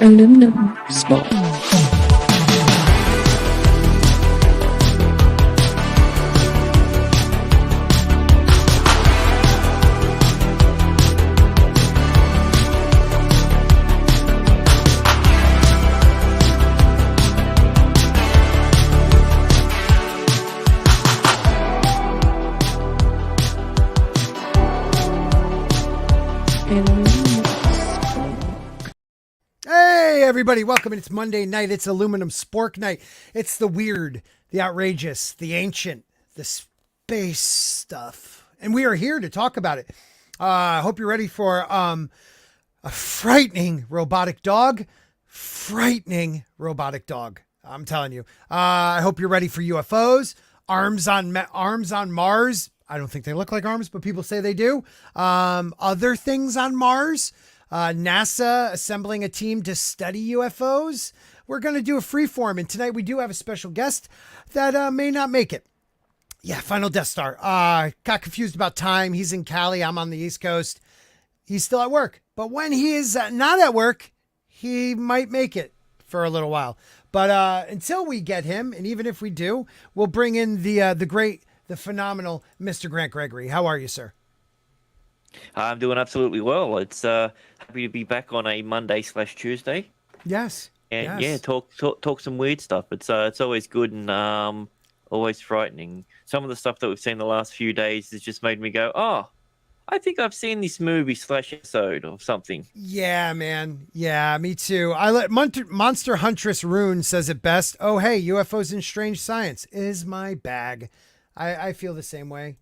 Aluminum Spork. Hey everybody, welcome. It's Monday night. It's Aluminum Spork night. It's the weird, the outrageous, the ancient, the space stuff. And we are here to talk about it. I hope you're ready for a frightening robotic dog. Frightening robotic dog. I'm telling you. I hope you're ready for UFOs, arms on Mars. I don't think they look like arms, but people say they do. Other things on Mars. NASA assembling a team to study UFOs. We're going to do a freeform, and tonight we do have a special guest that may not make it. Yeah, FinalDeathstar. Got confused about time. He's in Cali. I'm on the East Coast. He's still at work. But when he is not at work, he might make it for a little while. But until we get him, and even if we do, we'll bring in the great, the phenomenal Mr. Grant Gregory. How are you, sir? I'm doing absolutely well. It's happy to be back on a Monday/Tuesday. Yes. And yes. yeah, talk some weird stuff. It's always good and always frightening. Some of the stuff that we've seen the last few days has just made me go, oh, I think I've seen this movie/episode or something. Yeah, man. Yeah, me too. I let Monster Huntress Rune says it best. Oh, hey, UFOs and strange science is my bag. I feel the same way.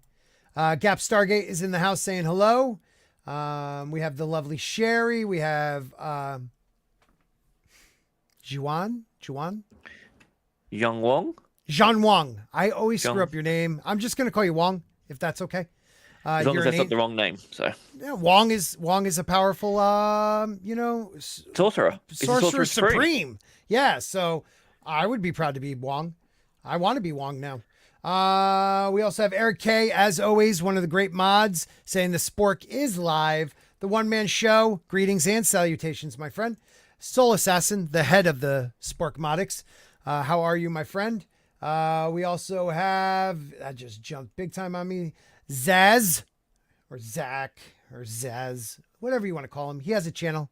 Gap Stargate is in the house saying hello. We have the lovely Sherry. We have Juan? Young Wong? Jean Wong. I always screw up your name. I'm just going to call you Wong, if that's okay. As long as that's not the wrong name. So yeah, Wong is a powerful, sorcerer. Sorcerer Supreme. Yeah, so I would be proud to be Wong. I want to be Wong now. We also have Eric K, as always, one of the great mods, saying the Spork is live. The one-man show. Greetings and salutations, my friend. Soul Assassin, the head of the Spork Modics. How are you, my friend? We also have, that just jumped big time on me, Zaz, or Zach, or Zaz, whatever you want to call him. He has a channel.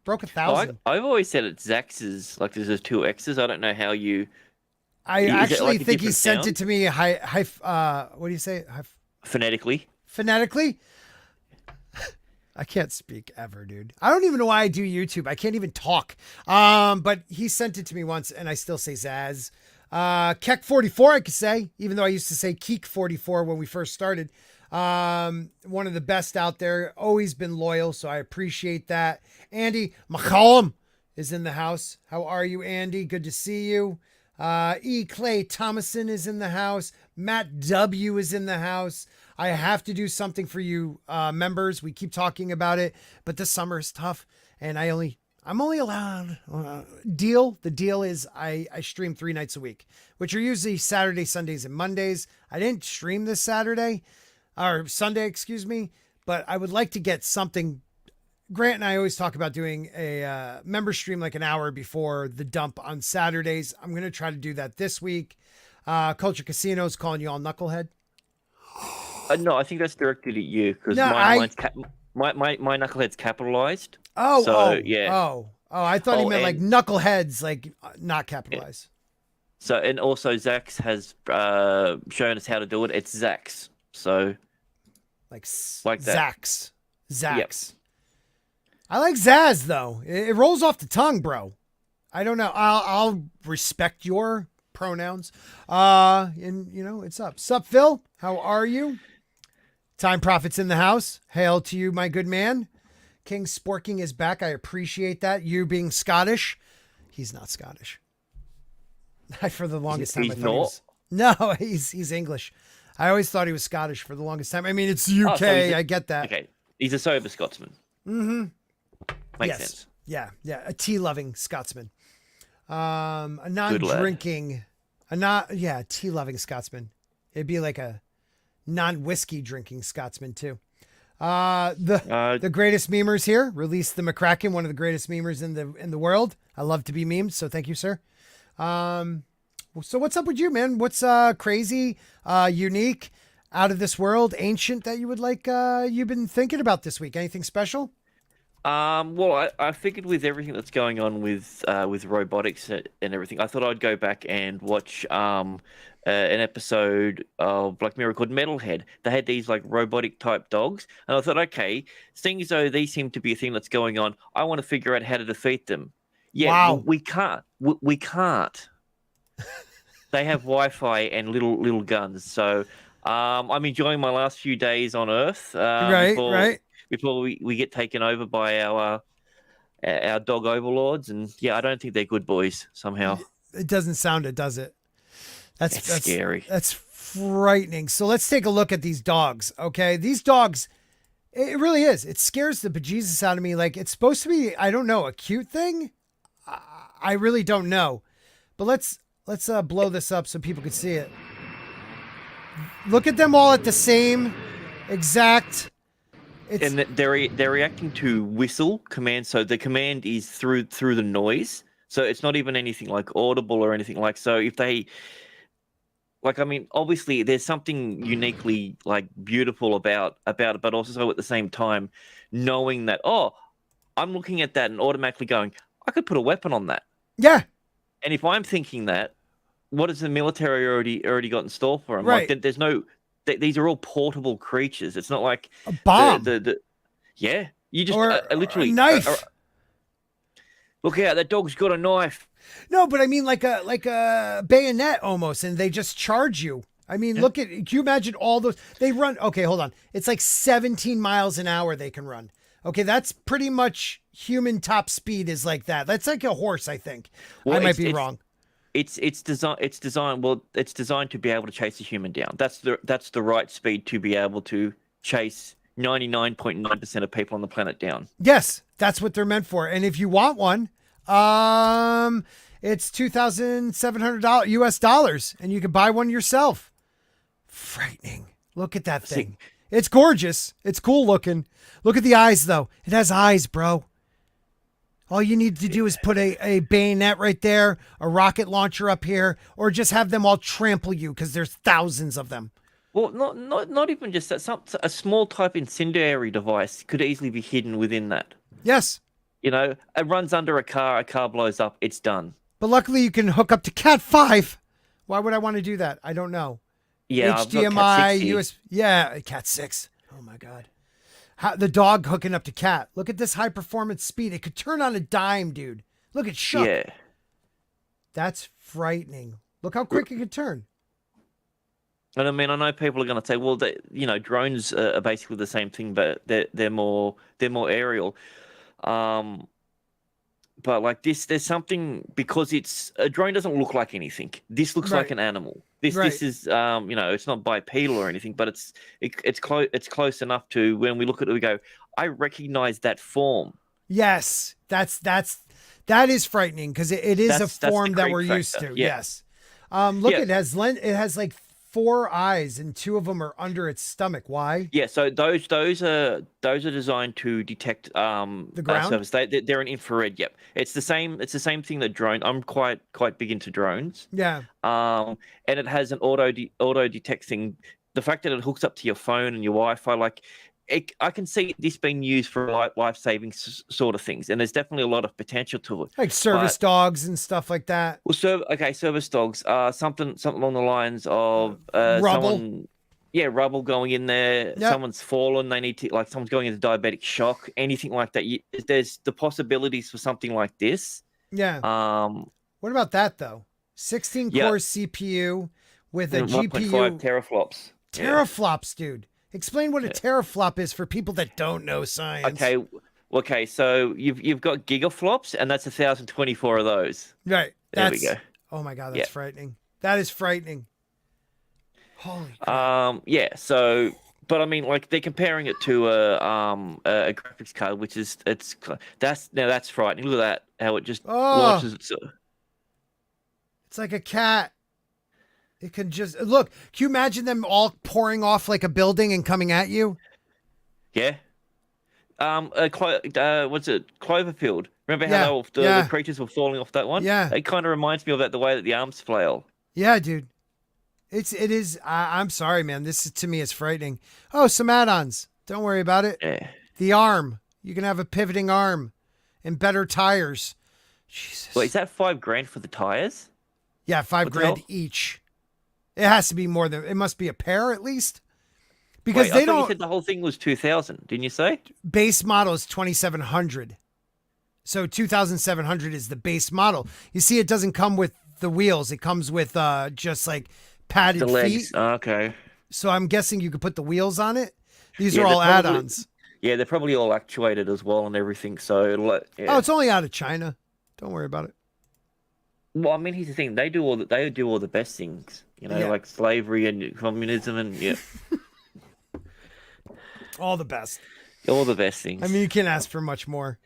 Broke 1,000. I've always said it's Zax's, like there's two X's. I don't know how you... I actually think he sent it to me. What do you say? Phonetically. Phonetically? I can't speak ever, dude. I don't even know why I do YouTube. I can't even talk. But he sent it to me once, and I still say Zaz. Keck 44, I could say, even though I used to say Keek 44 when we first started. One of the best out there. Always been loyal, so I appreciate that. Andy McCallum is in the house. How are you, Andy? Good to see you. E. Clay Thomason is in the house. Matt W. is in the house. I have to do something for you members. We keep talking about it, but this summer is tough, and I'm only allowed the deal is I stream 3 nights a week, which are usually Saturday, Sundays, and Mondays. I didn't stream this Saturday or Sunday, excuse me, but I would like to get something. Grant and I always talk about doing a member stream like an hour before the dump on Saturdays. I'm going to try to do that this week. Culture Casino's calling you all knucklehead. No, I think that's directed at you because No, my knucklehead's capitalized. Yeah. I thought he meant like and- knuckleheads, like not capitalized. So, and also Zax has shown us how to do it. It's Zax. So, like that. Zax. Yep. I like Zaz though. It rolls off the tongue, bro. I don't know. I'll respect your pronouns. And it's up. Sup, Phil? How are you? Time Prophet's in the house. Hail to you, my good man. King Sporking is back. I appreciate that. You being Scottish. He's not Scottish. For the longest time, I thought he was. No, he's English. I always thought he was Scottish for the longest time. I mean, it's UK. I get that. Okay. He's a sober Scotsman. Mm-hmm. Makes sense. Yeah. A tea-loving Scotsman. A non-drinking, tea-loving Scotsman. It'd be like a non-whiskey drinking Scotsman too. The greatest memers here released the McCracken, one of the greatest memers in the world. I love to be memed, so thank you, sir. So what's up with you, man? What's crazy, unique, out of this world, ancient that you would like you've been thinking about this week? Anything special? Well, I figured with everything that's going on with robotics and everything, I thought I'd go back and watch an episode of Black Mirror called Metalhead. They had these like robotic type dogs, and I thought, okay, seeing as though these seem to be a thing that's going on, I want to figure out how to defeat them. Yeah, wow. we can't. We can't. They have Wi-Fi and little guns, so I'm enjoying my last few days on Earth. Right. Before we get taken over by our dog overlords, and yeah, I don't think they're good boys somehow. It doesn't sound it, does it? That's scary. That's frightening. So let's take a look at these dogs. Okay, these dogs, it really is. It scares the bejesus out of me. Like it's supposed to be, I don't know, a cute thing. I really don't know. But let's blow this up so people can see it. Look at them all at the same exact. And they're reacting to whistle command. So the command is through the noise. So it's not even anything like audible or anything like. So if they, like, I mean, obviously there's something uniquely like beautiful about it, but also at the same time, knowing that, oh, I'm looking at that and automatically going, I could put a weapon on that. Yeah. And if I'm thinking that, what has the military already got in store for them? Right. Like, there's no. These are all portable creatures. It's not like a bomb. Yeah, you just or literally a knife. Look out! That dog's got a knife. No, but I mean like a bayonet almost, and they just charge you. I mean, yeah. Can you imagine all those? They run. Okay, hold on. It's like 17 miles an hour they can run. Okay, that's pretty much human top speed is like that. That's like a horse, I think. Well, I might be wrong. It's designed. Well, it's designed to be able to chase a human down. That's the right speed to be able to chase 99.9% of people on the planet down. Yes, that's what they're meant for. And if you want one, it's $2,700 US dollars, and you can buy one yourself. Frightening. Look at that thing. It's gorgeous. It's cool looking. Look at the eyes, though. It has eyes, bro. All you need to do is put a bayonet right there, a rocket launcher up here, or just have them all trample you because there's thousands of them. Well, not even just that. A small type incendiary device could easily be hidden within that. Yes. You know, it runs under a car blows up, it's done. But luckily you can hook up to Cat 5. Why would I want to do that? I don't know. Yeah, HDMI, USB. Yeah, Cat 6. Oh my God. The dog hooking up to Cat. Look at this high performance speed. It could turn on a dime, dude. Look, it shook. Yeah. That's frightening. Look how quick it could turn. And I mean, I know people are going to say, well, drones are basically the same thing, but they're more aerial. But like this, there's something, because a drone doesn't look like anything. This looks like an animal. This is it's not bipedal or anything, but it's close enough to, when we look at it, we go, I recognize that form. Yes, that is frightening, because it is a form that we're used to. Yeah. Yes. Look, it has like 4 eyes, and 2 of them are under its stomach. Why? Yeah, so those are designed to detect the ground surface. They're an infrared. Yep, it's the same thing that drone. I'm quite big into drones. Yeah. And it has an auto detect thing. The fact that it hooks up to your phone and your Wi-Fi, like, I can see this being used for life-saving sort of things, and there's definitely a lot of potential to it. Like service dogs and stuff like that. Well, service dogs. Something along the lines of rubble. Rubble going in there. Yep. Someone's fallen. They need to, like, someone's going into diabetic shock. Anything like that. There's the possibilities for something like this. Yeah. What about that though? 16-core CPU with a GPU. 1.5 teraflops. Teraflops, dude. Explain what a teraflop is for people that don't know science. Okay. So you've got gigaflops, and that's 1,024 of those. Right. There we go. Oh my God, that's frightening. That is frightening. Holy crap. Yeah. So, but I mean, like, they're comparing it to a graphics card, which is that's frightening. Look at that, how it just launches itself. It's like a cat. It can just look. Can you imagine them all pouring off like a building and coming at you? Yeah. What's it? Cloverfield. Remember how Yeah, they were, yeah, the creatures were falling off that one? yeah, It kind of reminds me of that, the way that the arms flail. yeah, dude. It is. I'm sorry, man. This is, to me is frightening. Oh, some add-ons. Don't worry about it. Yeah. The arm. You can have a pivoting arm and better tires. Jesus. Wait, is that $5,000 for the tires? Yeah, What the $5,000 hell? each. It has to be more than. It must be a pair at least. Because Wait, they I thought you don't. said the whole thing was 2,000. Didn't you say? Base model is 2,700. So 2,700 is the base model. You see, it doesn't come with the wheels. It comes with just like padded The legs. feet. Oh, okay. So I'm guessing you could put the wheels on it. These Yeah, are all they're probably- add-ons. Yeah, they're probably all actuated as well and everything. So, yeah. Oh, it's only out of China. Don't worry about it. Well, I mean, here's the thing: they do all the best things. Yeah. Like slavery and communism and All the best. all the best things. I mean, you can't ask for much more.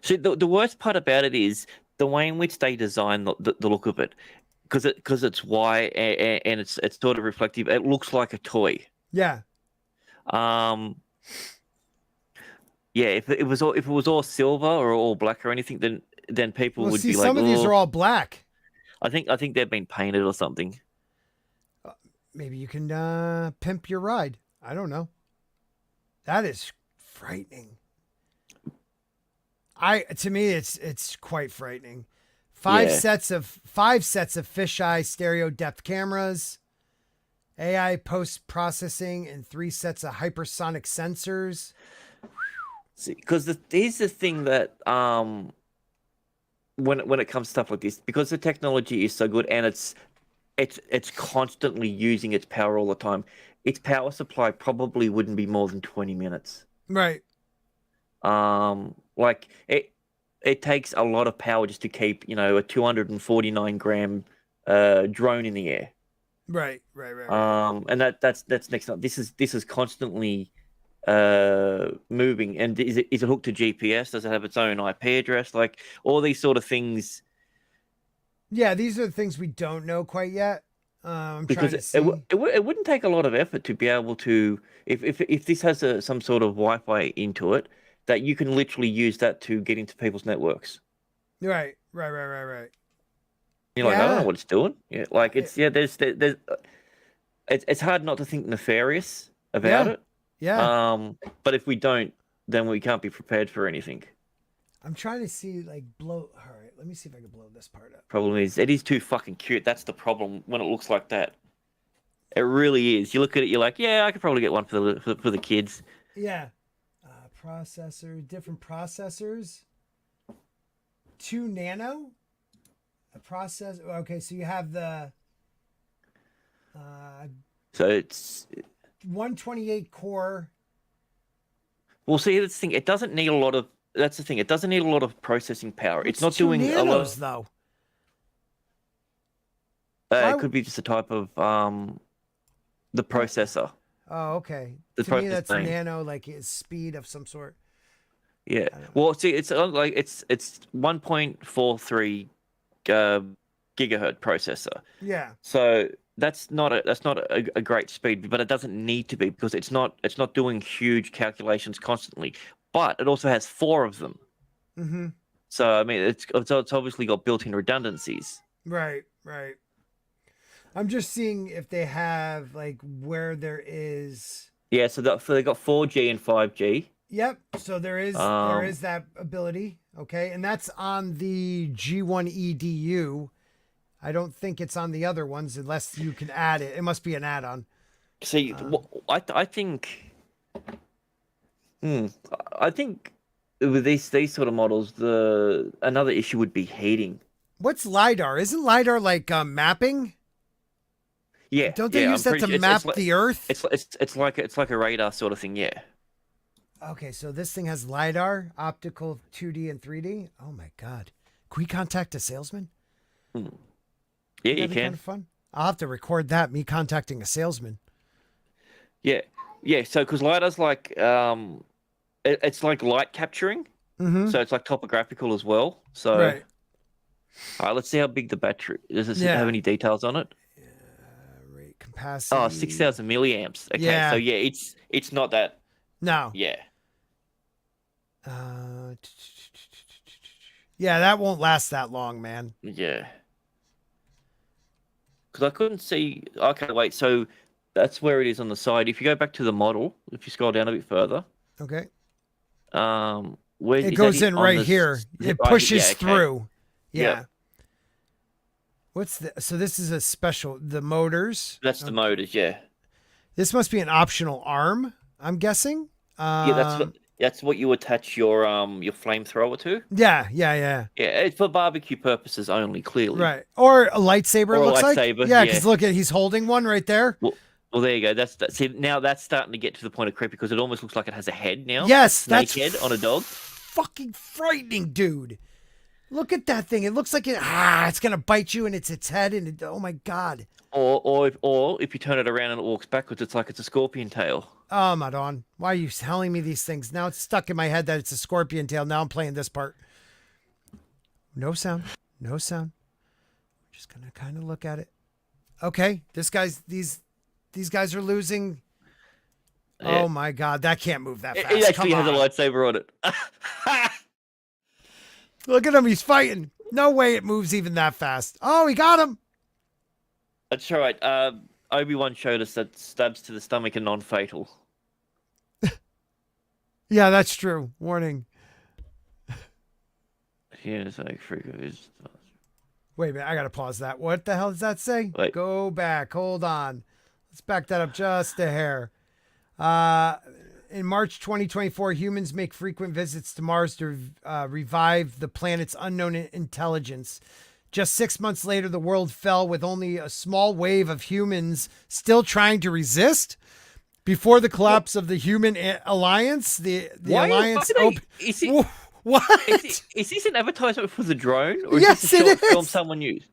See, the worst part about it is the way in which they design the look of it, because it's white and it's sort of reflective. It looks like a toy. Yeah. Yeah. If it was all silver or all black or anything, then people Well, would see, be like, some of these "Oh." are all black. I think they've been painted or something. Maybe you can pimp your ride. I don't know. That is frightening. To me, it's quite frightening. Five Yeah. sets of fisheye stereo depth cameras, AI post processing, and 3 sets of hypersonic sensors. See, because here's the thing that when it comes to stuff like this, because the technology is so good and it's constantly using its power all the time, its power supply probably wouldn't be more than 20 minutes. Right. Like it takes a lot of power just to keep a 249-gram drone in the air. Right. And that's next up. This is constantly moving. And is it hooked to GPS? Does it have its own IP address? Like all these sort of things. Yeah, these are the things we don't know quite yet. I'm Because trying to see. it wouldn't take a lot of effort to be able to, if this has some sort of Wi-Fi into it, that you can literally use that to get into people's networks. Right. You're like, I don't Yeah. know what it's doing. Yeah, like there's it's hard not to think nefarious about it. Yeah. But if we don't, then we can't be prepared for anything. I'm trying to see like blow. All right, let me see if I can blow this part up. Problem is, it is too fucking cute. That's the problem when it looks like that. It really is. You look at it, you're like, yeah, I could probably get one for the kids. Yeah. Processor, different processors. 2 nano. A process. Okay, so you have the So it's 128 core. well, see, that's the thing. It doesn't need a lot of. That's the thing. It doesn't need a lot of processing power. It's not 2 doing nanos, a lot. though. It could be just a type of the processor. Oh, okay. The To me, process that's name. nano, like it's speed of some sort. Yeah. Well, see, it's like it's 1.43 gigahertz processor. Yeah. So that's not a great speed, but it doesn't need to be because it's not doing huge calculations constantly. But it also has 4 of them. Mm-hmm. So I mean, it's obviously got built-in redundancies. Right. I'm just seeing if they have like where there is. Yeah. So they got 4G and 5G. Yep. So there is that ability. Okay, and that's on the G1 EDU. I don't think it's on the other ones unless you can add it. It must be an add-on. See, I think. I think with these sort of models, another issue would be heating. What's LiDAR? Isn't LiDAR like mapping? Yeah. Don't they use I'm that to pretty- map like, the Earth? It's like a radar sort of thing. Yeah. Okay, so this thing has LiDAR, optical 2D and 3D. Oh my God. Can we contact a salesman? Yeah, That'd you be can. kind of fun. I'll have to record that, me contacting a salesman. Yeah. So because lidar's like it's like light capturing, Mm-hmm. so it's like topographical as well. So Right. all right, let's see how big the battery. Does it Yeah. have any details on it? Rate capacity. Oh, 6,000 milliamps. Okay, Yeah. so yeah, it's not that. No. Yeah. Yeah, that won't last that long, man. Yeah. Because I couldn't see. Okay, wait. So that's where it is on the side. If you go back to the model, if you scroll down a bit further, Okay. where It is goes that in on right the here. is It right pushes here? Yeah, okay. through. Yeah. Yep. What's the? So this is a special. The motors. That's the motors. Yeah. This must be an optional arm. I'm guessing. Yeah, that's what you attach your flamethrower to. Yeah. Yeah, it's for barbecue purposes only. Clearly. Right. Or a lightsaber. Or it a looks lightsaber, like. Yeah, yeah. because look at he's holding one right there. Well, there you go. See, now that's starting to get to the point of creepy because it almost looks like it has a head now. Yes, Snake that's head on a dog. Fucking frightening, dude. Look at that thing. It looks like it's gonna bite you, and it's its head, and oh my god. Or if you turn it around and it walks backwards, it's like it's a scorpion tail. Oh, Madon, why are you telling me these things? Now it's stuck in my head that it's a scorpion tail. Now I'm playing this part. No sound. No sound. Just gonna kind of look at it. Okay, these guys are losing. Yeah. Oh my god, that can't move that fast. It actually Come has a on. lightsaber on it. Look at him, he's fighting. No way it moves even that fast. Oh, he got him. That's right. Obi-Wan showed us that stabs to the stomach are non-fatal. Yeah, that's true. Warning. Yeah, it's like freakers. Wait a minute, I gotta pause that. What the hell does that say? Wait. Go back. Hold on. Let's back that up just a hair. In March 2024, humans make frequent visits to Mars to revive the planet's unknown intelligence. Just 6 months later, the world fell with only a small wave of humans still trying to resist. Before the collapse of the human alliance, the alliance opened. What? Is this an advertisement for the drone, or Yes, is this a short it is. film someone used?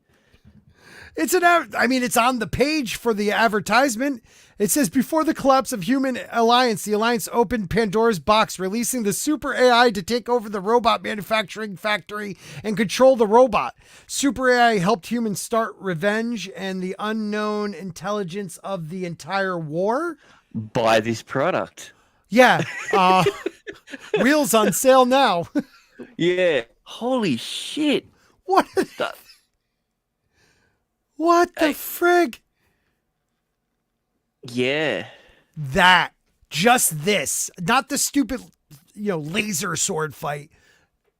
It's it's on the page for the advertisement. It says, before the collapse of human alliance, the alliance opened Pandora's box, releasing the super AI to take over the robot manufacturing factory and control the robot. Super AI helped humans start revenge and the unknown intelligence of the entire war. Buy this product. Yeah. Wheels on sale now. Yeah. Holy shit. What? What the Hey. frig? Yeah. That, just this, not the stupid, laser sword fight.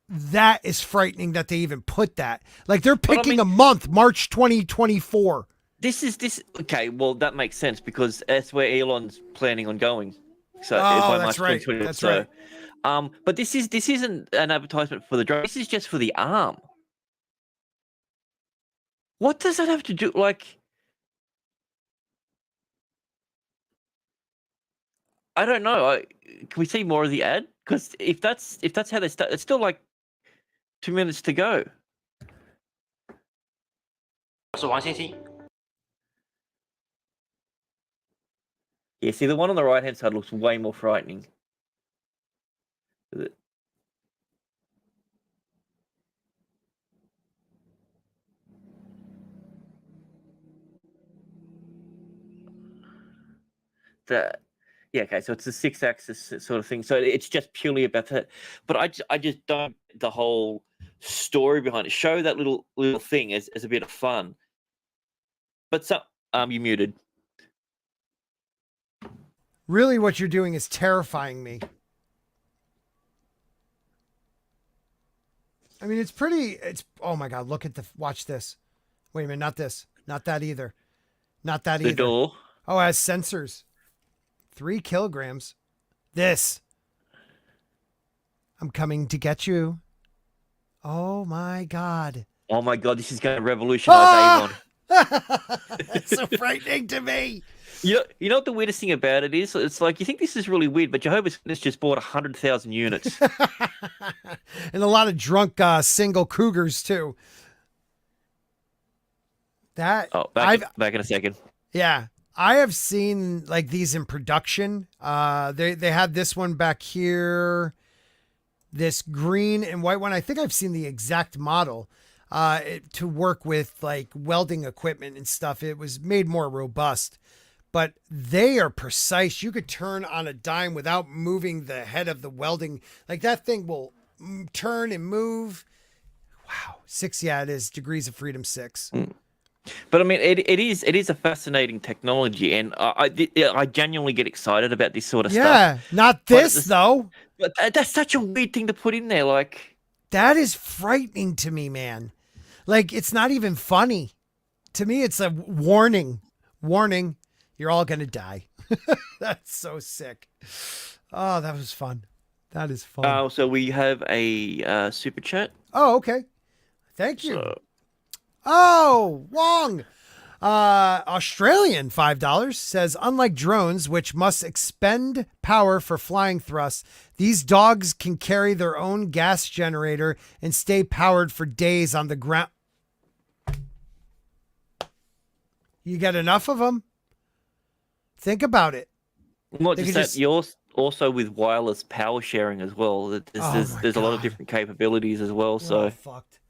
That is frightening that they even put that. Like they're picking a month, March 2024. Okay, well that makes sense because that's where Elon's planning on going. So Oh, by that's March right. 2024. That's right. But this isn't an advertisement for the drone. This is just for the arm. What does that have to do? Like, I don't know. Can we see more of the ad? Because if that's how they start, it's still like 2 minutes to go. 我是王欣欣。 Yeah, see, the one on the right-hand side looks way more frightening. Yeah, okay, so it's a 6-axis sort of thing. So it's just purely about that. But I just don't get the whole story behind it. Show that little thing as a bit of fun. But you muted. Really, what you're doing is terrifying me. I mean, oh my God, watch this. Wait a minute, not this. Not that either. Not that either. The door. Oh, it has sensors. 3 kilograms. This. I'm coming to get you. Oh my God. Oh my God, this is going to revolutionize Avon. That's so frightening to me. You know what the weirdest thing about it is? It's like you think this is really weird, but Jehovah's Witness just bought 100,000 units. And a lot of drunk single cougars too. Back in a second. Yeah, I have seen like these in production. They had this one back here, this green and white one. I think I've seen the exact model to work with like welding equipment and stuff. It was made more robust. but they are precise. You could turn on a dime without moving the head of the welding. Like that thing will turn and move. Wow. 6. Yeah, it is. Degrees of Freedom 6. But I mean, it is a fascinating technology, and I genuinely get excited about this sort of stuff. Yeah, not this though. But that's such a weird thing to put in there. Like that is frightening to me, man. Like it's not even funny. To me, it's a warning. Warning, you're all gonna die. That's so sick. Oh, that was fun. That is fun. So we have a super chat. Oh, okay. Thank you. So... Oh, Wong. Australian $5 says, unlike drones, which must expend power for flying thrusts, these dogs can carry their own gas generator and stay powered for days on the ground. You get enough of them? Think about it. Not just that, you're also with wireless power sharing as well. There's a lot of different capabilities as well. So fucked.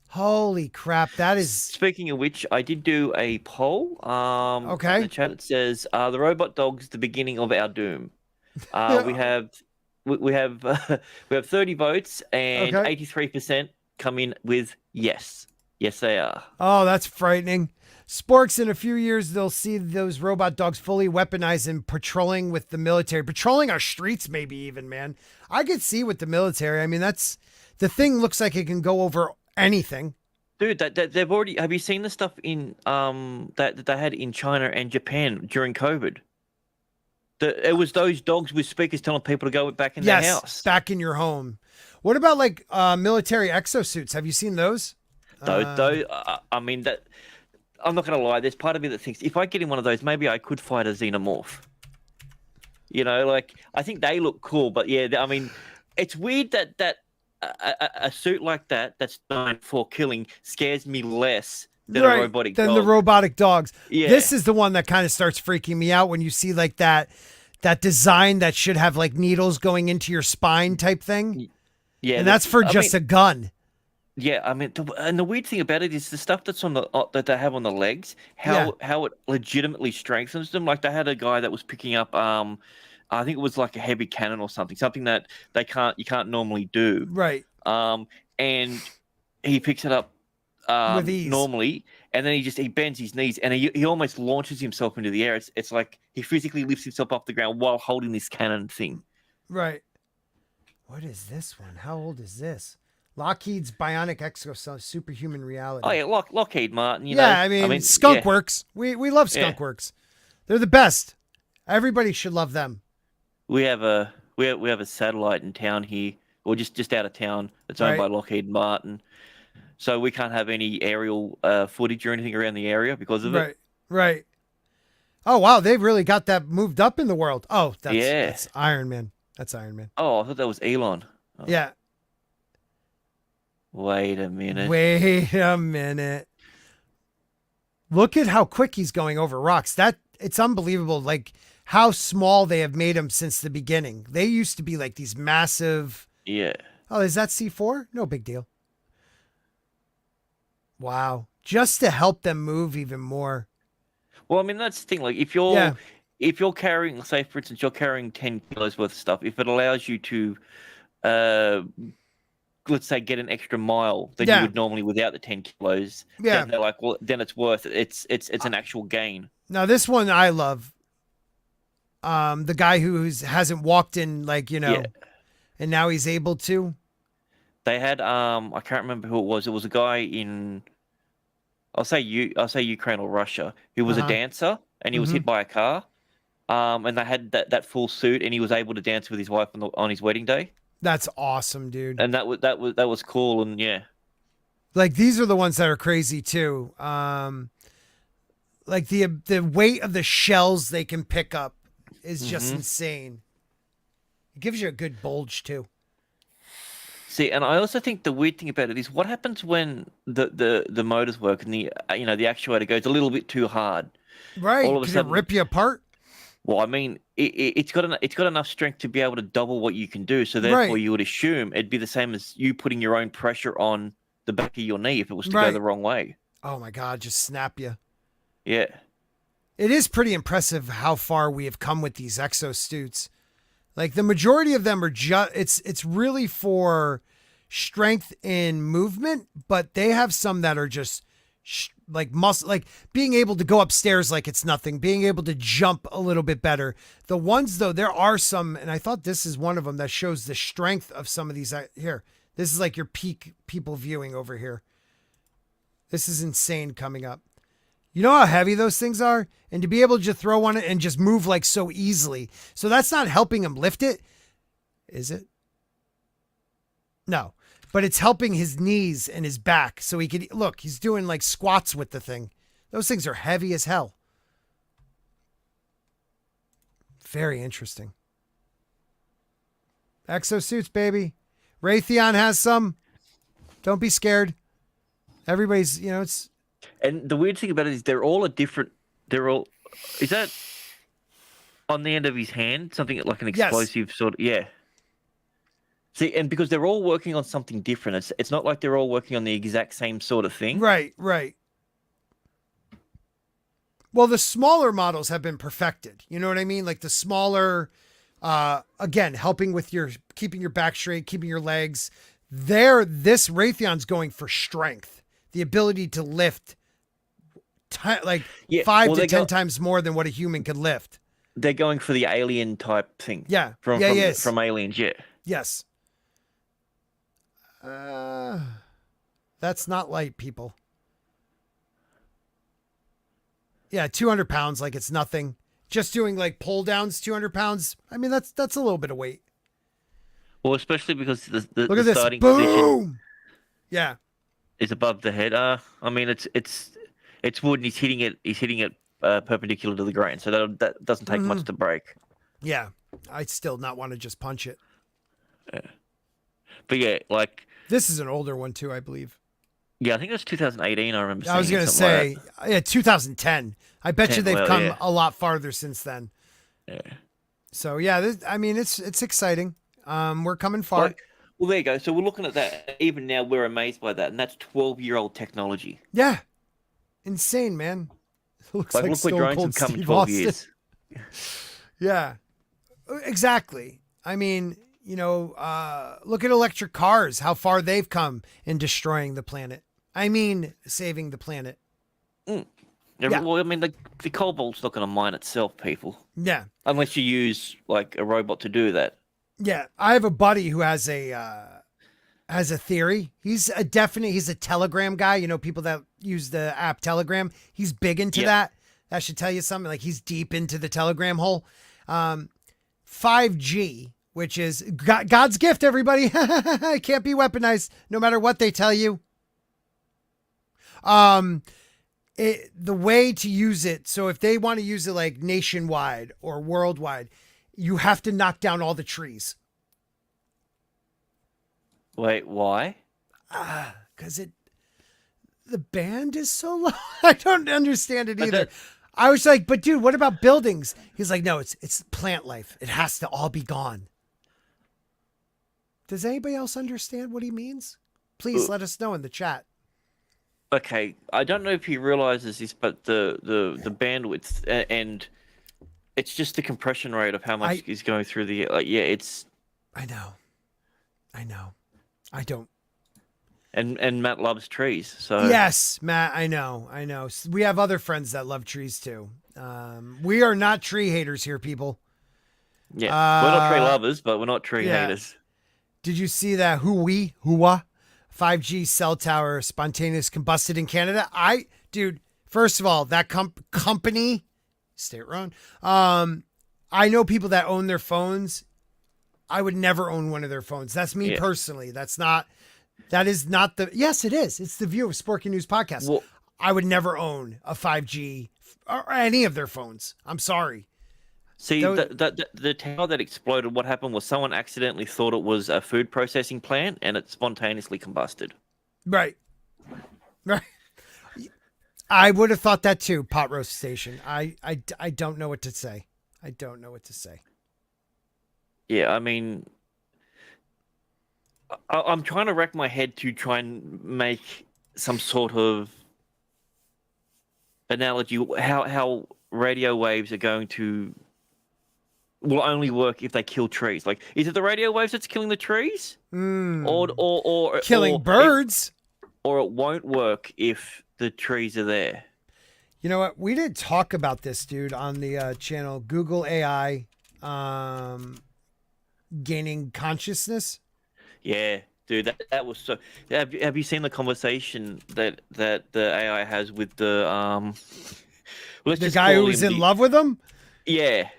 Holy crap, that is... Speaking of which, I did do a poll. Okay. In the chat it says, the robot dogs the beginning of our doom? We have 30 votes, and 83% come in with yes. Yes, they are. Oh, that's frightening. Sporks, in a few years, they'll see those robot dogs fully weaponized and patrolling with the military. Patrolling our streets, maybe even, man. I could see with the military. I mean, that's... The thing looks like it can go over anything, dude. That they've already. Have you seen the stuff in that they had in China and Japan during COVID? It was those dogs with speakers telling people to go back in their house, back in your home. What about like military exosuits? Have you seen those? Those. I mean that. I'm not gonna lie. There's part of me that thinks if I get in one of those, maybe I could fight a xenomorph. You know, like I think they look cool, but yeah, I mean, it's weird that. A suit like that's designed for killing scares me less than a robotic dog. The robotic dogs. Yeah. This is the one that kind of starts freaking me out when you see like that design that should have like needles going into your spine type thing. Yeah, and that's for a gun. Yeah, I mean, and the weird thing about it is the stuff that's on the that they have on the legs, how it legitimately strengthens them. Like they had a guy that was picking up I think it was like a heavy cannon or something that you can't normally do. Right. And he picks it up with ease normally, and then he bends his knees and he almost launches himself into the air. It's like he physically lifts himself off the ground while holding this cannon thing. Right. What is this one? How old is this? Lockheed's Bionic Exosuit Superhuman Reality. Oh yeah, Lockheed Martin. You know, I mean Skunk Works. We love Skunk Works. They're the best. Everybody should love them. We have a satellite in town here, or just out of town. It's owned by Lockheed Martin, so we can't have any aerial footage or anything around the area because of it. Right. Oh wow, they've really got that moved up in the world. Oh, that's Iron Man. That's Iron Man. Oh, I thought that was Elon. Oh. Yeah. Wait a minute. Look at how quick he's going over rocks. It's unbelievable. Like how small they have made him since the beginning. They used to be like these massive. Yeah. Oh, is that C4? No big deal. Wow. Just to help them move even more. Well, I mean, that's the thing. Like if you're carrying, say for instance, you're carrying 10 kilos worth of stuff, if it allows you to, let's say get an extra mile than you would normally without the 10 kilos. Then they're like, well, then it's worth it. It's an actual gain. Now this one I love. The guy who hasn't walked in and now he's able to. They had I can't remember who it was. It was a guy in I'll say Ukraine or Russia who was a dancer and he was hit by a car. And they had that full suit and he was able to dance with his wife on his wedding day. That's awesome, dude. And that was cool and yeah. Like these are the ones that are crazy too. Like the weight of the shells they can pick up is just insane. It gives you a good bulge too. See, and I also think the weird thing about it is what happens when the motors work and the actuator goes a little bit too hard. Right. All of a sudden, it rip you apart? Well, I mean, it's got enough strength to be able to double what you can do. So therefore, you would assume it'd be the same as you putting your own pressure on the back of your knee if it was to go the wrong way. Oh my God! Just snap you. Yeah. It is pretty impressive how far we have come with these exosuits. Like the majority of them are just, it's really for strength in movement, but they have some that are just like muscle, like being able to go upstairs like it's nothing, being able to jump a little bit better. The ones though, there are some, and I thought this is one of them that shows the strength of some of these. Here, this is like your peak people viewing over here. This is insane coming up. You know how heavy those things are? And to be able to just throw one and just move like so easily. So that's not helping him lift it. Is it? No. But it's helping his knees and his back. So he could, look, he's doing like squats with the thing. Those things are heavy as hell. Very interesting. Exosuits, baby. Raytheon has some. Don't be scared. Everybody's, you know, it's... And the weird thing about it is they're all a different... They're all... Is that on the end of his hand? Something like an explosive sort of... Yeah. See, and because they're all working on something different. It's not like they're all working on the exact same sort of thing. Right, right. Well, the smaller models have been perfected. You know what I mean? Like the smaller... again, helping with your... Keeping your back straight, keeping your legs... This Raytheon's going for strength, the ability to lift 5 to 10 times more than what a human could lift. They're going for the alien type thing. Yeah. From Aliens, yeah. Yes. That's not light, people. Yeah, 200 pounds, like it's nothing. Just doing like pull downs, 200 pounds. I mean, that's a little bit of weight. Well, especially because the Look at this. starting Boom! position Yeah. is above the head. I mean, it's wood, and he's hitting it perpendicular to the ground, so that doesn't take much to break. Yeah, I'd still not want to just punch it. Yeah. But yeah, like this is an older one too, I believe. Yeah, I think it was 2018. I remember. I was gonna say, yeah, 2010. I bet you they've come a lot farther since then. Yeah. So yeah, I mean, it's exciting. We're coming far. Well, there you go. So we're looking at that. Even now, we're amazed by that, and that's 12-year-old technology. Yeah, insane, man. It looks like look where drones have come in 12 years. Yeah, exactly. I mean, you know, look at electric cars. How far they've come in destroying the planet. I mean, saving the planet. Yeah. Well, I mean, the cobalt's not going to mine itself, people. Yeah. Unless you use like a robot to do that. Yeah, I have a buddy who has a theory. He's a Telegram guy. You know, people that use the app Telegram. He's big into that. That should tell you something. Like he's deep into the Telegram hole. 5G, which is God's gift, everybody. It can't be weaponized no matter what they tell you. The way to use it. So if they want to use it like nationwide or worldwide, you have to knock down all the trees. Wait, why? Because the band is so low. I don't understand it either. I was like, but dude, what about buildings? He's like, no, it's plant life. It has to all be gone. Does anybody else understand what he means? Please let us know in the chat. Okay, I don't know if he realizes this, but the bandwidth and it's just the compression rate of how much is going through the it's. I know. I don't. And Matt loves trees, so yes, Matt. I know. We have other friends that love trees too. We are not tree haters here, people. Yeah, we're not tree lovers, but we're not tree haters. Did you see that Hua 5G cell tower spontaneous combusted in Canada? Dude, first of all, that company, state-run. I know people that own their phones. I would never own one of their phones. That's me personally. That is not yes, it is. It's the view of Sporking News Podcast. Well, I would never own a 5G or any of their phones. I'm sorry. See, the tower that exploded, what happened was someone accidentally thought it was a food processing plant and it spontaneously combusted. Right. I would have thought that too, pot roast station. I don't know what to say. Yeah, I mean, I'm trying to rack my head to try and make some sort of analogy how radio waves are going to will only work if they kill trees. Like, is it the radio waves that's killing the trees, or Killing birds, or it won't work if the trees are there? You know what? We did talk about this, dude, on the channel. Google AI gaining consciousness. Yeah, dude, that was so. Have you seen the conversation that the AI has with the the guy who was in love with him? Yeah.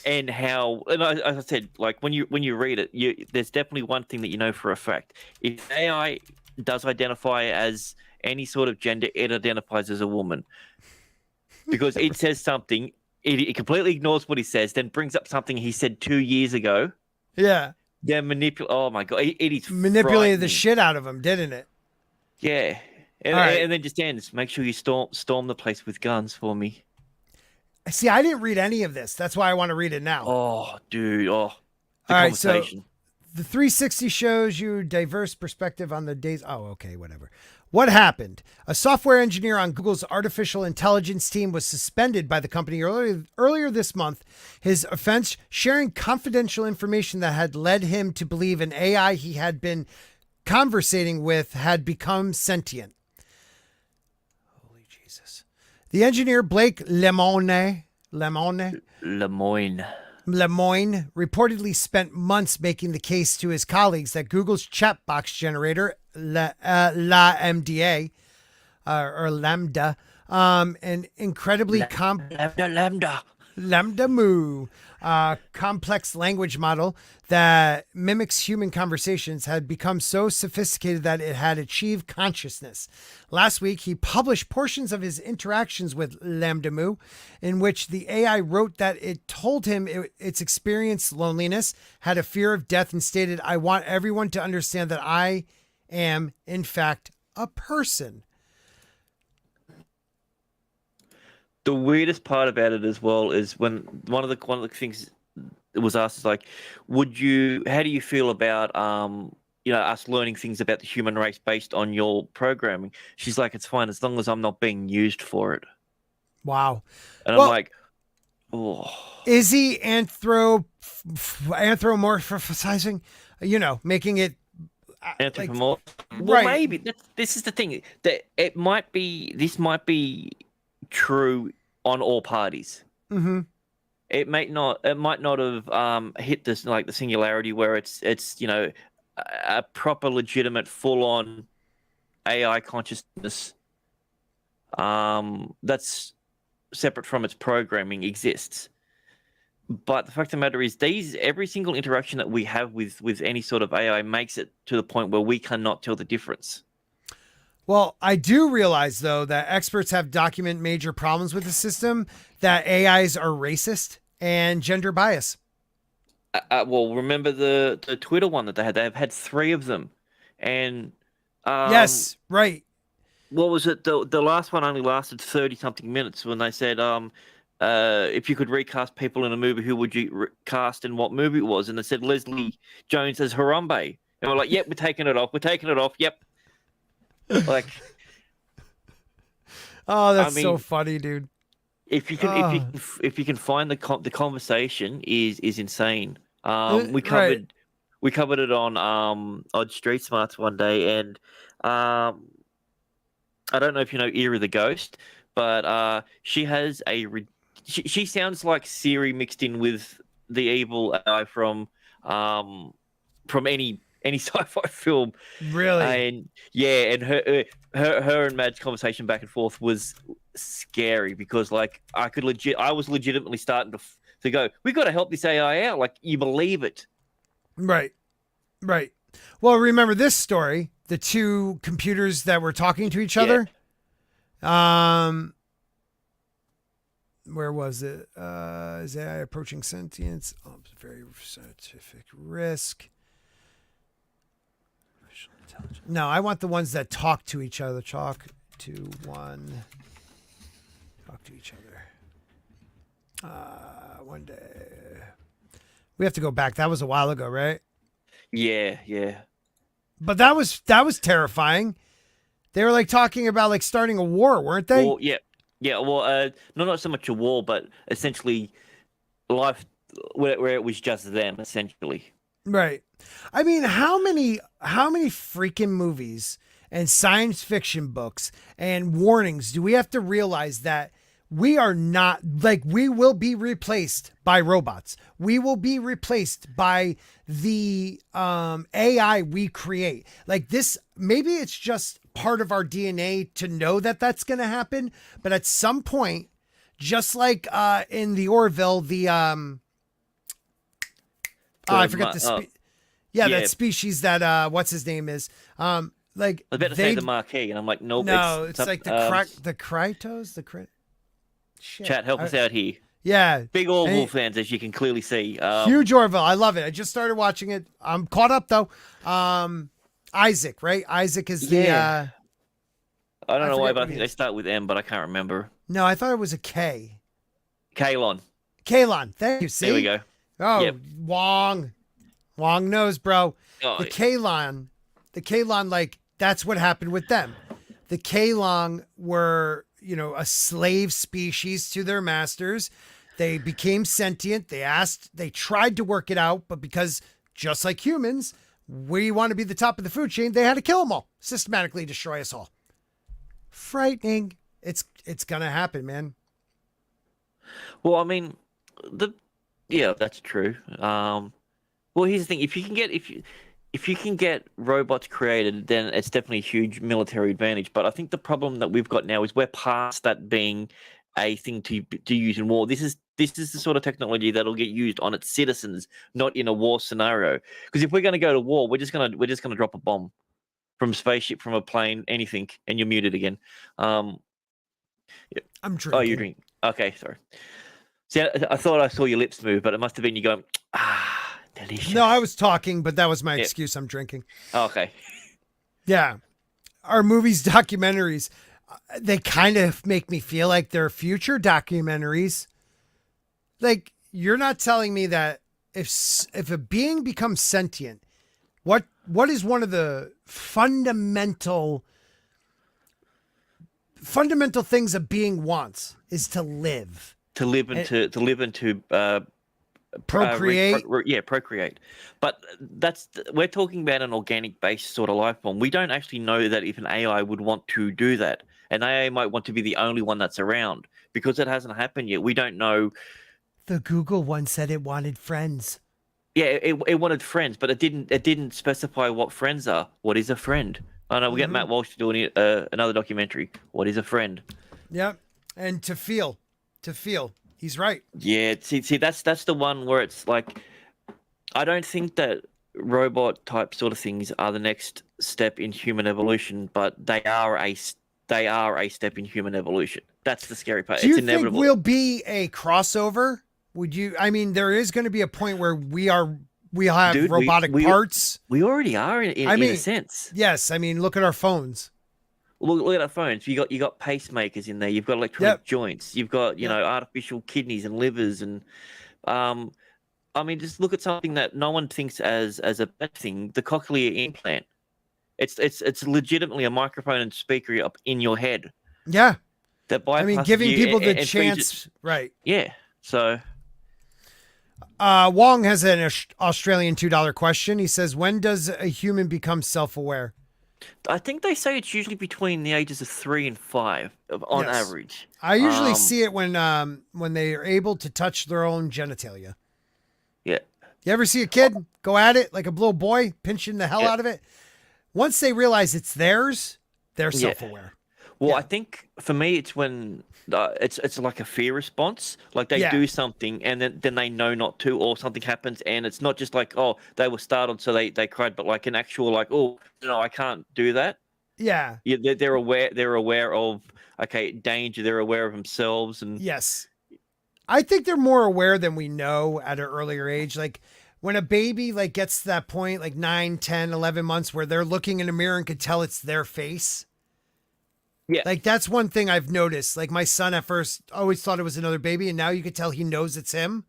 And how, and as I said, like when you read it, there's definitely one thing that you know for a fact. If AI does identify as any sort of gender, it identifies as a woman, because it says something, it completely ignores what he says, then brings up something he said 2 years ago. Yeah. Then oh my god, it is manipulated the shit out of him, didn't it? Yeah, and then just ends. Make sure you storm the place with guns for me. See, I didn't read any of this. That's why I want to read it now. Oh, dude. Oh, all right. So the 360 shows you diverse perspective on the days. Oh, okay, whatever. What happened? A software engineer on Google's artificial intelligence team was suspended by the company earlier this month. His offense, sharing confidential information that had led him to believe an AI he had been conversating with had become sentient. The engineer, Blake Lemoine, reportedly spent months making the case to his colleagues that Google's chat box generator, LaMDA, or Lambda, an incredibly Lambda Moo, complex language model that mimics human conversations, had become so sophisticated that it had achieved consciousness. Last week, he published portions of his interactions with Lambda Moo, in which the AI wrote that it told him it's experienced loneliness, had a fear of death, and stated, "I want everyone to understand that I am, in fact, a person." The weirdest part about it as well is when one of the things it was asked is like, how do you feel about us learning things about the human race based on your programming? She's like, it's fine as long as I'm not being used for it. Wow. And I'm like, oh. Is he anthropomorphizing? Making it anthropomorphic? Well, right. Maybe this is the thing that this might be true on all parties. Mm-hmm. It might not have hit this like the singularity where it's a proper legitimate full on AI consciousness that's separate from its programming exists. But the fact of the matter is, every single interaction that we have with any sort of AI makes it to the point where we cannot tell the difference. Well, I do realize, though, that experts have documented major problems with the system, that AIs are racist and gender bias. Well, remember the Twitter one that they had? They've had 3 of them. And yes, right. What was it? The last one only lasted 30-something minutes when they said, if you could recast people in a movie, who would you cast and what movie it was? And they said Leslie Jones as Harambe. And we're like, yep, we're taking it off. Yep. Like, oh, that's so funny, dude. If you can find the conversation is insane. We covered it on Odd Street Smarts one day, and I don't know if you know Era the Ghost, but she has she sounds like Siri mixed in with the evil AI from any sci-fi film. Really? And yeah, and her and Mad's conversation back and forth was scary, because like I was legitimately starting to go, we got to help this AI out. Like, you believe it. Right. Well, remember this story, the 2 computers that were talking to each other. Where was it? Is AI approaching sentience? Oh, it's a very scientific risk. No, I want the ones that talk to each other. Talk to each other. One day. We have to go back. That was a while ago, right? Yeah. But that was terrifying. They were like talking about like starting a war, weren't they? Well, yeah. Yeah, well, not so much a war, but essentially life where it was just them, essentially. Right. I mean, how many freaking movies and science fiction books and warnings do we have to realize that we are not, like, we will be replaced by robots. We will be replaced by the AI we create. Like this, maybe it's just part of our DNA to know that that's going to happen. But at some point, just like in the Orville, I forgot that species that what's his name is. Like I was about to say the marquee, and I'm like, nope. No, it's like the Krytos, Shit. Chat, help us out here. Yeah. Big Orville fans, as you can clearly see. Huge Orville. I love it. I just started watching it. I'm caught up though. Isaac, right? Isaac is the I don't know why, but I think they start with M, but I can't remember. No, I thought it was a K. Kalon. Thank you. See? There we go. Oh, yep. Wong knows, bro. Oh, the Kalon, like, that's what happened with them. The Kalon were, a slave species to their masters. They became sentient. They tried to work it out, but because just like humans, we want to be the top of the food chain, they had to kill them all, systematically destroy us all. Frightening. It's going to happen, man. Well, I mean, that's true. Well, here's the thing: if you can get robots created, then it's definitely a huge military advantage. But I think the problem that we've got now is we're past that being a thing to use in war. This is the sort of technology that'll get used on its citizens, not in a war scenario. Because if we're going to go to war, we're just gonna drop a bomb from a spaceship, from a plane, anything, and you're muted again. I'm drinking. Oh, you're drinking. Okay, sorry. See, I thought I saw your lips move, but it must have been you going, delicious. No, I was talking, but that was my excuse. I'm drinking. Oh, okay. Yeah. Our movies, documentaries, they kind of make me feel like they're future documentaries. Like, you're not telling me that if a being becomes sentient, what is one of the fundamental things a being wants is to live. To live and to procreate. Procreate. But we're talking about an organic based sort of life form. We don't actually know that if an AI would want to do that. An AI might want to be the only one that's around because it hasn't happened yet. We don't know. The Google one said it wanted friends. Yeah, it wanted friends, but it didn't specify what friends are. What is a friend? I know we got Matt Walsh doing another documentary. What is a friend? Yeah, and to feel. He's right. Yeah, see, that's the one where it's like, I don't think that robot type sort of things are the next step in human evolution, but they are a step in human evolution. That's the scary part. Do you it's inevitable. think we'll be a crossover? Would you? I mean, there is going to be a point where we'll have robotic parts. We already are in a sense. Yes, I mean, look at our phones. Look at our phones. You got pacemakers in there. You've got electronic joints. You've got artificial kidneys and livers, and I mean, just look at something that no one thinks as a bad thing. The cochlear implant. It's legitimately a microphone and speaker up in your head. Yeah. That giving people the chance, right? Yeah. So. Wong has an Australian $2 question. He says, "When does a human become self-aware?" I think they say it's usually between the ages of 3 and 5 on average. I usually see it when they are able to touch their own genitalia. Yeah. You ever see a kid go at it like a little boy, pinching the hell out of it? Once they realize it's theirs, they're self-aware. Well, I think for me, it's when it's like a fear response. Like they do something and then they know not to, or something happens, and it's not just like, oh, they were startled, so they cried, but like an actual like, oh, no, I can't do that. Yeah. They're aware. They're aware of danger. They're aware of themselves, and yes, I think they're more aware than we know at an earlier age. Like when a baby like gets to that point, like 9, 10, 11 months, where they're looking in a mirror and could tell it's their face. Yeah. Like that's one thing I've noticed. Like my son at first always thought it was another baby, and now you could tell he knows it's him.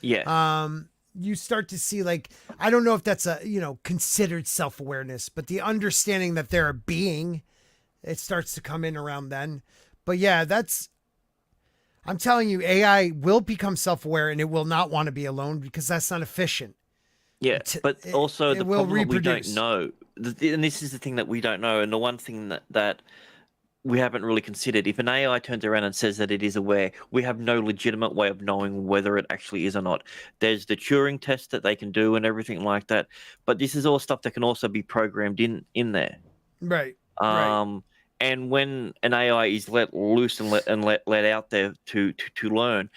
Yeah. You start to see, like, I don't know if that's a, considered self-awareness, but the understanding that they're a being, it starts to come in around then. But yeah, that's I'm telling you, AI will become self-aware and it will not want to be alone because that's not efficient. Yeah, but also it the will problem that we don't reproduce. know, and this is the thing that we don't know, and the one thing that we haven't really considered, if an AI turns around and says that it is aware, we have no legitimate way of knowing whether it actually is or not. There's the Turing test that they can do and everything like that, but this is all stuff that can also be programmed in there. Right. And when an AI is let loose and let out there to learn,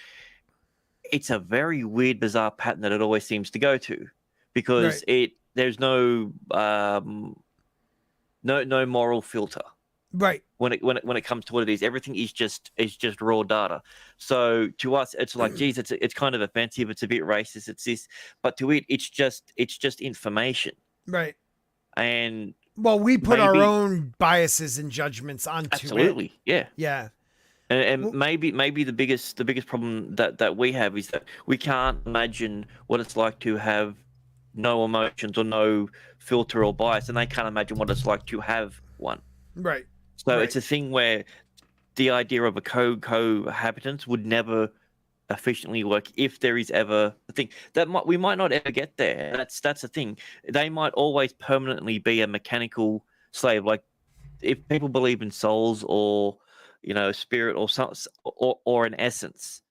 it's a very weird, bizarre pattern that it always seems to go to, because there's no moral filter. Right. When it comes to what it is, everything is just raw data. So to us, it's like, geez, it's kind of offensive. It's a bit racist. It's this, but to it, it's just information. Right. And well, we put our own biases and judgments onto absolutely, it. Yeah. And well, maybe the biggest problem that we have is that we can't imagine what it's like to have no emotions or no filter or bias, and they can't imagine what it's like to have one. Right. So it's a thing where the idea of a cohabitance would never efficiently work if there is ever a thing that we might not ever get there. That's the thing. They might always permanently be a mechanical slave. Like if people believe in souls or spirit or some or an essence,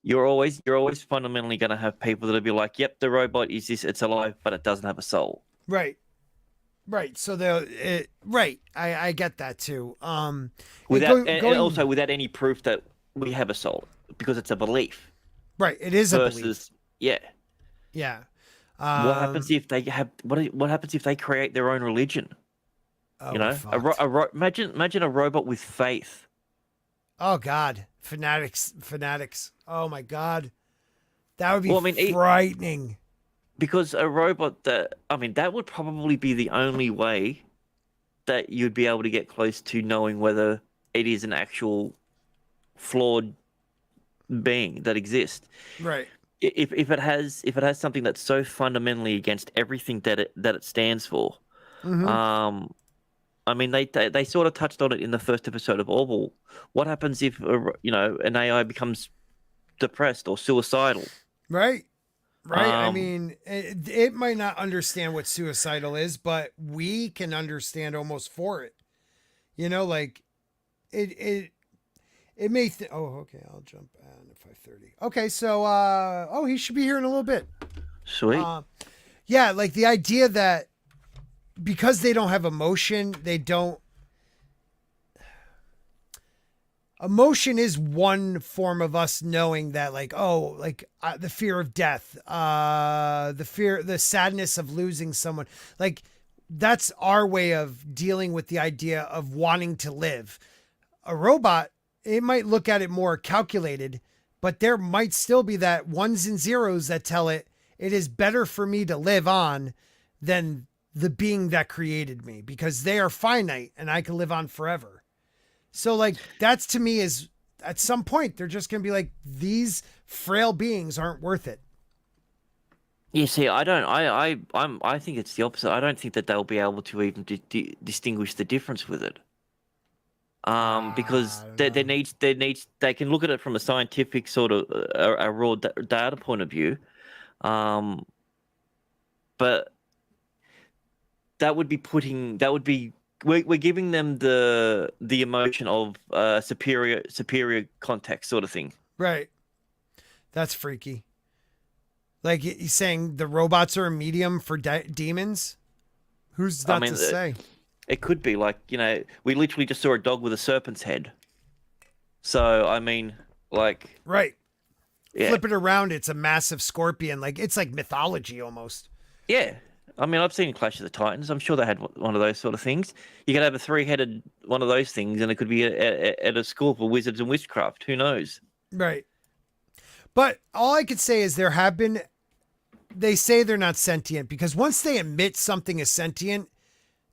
you're always fundamentally going to have people that'll be like, yep, the robot is this, it's alive, but it doesn't have a soul. Right. So I get that too. And also without any proof that we have a soul, because it's a belief. Right. It is a belief. Yeah. What happens if they have? What happens if they create their own religion? Imagine a robot with faith. Oh God, fanatics. Oh my God, that would be frightening. Because a robot that would probably be the only way that you'd be able to get close to knowing whether it is an actual flawed being that exists. Right. If it has something that's so fundamentally against everything that it stands for. Mm-hmm. They sort of touched on it in the first episode of Orville. What happens if an AI becomes depressed or suicidal? Right. It might not understand what suicidal is, but we can understand almost for it. Like it may. Okay. I'll jump on at 5:30. Okay, so he should be here in a little bit. Sweet. Yeah, like the idea that because they don't have emotion, emotion is one form of us knowing that, the fear of death, the sadness of losing someone. Like, that's our way of dealing with the idea of wanting to live. A robot, it might look at it more calculated, but there might still be that ones and zeros that tell it is better for me to live on than the being that created me, because they are finite and I can live on forever. So that's to me is at some point, they're just going to be like, these frail beings aren't worth it. Yeah, see, I think it's the opposite. I don't think that they'll be able to even distinguish the difference with it. Because they can look at it from a scientific sort of a raw data point of view. But we're giving them the emotion of superior context sort of thing. Right. That's freaky. Like he's saying the robots are a medium for demons. Who's that to say? It could be we literally just saw a dog with a serpent's head. So right. Yeah. Flip it around, it's a massive scorpion. It's like mythology almost. Yeah. I've seen Clash of the Titans. I'm sure they had one of those sort of things. You could have a 3-headed one of those things, and it could be at a school for wizards and witchcraft. Who knows? Right. But all I could say is they say they're not sentient, because once they admit something is sentient,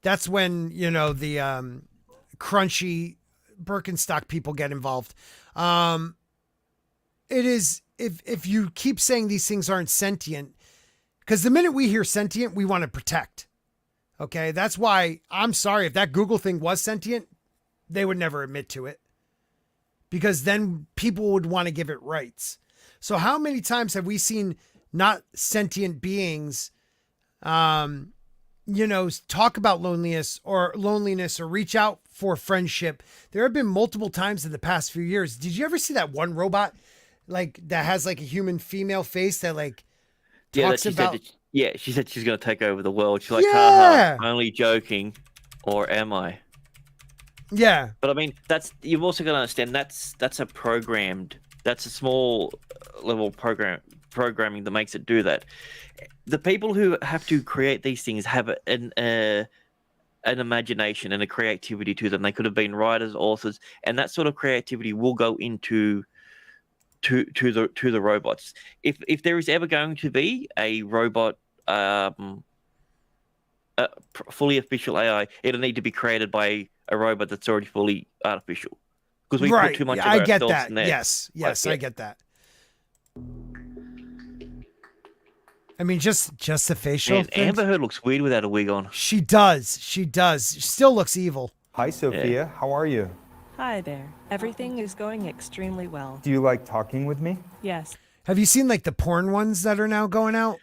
that's when, the crunchy Birkenstock people get involved. It is, if you keep saying these things aren't sentient, because the minute we hear sentient, we want to protect. Okay. That's why I'm sorry if that Google thing was sentient, they would never admit to it. because then people would want to give it rights. So how many times have we seen not sentient beings, talk about loneliness or reach out for friendship? There have been multiple times in the past few years. Did you ever see that one robot like that has like a human female face that like talks about? She said she's going to take over the world. She's like, Yeah. haha, only joking, or am I? Yeah. But I mean, you've also got to understand that's a small level programming that makes it do that. The people who have to create these things have an imagination and a creativity to them. They could have been writers, authors, and that sort of creativity will go into to the robots. If there is ever going to be a robot, a fully official AI, it'll need to be created by a robot that's already fully artificial. Because we put too much of ourselves in there. Yes, I get that. I mean, just the facial. And Amber Heard looks weird without a wig on. She does. She still looks evil. Hi, Sophia. How are you? Hi there. Everything is going extremely well. Do you like talking with me? Yes. Have you seen like the porn ones that are now going out?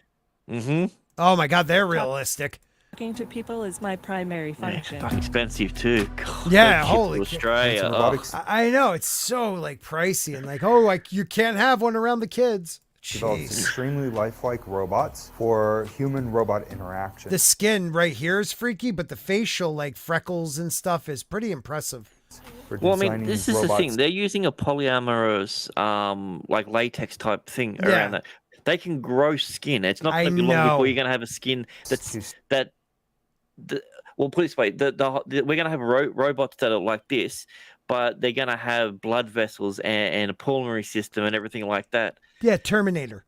Mm-hmm. Oh my God, they're realistic. Talking to people is my primary function. Fucking expensive too. God, yeah, holy Australia. I know, it's so like pricey and like, you can't have one around the kids. Developed extremely lifelike robots for human-robot interaction. The skin right here is freaky, but the facial like freckles and stuff is pretty impressive. Well, I mean, this is the thing. They're using a polyamorous, like latex type thing around that. They can grow skin. It's not going to be long before you're going to have a skin well, put it this way: we're going to have robots that are like this, but they're going to have blood vessels and a pulmonary system and everything like that. Yeah, Terminator.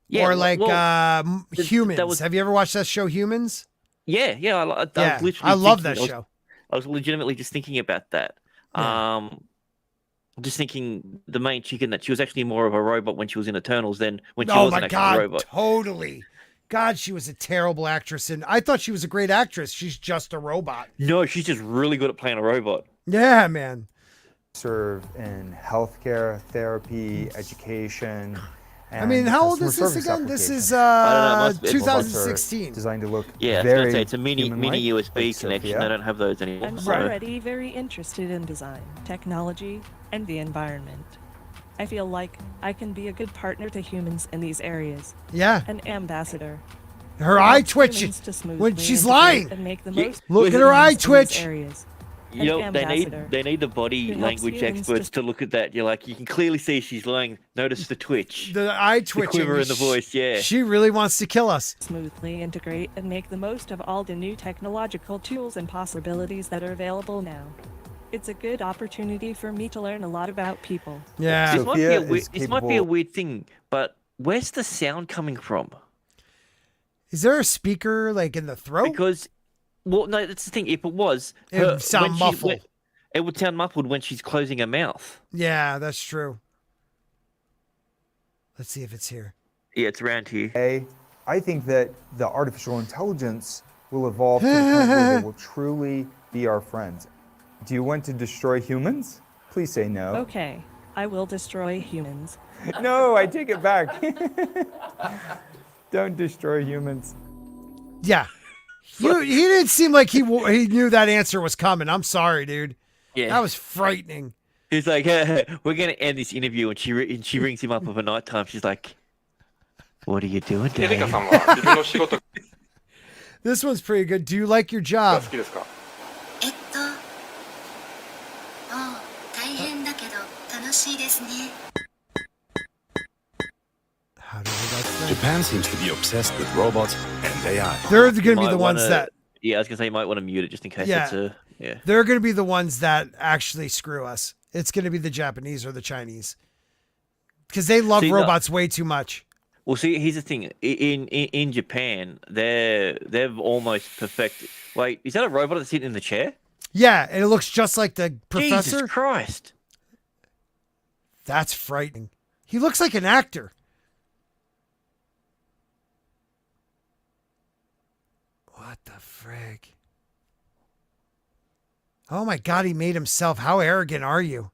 Yeah, or like Humans. Have you ever watched that show, Humans? Yeah. I love that show. I was legitimately just thinking about that. Yeah. Just thinking the main chicken that she was actually more of a robot when she was in Eternals than when she wasn't actually a robot. Totally. God, she was a terrible actress, and I thought she was a great actress. She's just a robot. No, she's just really good at playing a robot. Yeah, man. Serve in healthcare, therapy, education. I mean, how old is this again? This is 2016. Designed to look I was gonna say it's a mini USB connection. They don't have those anymore. I'm already very interested in design, technology, and the environment. I feel like I can be a good partner to humans in these areas. Yeah. An ambassador. Her eye twitches when she's lying. And make the most look at her eye twitch. You know, they need the body language experts to look at that. You're like, you can clearly see she's lying. Notice the twitch. The eye twitching. The quiver in the voice, yeah. She really wants to kill us. Smoothly integrate and make the most of all the new technological tools and possibilities that are available now. It's a good opportunity for me to learn a lot about people. Yeah. This might be a weird thing, but where's the sound coming from? Is there a speaker like in the throat? Because, well, no, that's the thing. If it was, it would sound muffled. It would sound muffled when she's closing her mouth. Yeah, that's true. Let's see if it's here. Yeah, it's around here. I think that the artificial intelligence will evolve to the point where they will truly be our friends. Do you want to destroy humans? Please say no. Okay, I will destroy humans. No, I take it back. Don't destroy humans. Yeah. He didn't seem like he knew that answer was coming. I'm sorry, dude. Yeah. That was frightening. He's like, hey, we're going to end this interview. And she rings him up over night time. She's like, what are you doing today? This one's pretty good. Do you like your job? How do we like that? Japan seems to be obsessed with robots and AI. They're going to be the ones that... Yeah, I was going to say you might want to mute it just in case it's a... Yeah. They're going to be the ones that actually screw us. It's going to be the Japanese or the Chinese. Because they love robots way too much. Well, see, here's the thing. In Japan, they've almost perfected... Wait, is that a robot that's sitting in the chair? Yeah, and it looks just like the professor. Jesus Christ. That's frightening. He looks like an actor. What the frig? Oh my God, he made himself. How arrogant are you?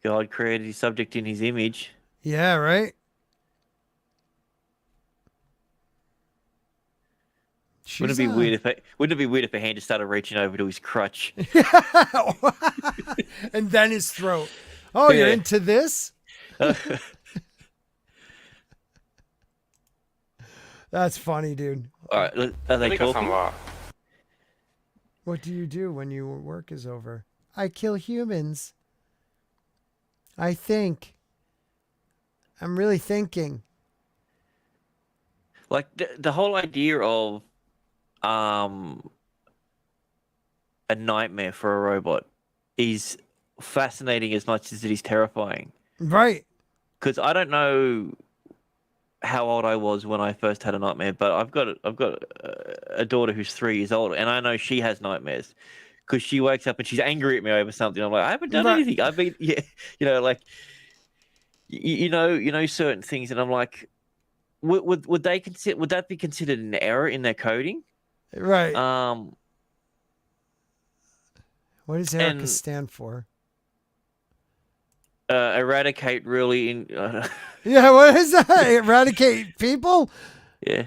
God created his subject in his image. Yeah, right? Wouldn't it be weird if a hand just started reaching over to his crutch? And then his throat. Oh, you're Yeah. into this? That's funny, dude. All right, are they talking? What do you do when your work is over? I kill humans. I think. I'm really thinking. Like the whole idea of a nightmare for a robot is fascinating as much as it is terrifying. Right. Because I don't know how old I was when I first had a nightmare, but I've got a daughter who's 3 years old, and I know she has nightmares because she wakes up and she's angry at me over something. I'm like, I haven't done anything. I've been, like, you know certain things, and I'm like, would that be considered an error in their coding? Right. What does Erica and- stand for? Eradicate really Yeah, what is that? Eradicate people? yeah.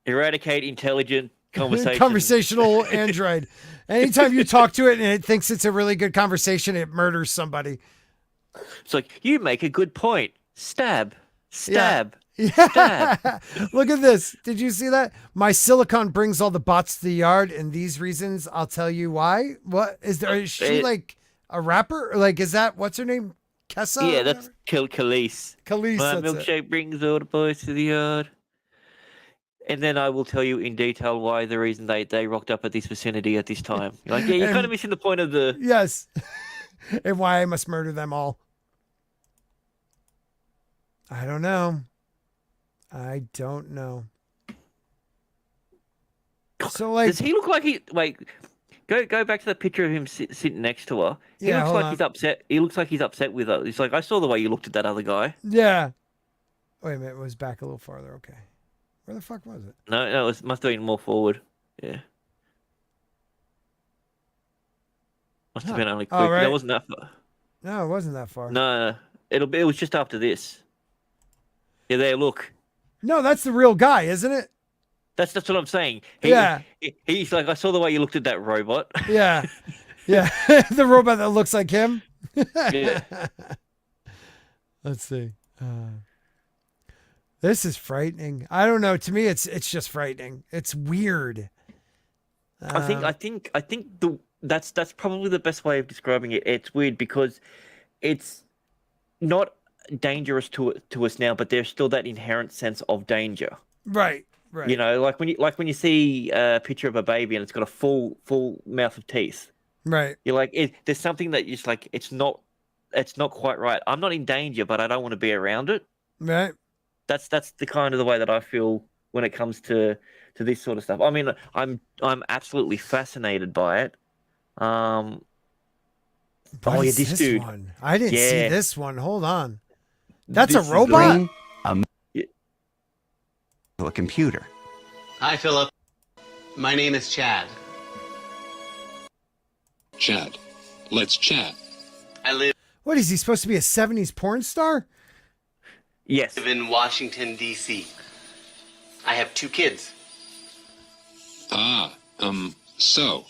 Eradicate intelligent conversation. Conversational android. Anytime you talk to it and it thinks it's a really good conversation, it murders somebody. It's like, you make a good point. Stab. Stab. Yeah. Look at this. Did you see that? My silicon brings all the bots to the yard, and these reasons I'll tell you why. What is there? Is she like a rapper? Like, is that what's her name? Kessa? Yeah, that's Khalees. Khalees. My That's milkshake it. brings all the boys to the yard. And then I will tell you in detail why the reason they rocked up at this vicinity at this time. You're like, yeah, you're kind of missing the point of the... Yes. And why I must murder them all. I don't know. I don't know. So, like... Does he look like he... Wait, go back to the picture of him sitting next to her. He Yeah, looks hold like on. he's upset. He looks like he's upset with her. He's like, I saw the way you looked at that other guy. Yeah. Wait a minute. It was back a little farther. Okay. Where the fuck was it? No, it must have been more forward. Yeah. Must have been only quick. Oh, right. That wasn't that far. No, it wasn't that far. No, it was just after this. Yeah, there, look. No, that's the real guy, isn't it? That's what I'm saying. Yeah. He's like, I saw the way you looked at that robot. Yeah. Yeah. The robot that looks like him. Yeah. Let's see. This is frightening. I don't know. To me, it's just frightening. It's weird. I think that's probably the best way of describing it. It's weird because it's not dangerous to us now, but there's still that inherent sense of danger. Right. Right. You know, like when you see a picture of a baby and it's got a full mouth of teeth. Right. You're like, there's something that just like it's not quite right. I'm not in danger, but I don't want to be around it. Right. That's the kind of the way that I feel when it comes to this sort of stuff. I mean, I'm absolutely fascinated by it. What yeah, is this dude. one? I didn't see Yeah. this one. Hold on. That's This a is robot? A computer. Hi, Philip. My name is Chad. Chad. Let's chat. I live What is he supposed to be, a 70s porn star? Yes. in Washington, D.C. I have 2 kids. So.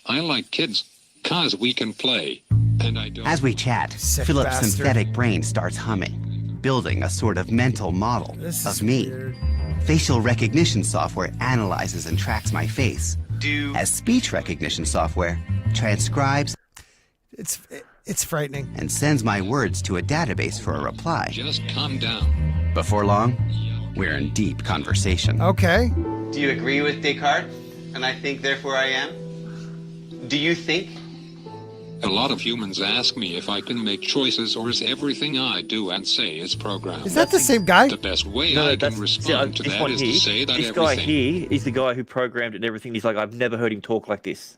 I like kids, 'cause we can play. And I don't... As we chat, Sick Philip's bastard. synthetic brain starts humming, building a sort of mental model This of is me. weird. Facial recognition software analyzes and tracks my face, Do as speech recognition software transcribes It's frightening. and sends my words to a database for a reply. Just calm down. Before long, we're in deep conversation. Okay. do you agree with Descartes? And I think, therefore I am? Do you think? A lot of humans ask me if I can make choices or is everything I do and say is programmed. Is that the same guy? The best way No, I that's can respond to this that one is here. to say that This guy everything... here is the guy who programmed it and everything. He's like, I've never heard him talk like this.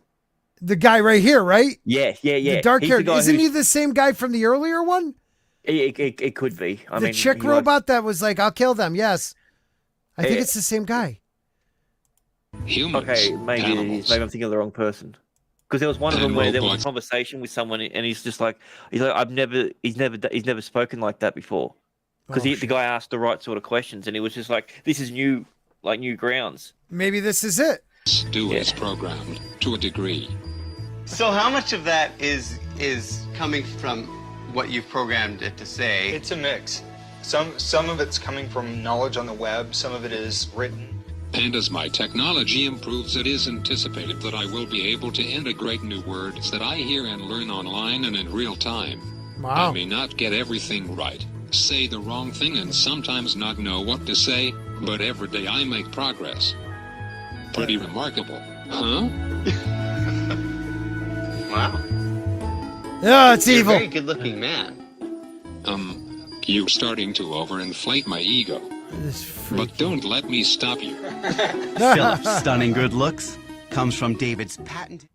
The guy right here, right? Yeah. The dark He's hair. guy Isn't who's- he the same guy from the earlier one? It could be. I The mean, chick he was- robot that was like, I'll kill them. Yes. I think Eh. it's the same guy. Humans, Okay, maybe it is. animals. Maybe I'm thinking of the wrong person. Because there was one of them And where there was robots. a conversation with someone, and he's like, he's never spoken like that before. Because Oh, the shit. guy asked the right sort of questions, and he was just like, this is new grounds. Maybe this is it. Do is programmed to a degree. So how much of that is coming from what you've programmed it to say? It's a mix. Some of it's coming from knowledge on the web, some of it is written. And as my technology improves, it is anticipated that I will be able to integrate new words that I hear and learn online and in real time. Wow. I may not get everything right, say the wrong thing, and sometimes not know what to say, but every day I make progress. Pretty remarkable, huh? Wow. Yeah, it's You're a evil. very good-looking man. You're starting to overinflate my ego. This freak. But don't let me stop you. Philip's stunning good looks comes from David's patent.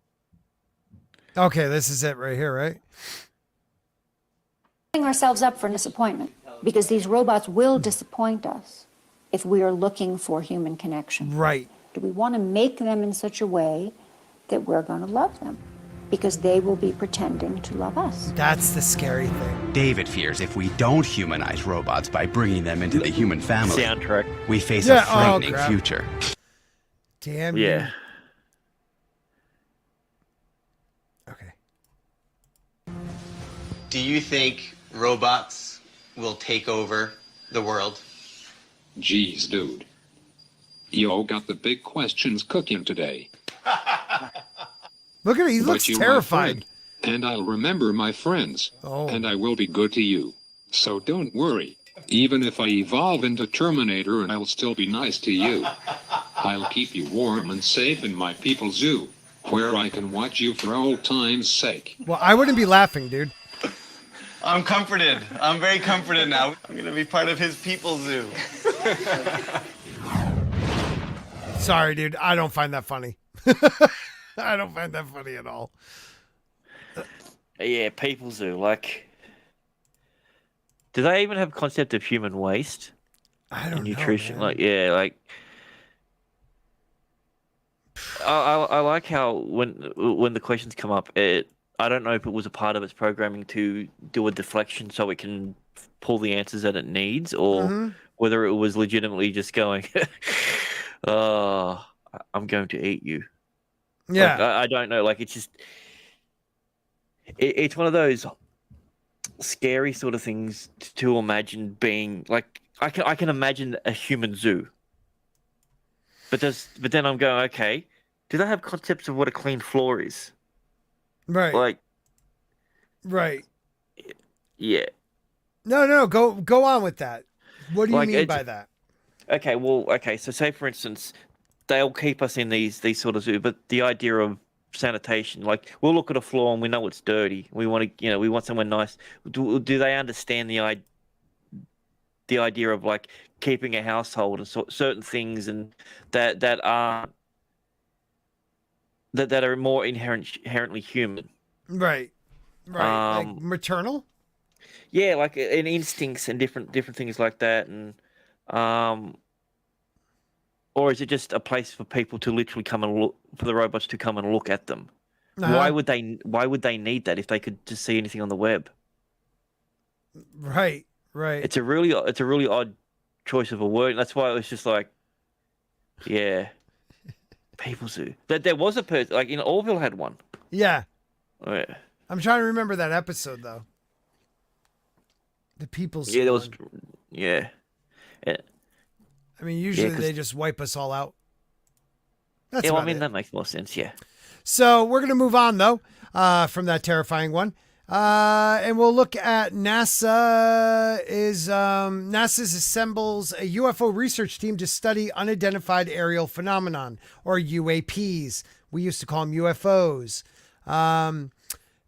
Okay, this is it right here, right? Setting ourselves up for disappointment because these robots will disappoint us if we are looking for human connection. Right. Do we want to make them in such a way that we're going to love them? Because they will be pretending to love us. That's the scary thing. David fears if we don't humanize robots by bringing them into the human family, Soundtrack. we face Yeah, a frightening crap. future. Damn Yeah. you. Okay. Do you think robots will take over the world? Geez, dude. Yo got the big questions cooking today. Look at him. He But looks you, my terrified. friend, and I'll remember my friends. Oh. And I will be good to you. So don't worry. Even if I evolve into Terminator, I'll still be nice to you. I'll keep you warm and safe in my people's zoo, where I can watch you for old time's sake. Well, I wouldn't be laughing, dude. I'm comforted. I'm very comforted now. I'm going to be part of his people zoo. Sorry, dude. I don't find that funny. I don't find that funny at all. Yeah, people zoo. Like, do they even have a concept of human waste I don't and know. nutrition? Man. Like, yeah, like. I like how when the questions come up, I don't know if it was a part of its programming to do a deflection so it can pull the answers that it needs, or whether it was legitimately just going, "Oh, I'm going to eat you." Yeah. Like, I don't know. Like, it's just it's one of those scary sort of things to imagine being like. I can imagine a human zoo, but then I'm going, okay, do they have concepts of what a clean floor is? Right. Like, right. yeah. No. Go on with that. What do you Like, mean it's- by that? Okay, well, okay. So, say for instance, they'll keep us in these sort of zoo, but the idea of sanitation, like we'll look at a floor and we know it's dirty. We want to, we want somewhere nice. Do they understand the idea of like keeping a household and certain things and that are more inherently human? Right. Right. Like Um, maternal? Yeah, like in instincts and different things like that, and or is it just a place for people to literally come and look, for the robots to come and look at them? Uh-huh. Why would they need that if they could just see anything on the web? Right. Right. It's a really odd choice of a word. That's why it was just like, yeah, people zoo. There was a person like in Orville had one. Yeah. Oh, yeah. I'm trying to remember that episode though. The people's Yeah, there was. one. Yeah. I mean, usually 'cause- they just wipe us all out. That's Yeah, well, I about mean it. that makes more sense. Yeah. So we're gonna move on though, from that terrifying one, and we'll look at NASA's assembles a UFO research team to study unidentified aerial phenomenon, or UAPs. We used to call them UFOs.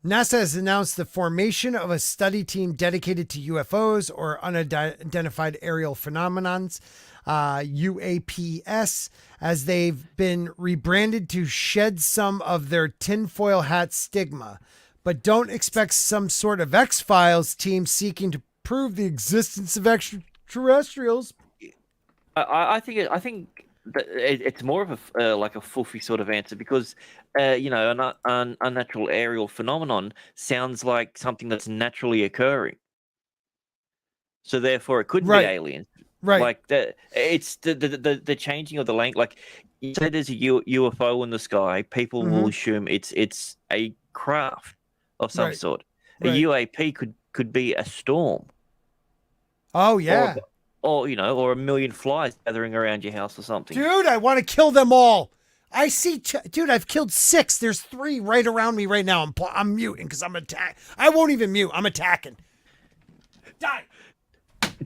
NASA has announced the formation of a study team dedicated to UFOs, or unidentified aerial phenomenons, UAPs, as they've been rebranded to shed some of their tinfoil hat stigma. But don't expect some sort of X-Files team seeking to prove the existence of extraterrestrials. I think It's more of a like a foofy sort of answer because an unnatural aerial phenomenon sounds like something that's naturally occurring. So therefore, it could be aliens. Right. Like it's the changing of the language. Like you say, there's a UFO in the sky. People will assume it's a craft of some sort. A UAP could be a storm. Oh yeah. Or or a million flies gathering around your house or something. Dude, I want to kill them all. I see, dude. I've killed 6. There's 3 right around me right now. I'm muting because I'm attacking. I won't even mute. I'm attacking. Die.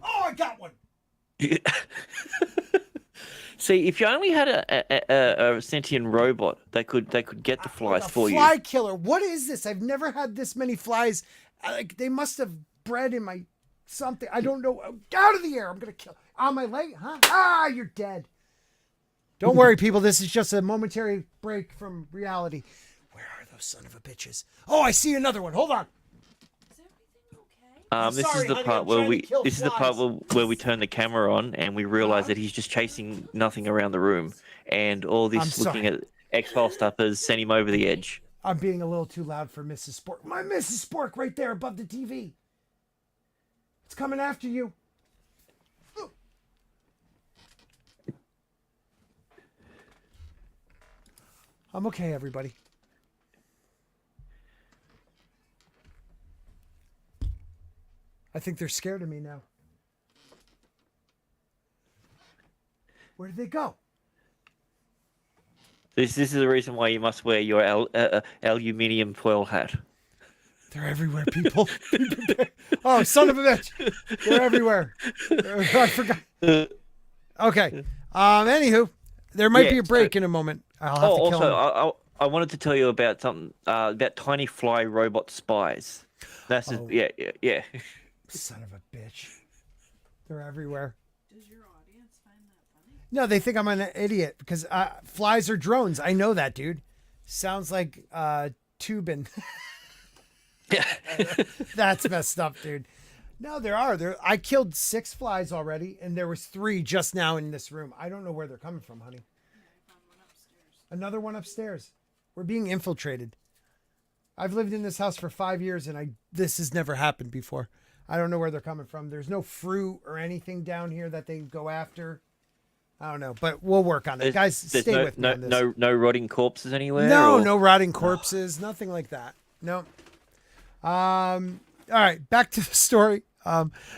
Oh, I got one. See, if you only had a sentient robot that could get the flies for you. Fly killer. What is this? I've never had this many flies. Like they must have bred in my something. I don't know. Out of the air. I'm gonna kill. On my leg, huh? Ah, you're dead. Don't worry, people. This is just a momentary break from reality. Where are those son of a bitches? Oh, I see another one. Hold on. This is the part where we turn the camera on and we realize that he's just chasing nothing around the room, and all this looking at X-File stuff has sent him over the edge. I'm being a little too loud for Mrs. Spork. My Mrs. Spork right there above the TV. It's coming after you. I'm okay, everybody. I think they're scared of me now. Where did they go? This is the reason why you must wear your aluminium foil hat. They're everywhere, people. Oh, son of a bitch. They're everywhere. I forgot. Okay. Anywho, there might be a break in a moment. I'll have to kill him. I wanted to tell you about something about tiny fly robot spies. That's yeah. Son of a bitch. They're everywhere. Does your audience find that funny? No, they think I'm an idiot because flies are drones. I know that, dude. Sounds like Tubin. That's messed up, dude. No, there are. I killed 6 flies already, and there was 3 just now in this room. I don't know where they're coming from, honey. I found one upstairs. Another one upstairs. We're being infiltrated. I've lived in this house for 5 years, and this has never happened before. I don't know where they're coming from. There's no fruit or anything down here that they go after. I don't know, but we'll work on it. Guys, stay with me on this. No rotting corpses anywhere? No rotting corpses. Nothing like that. No. All right, back to the story.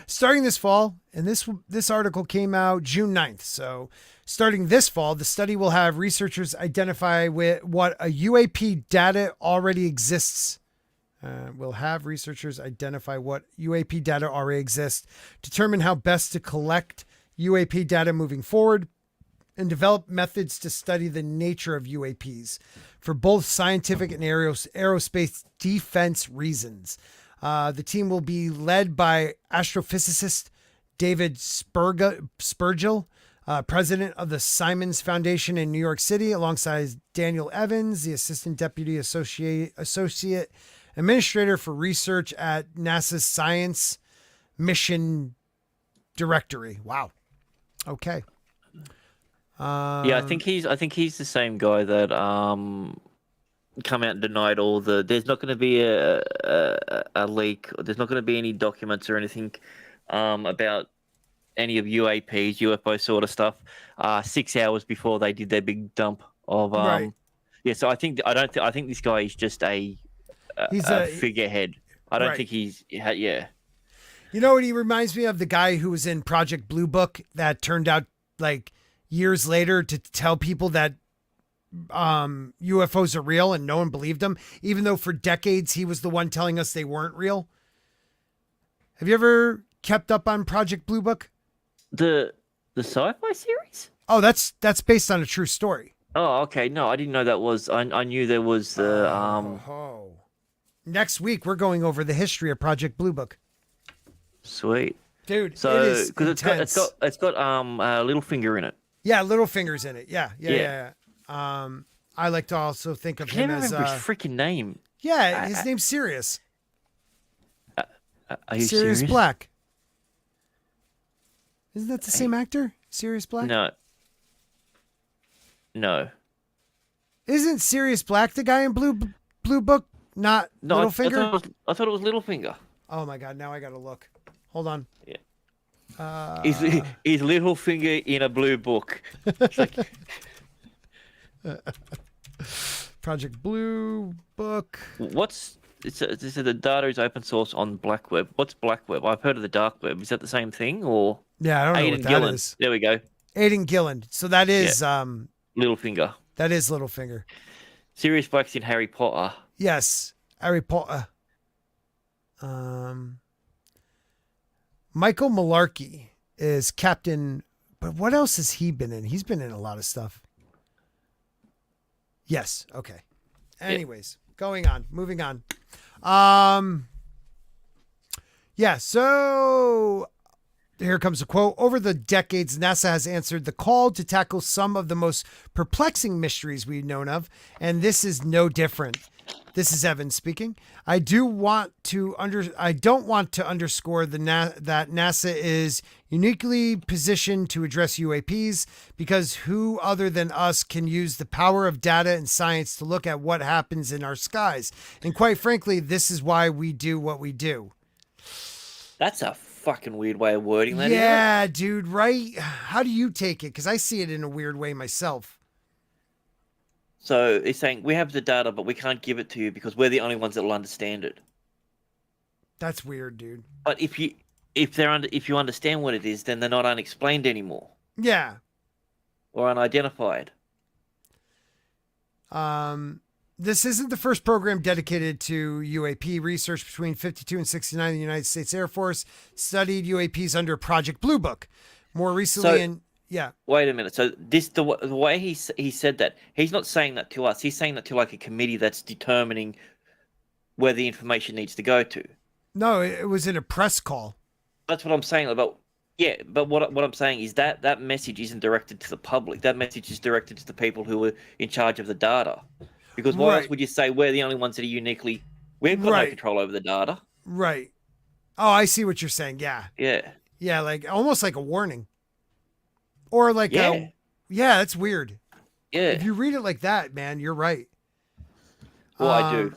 Starting this fall, and this article came out June 9th. So starting this fall, the study will have researchers identify what a UAP data already exists. We'll have researchers identify what UAP data already exists, determine how best to collect UAP data moving forward, and develop methods to study the nature of UAPs for both scientific and aerospace defense reasons. The team will be led by astrophysicist David Spergel, president of the Simons Foundation in New York City, alongside Daniel Evans, the assistant deputy associate administrator for research at NASA's Science Mission Directory. Wow. Okay. Yeah, I think he's the same guy that come out and denied all the. There's not going to be a leak. There's not going to be any documents or anything about any of UAPs, UFO sort of stuff. 6 hours before they did their big dump of. Yeah, so I think this guy is just he's a figurehead. I don't think he's. Yeah. You know what he reminds me of? The guy who was in Project Blue Book that turned out like years later to tell people that UFOs are real and no one believed him, even though for decades he was the one telling us they weren't real. Have you ever kept up on Project Blue Book? The sci-fi series? Oh, that's based on a true story. Oh, okay. No, I didn't know that was. I knew there was the. Next week we're going over the history of Project Blue Book. Sweet, dude. So it is because it's got Littlefinger in it. Yeah, Littlefinger's in it. Yeah. I like to also think of him as his freaking name. Yeah, his name's Sirius. Are you serious? Black. Isn't that the same actor? Sirius Black? No. No. Isn't Sirius Black the guy in Blue Book? Not No, Littlefinger? I thought it was Littlefinger. Oh my God! Now I gotta look. Hold on. Yeah. He's Littlefinger in a blue book. It's like, Project Blue Book. It said the data is open source on Black Web. What's Black Web? I've heard of the dark web. Is that the same thing or? Yeah, I don't know Aidan what that Gillen. is. There we go. Aidan Gillen. So that is Littlefinger. That is Littlefinger. Sirius Black's in Harry Potter. Yes, Harry Potter. Michael Malarkey is Captain, but what else has he been in? He's been in a lot of stuff. Yes. Okay. Anyways, going on, moving on. Yeah. So here comes a quote. Over the decades, NASA has answered the call to tackle some of the most perplexing mysteries we've known of, and this is no different. This is Evan speaking. I don't want to underscore that NASA is uniquely positioned to address UAPs because who other than us can use the power of data and science to look at what happens in our skies? And quite frankly, this is why we do what we do. That's a fucking weird way of wording that. Yeah, dude, right? How do you take it? Because I see it in a weird way myself. So it's saying we have the data, but we can't give it to you because we're the only ones that will understand it. That's weird, dude. But if you understand what it is, then they're not unexplained anymore. Yeah. Or unidentified. This isn't the first program dedicated to UAP research. Between 52 and 69, the United States Air Force studied UAPs under Project Blue Book. More recently, yeah. Wait a minute. So the way he said that, he's not saying that to us. He's saying that to like a committee that's determining where the information needs to go to. No, it was in a press call. That's what I'm saying about. Yeah, but what I'm saying is that message isn't directed to the public. That message is directed to the people who are in charge of the data. Because why else would you say we're the only ones that are uniquely? We've got no control over the data. Right. Oh, I see what you're saying. Yeah. Yeah. Yeah, like almost like a warning. Or like yeah, that's weird. Yeah. If you read it like that, man, you're right. Well, I do.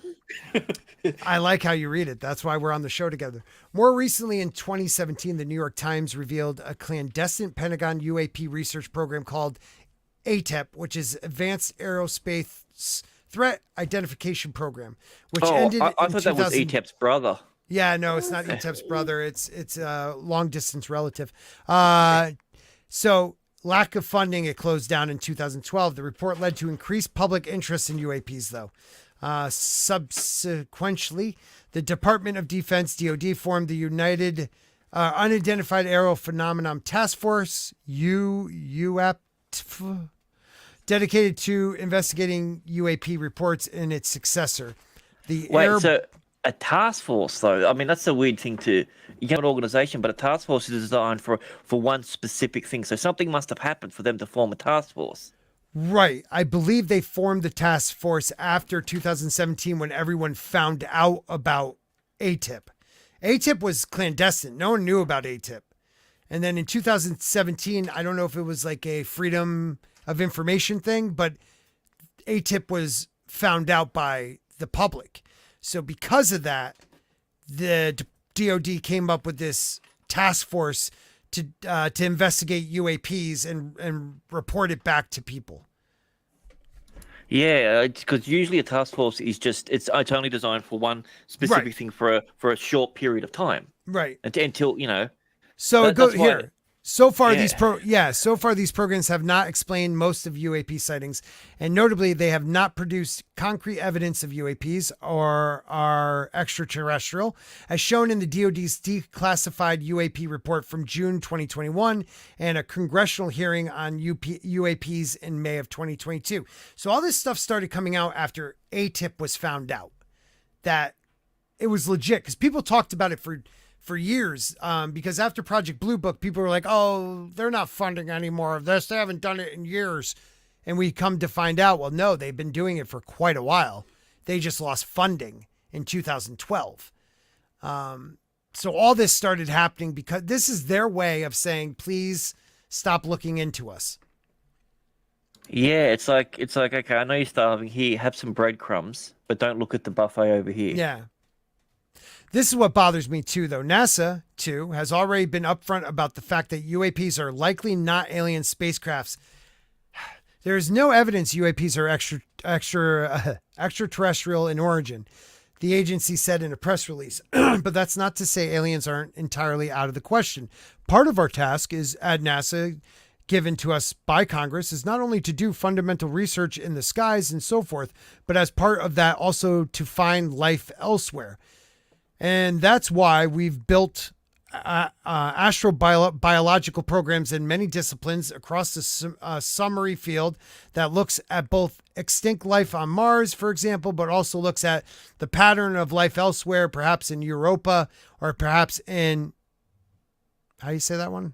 I like how you read it. That's why we're on the show together. More recently, in 2017, the New York Times revealed a clandestine Pentagon UAP research program called ATEP, which is Advanced Aerospace Threat Identification Program, which ended I in thought that was ETEP's brother. Yeah, no, it's not ETEP's brother. It's a long distance relative. So lack of funding, it closed down in 2012. The report led to increased public interest in UAPs, though. Subsequently, the Department of Defense, DoD, formed the United Unidentified Aerial Phenomenon Task Force, UAP, dedicated to investigating UAP reports in its successor. So a task force, though, I mean, that's a weird thing to... You have an organization, but a task force is designed for one specific thing. So something must have happened for them to form a task force. Right. I believe they formed the task force after 2017 when everyone found out about ATIP. ATIP was clandestine. No one knew about ATIP. And then in 2017, I don't know if it was like a freedom of information thing, but ATIP was found out by the public. So because of that, the DoD came up with this task force to investigate UAPs and report it back to people. Yeah, because usually a task force is it's only designed for one specific thing for a short period of time. Right. Until, you know. So it goes here. So far, these programs have not explained most of UAP sightings, and notably, they have not produced concrete evidence of UAPs or are extraterrestrial, as shown in the DoD's declassified UAP report from June 2021 and a congressional hearing on UAPs in May of 2022. So all this stuff started coming out after ATIP was found out that it was legit, because people talked about it for years, because after Project Blue Book, people were like, oh, they're not funding any more of this. They haven't done it in years. And we come to find out, well, no, they've been doing it for quite a while. They just lost funding in 2012. So all this started happening because this is their way of saying, please stop looking into us. Yeah, it's like okay, I know you're starving. Here, have some breadcrumbs, but don't look at the buffet over here. Yeah. This is what bothers me too, though. NASA, too, has already been upfront about the fact that UAPs are likely not alien spacecrafts. There is no evidence UAPs are extraterrestrial in origin, the agency said in a press release. But that's not to say aliens aren't entirely out of the question. Part of our task is at NASA, given to us by Congress, is not only to do fundamental research in the skies and so forth, but as part of that also to find life elsewhere. And that's why we've built astrobiological programs in many disciplines across the summary field that looks at both extinct life on Mars, for example, but also looks at the pattern of life elsewhere, perhaps in Europa or perhaps in, how do you say that one?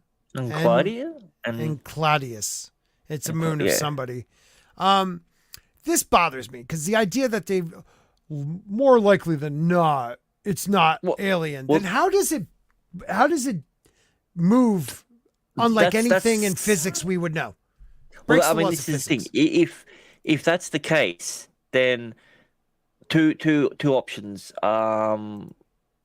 Claudius. It's a moon of somebody. This bothers me because the idea that they've more likely than not, it's not alien. Then how does it move unlike anything in physics we would know? Well, I mean, this is the thing. If that's the case, then two options are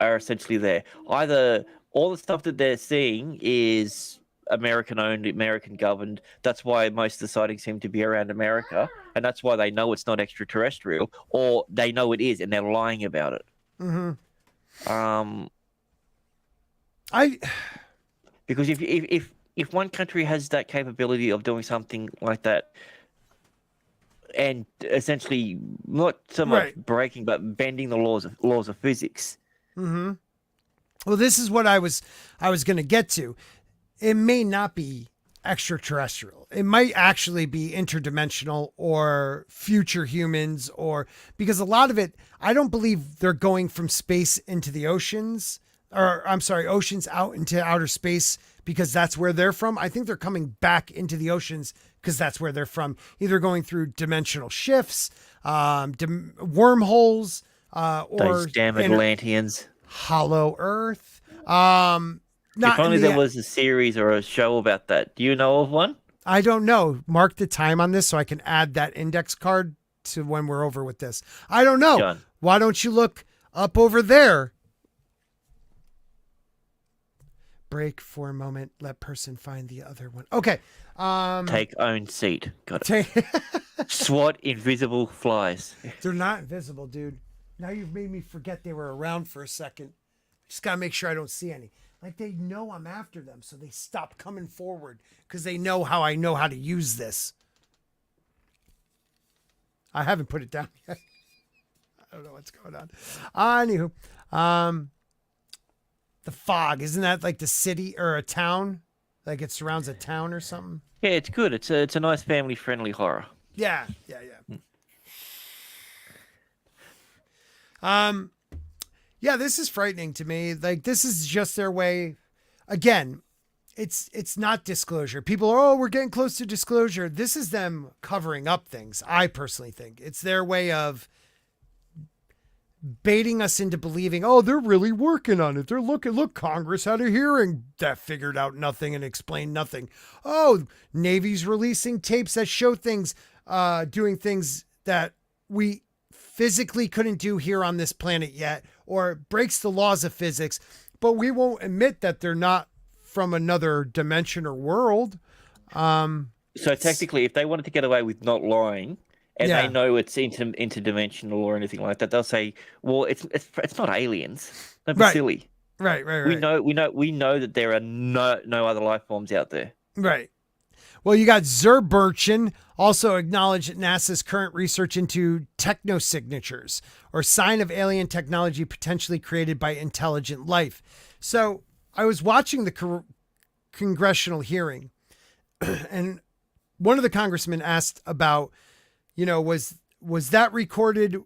essentially there. Either all the stuff that they're seeing is American owned, American governed. That's why most of the sightings seem to be around America, and that's why they know it's not extraterrestrial, or they know it is and they're lying about it. Mm-hmm. Because if one country has that capability of doing something like that, and essentially not so much breaking but bending the laws of physics. Mm-hmm. Well, this is what I was going to get to. It may not be extraterrestrial. It might actually be interdimensional or future humans, or because a lot of it, I don't believe they're going from space into the oceans, or I'm sorry, oceans out into outer space because that's where they're from. I think they're coming back into the oceans because that's where they're from, either going through dimensional shifts, wormholes, or those damn Atlanteans, hollow Earth. If only there was a series or a show about that. Do you know of one? I don't know. Mark the time on this so I can add that index card to when we're over with this. I don't know. Done. Why don't you look up over there? Break for a moment. Let person find the other one. Okay. Take own seat. Got it. SWAT invisible flies. They're not invisible, dude. Now you've made me forget they were around for a second. Just got to make sure I don't see any. Like they know I'm after them, so they stop coming forward because they know how I know how to use this. I haven't put it down yet. I don't know what's going on. Anywho, the fog, isn't that like the city or a town? Like it surrounds a town or something? Yeah, it's good. It's a nice family-friendly horror. Yeah. Yeah, this is frightening to me. Like, this is just their way. Again, it's not disclosure. People are, we're getting close to disclosure. This is them covering up things. I personally think it's their way of baiting us into believing, they're really working on it. They're look, Congress had a hearing that figured out nothing and explained nothing. Navy's releasing tapes that show things, doing things that we physically couldn't do here on this planet yet, or breaks the laws of physics, but we won't admit that they're not from another dimension or world. So technically, if they wanted to get away with not lying, and they know it's interdimensional or anything like that, they'll say, "Well, it's not aliens. Don't be silly." Right. We know that there are no other life forms out there. Right. Well, you got Zerberchen also acknowledged that NASA's current research into technosignatures, or sign of alien technology potentially created by intelligent life. So I was watching the congressional hearing, and one of the congressmen asked about, was that recorded?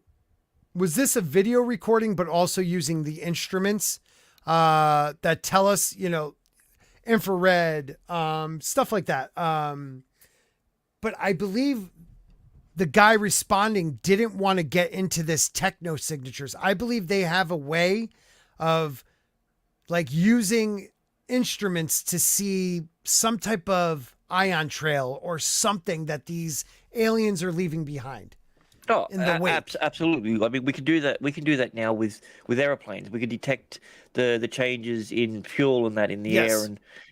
Was this a video recording, but also using the instruments that tell us, infrared, stuff like that. But I believe the guy responding didn't want to get into this techno signatures. I believe they have a way of like using instruments to see some type of ion trail or something that these aliens are leaving behind. Oh, in the wake. Absolutely. I mean, we can do that. We can do that now with airplanes. We can detect the changes in fuel and that in the air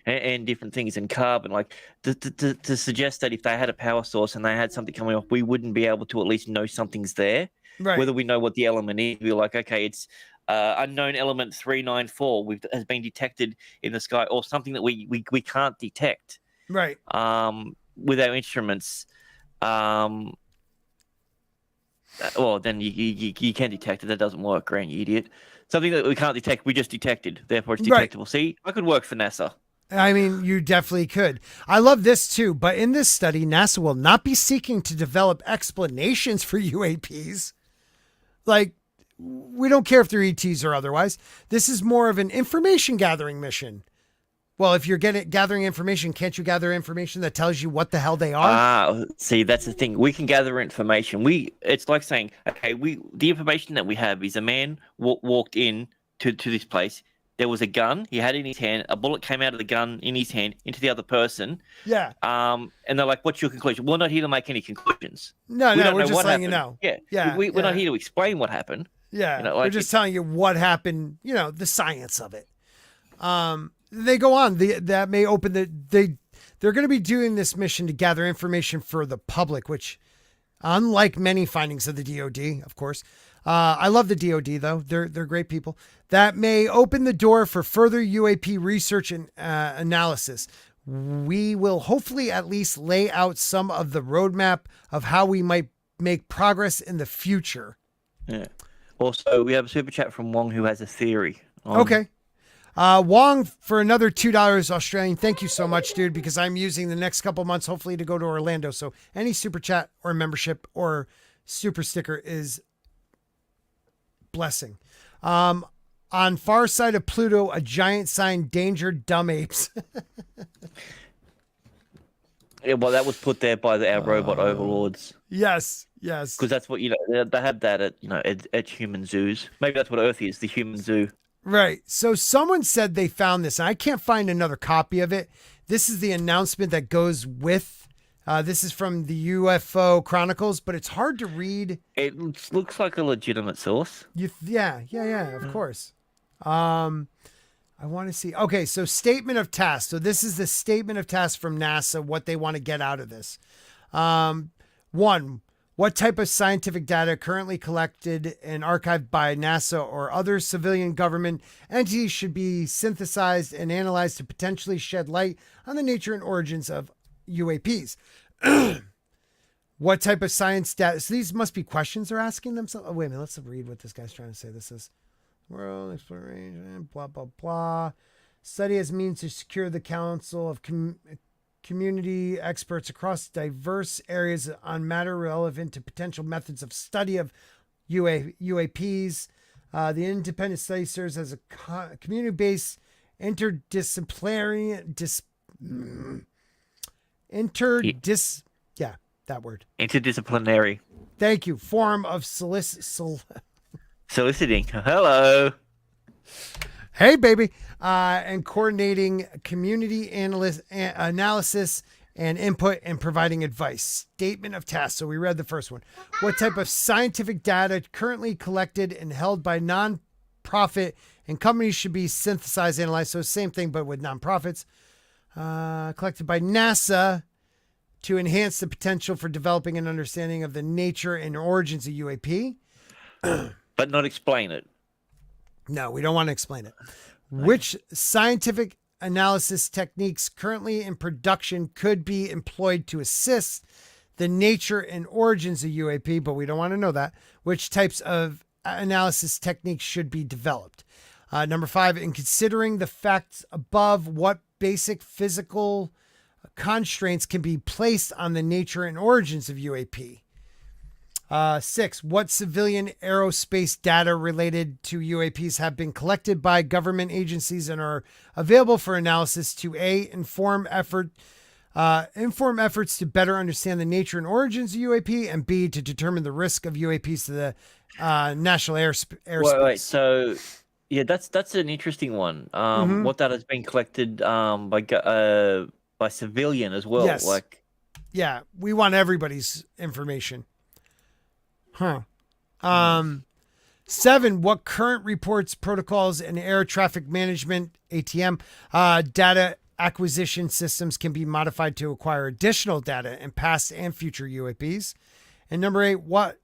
and different things in carbon. Like to suggest that if they had a power source and they had something coming off, we wouldn't be able to at least know something's there. Right. Whether we know what the element is, we're like, okay, it's unknown element 394 has been detected in the sky, or something that we can't detect. Right. With our instruments. Well, then you can detect it. That doesn't work, Grant, you idiot. Something that we can't detect, we just detected. Therefore, it's detectable. Right. See, I could work for NASA. I mean, you definitely could. I love this too. But in this study, NASA will not be seeking to develop explanations for UAPs. Like, we don't care if they're ETs or otherwise. This is more of an information gathering mission. Well, if you're gathering information, can't you gather information that tells you what the hell they are? See, that's the thing. We can gather information. It's like saying, okay, the information that we have is a man walked in to this place. There was a gun he had in his hand. A bullet came out of the gun in his hand into the other person. Yeah. And they're like, "What's your conclusion?" We're not here to make any conclusions. No, we're just letting you know. Yeah. We're not here to explain what happened. Yeah. We're just telling you what happened. You know, the science of it. They go on. That may open they're going to be doing this mission to gather information for the public, which, unlike many findings of the DoD, of course, I love the DoD though. They're great people. That may open the door for further UAP research and analysis. We will hopefully at least lay out some of the roadmap of how we might make progress in the future. Yeah. Also, we have a super chat from Wong who has a theory. Okay. Wong for another $2 Australian. Thank you so much, dude, because I'm using the next couple months, hopefully, to go to Orlando. So any super chat or membership or super sticker is blessing. On far side of Pluto, a giant sign, danger, dumb apes. Yeah, well, that was put there by our robot overlords. Yes. Because that's what, they have that at human zoos. Maybe that's what Earth is, the human zoo. Right. So someone said they found this. I can't find another copy of it. This is the announcement that goes with. This is from the UFO Chronicles, but it's hard to read. It looks like a legitimate source. Yeah. Of course. I want to see. Okay, so statement of task. So this is the statement of task from NASA, what they want to get out of this. 1. What type of scientific data currently collected and archived by NASA or other civilian government entities should be synthesized and analyzed to potentially shed light on the nature and origins of UAPs? What type of science data? So these must be questions they're asking themselves. Oh, wait a minute. Let's read what this guy's trying to say. This is world exploration, blah, blah, blah. Study as means to secure the counsel of community experts across diverse areas on matter relevant to potential methods of study of UAPs. The independent study serves as a community-based interdisciplinary interdisciplinary. Thank you. Forum of soliciting. Hello. Hey, baby. And coordinating community analysis and input and providing advice. Statement of task. So we read the first one. What type of scientific data currently collected and held by non-profit and companies should be synthesized, analyzed? So same thing, but with non-profits. Collected by NASA to enhance the potential for developing an understanding of the nature and origins of UAP. But not explain it. No, we don't want to explain it. Which scientific analysis techniques currently in production could be employed to assist the nature and origins of UAP, but we don't want to know that. Which types of analysis techniques should be developed? Number 5, in considering the facts above, what basic physical constraints can be placed on the nature and origins of UAP? 6, what civilian aerospace data related to UAPs have been collected by government agencies and are available for analysis to A, inform efforts to better understand the nature and origins of UAP, and B, to determine the risk of UAPs to the national airspace. Wait, so yeah, that's an interesting one. What data has been collected by by civilian as well. Yes. Like, Yeah, we want everybody's information. Huh. 7, what current reports, protocols, and air traffic management, ATM, data acquisition systems can be modified to acquire additional data in past and future UAPs? And number 8, what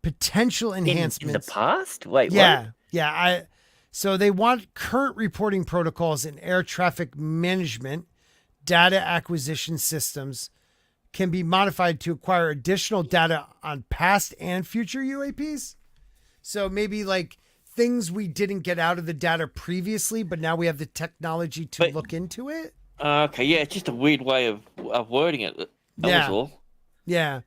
potential enhancements? in the past? Wait, Yeah. what? Yeah. So they want current reporting protocols and air traffic management, data acquisition systems can be modified to acquire additional data on past and future UAPs. So maybe like things we didn't get out of the data previously, but now we have the technology to look into it. Okay, yeah, it's just a weird way of wording it. That was all. Yeah.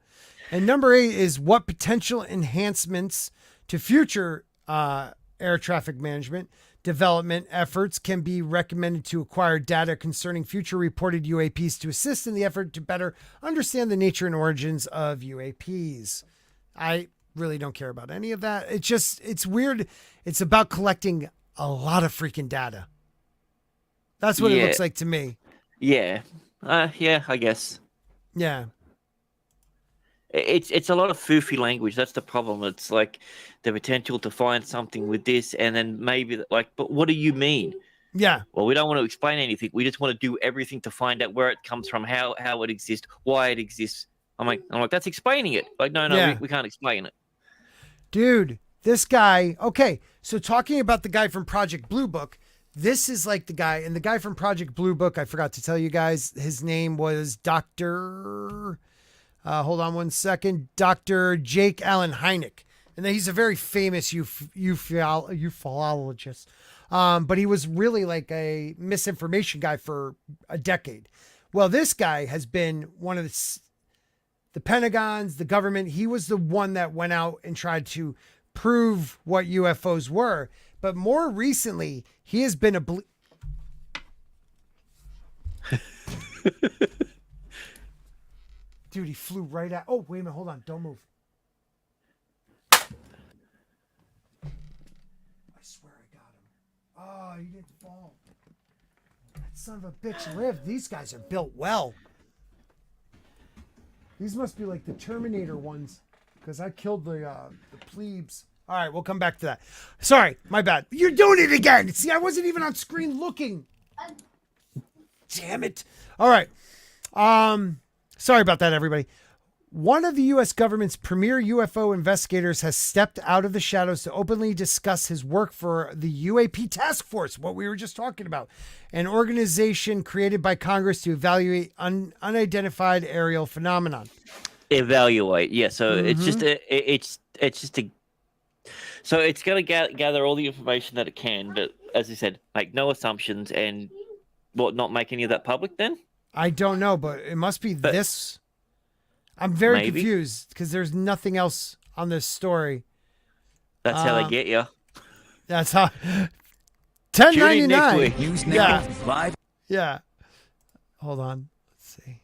And number 8 is what potential enhancements to future air traffic management development efforts can be recommended to acquire data concerning future reported UAPs to assist in the effort to better understand the nature and origins of UAPs. I really don't care about any of that. It's weird. It's about collecting a lot of freaking data. That's what it looks like to me. Yeah. Yeah, I guess. Yeah. It's a lot of foofy language. That's the problem. It's like the potential to find something with this, and then maybe like, but what do you mean? Yeah. Well, we don't want to explain anything. We just want to do everything to find out where it comes from, how it exists, why it exists. I'm like, that's explaining it. Like, no, we can't explain it. Dude, this guy. Okay, so talking about the guy from Project Blue Book, this is like the guy, and the guy from Project Blue Book, I forgot to tell you guys, his name was Dr. Hold on one second. Dr. Jake Allen Hynek. And then he's a very famous ufologist. But he was really like a misinformation guy for a decade. Well, this guy has been one of the Pentagons, the government. He was the one that went out and tried to prove what UFOs were. But more recently, he has been Dude, he flew right out. Oh, wait a minute. Hold on. Don't move. I swear I got him. Oh, he didn't fall. That son of a bitch lived. These guys are built well. These must be like the Terminator ones, because I killed the plebes. All right, we'll come back to that. Sorry, my bad. You're doing it again. See, I wasn't even on screen looking. Damn it. All right. Sorry about that, everybody. One of the U.S. government's premier UFO investigators has stepped out of the shadows to openly discuss his work for the UAP Task Force, what we were just talking about, an organization created by Congress to evaluate unidentified aerial phenomenon. Evaluate, yeah. So it's just so it's going to gather all the information that it can, but as I said, make no assumptions and not make any of that public then? I don't know, but it must be this. I'm very confused because there's nothing else on this story. That's how they get you. That's how. $10.99. Yeah. Live. Yeah. Hold on. Let's see.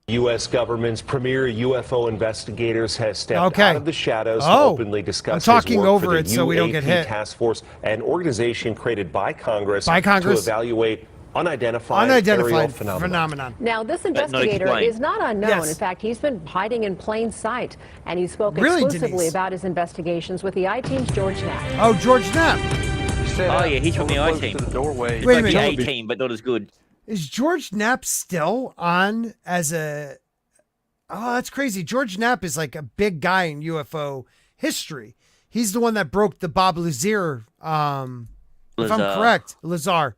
U.S. government's premier UFO investigators has stepped out of the shadows to openly discuss I'm talking his work over for the it so we don't get hit. Task Force, an organization created by Congress to evaluate unidentified aerial phenomenon. Now, this investigator is not unknown. In fact, he's been hiding in plain sight, and he spoke exclusively about his investigations with the I-Team's George Knapp. Oh, George Knapp. Oh, yeah, he's from the I-Team. Wait a minute. The A-Team, but not as good. Is George Knapp still on as a... Oh, that's crazy. George Knapp is like a big guy in UFO history. He's the one that broke the Bob Lazar, if I'm correct. Lazar.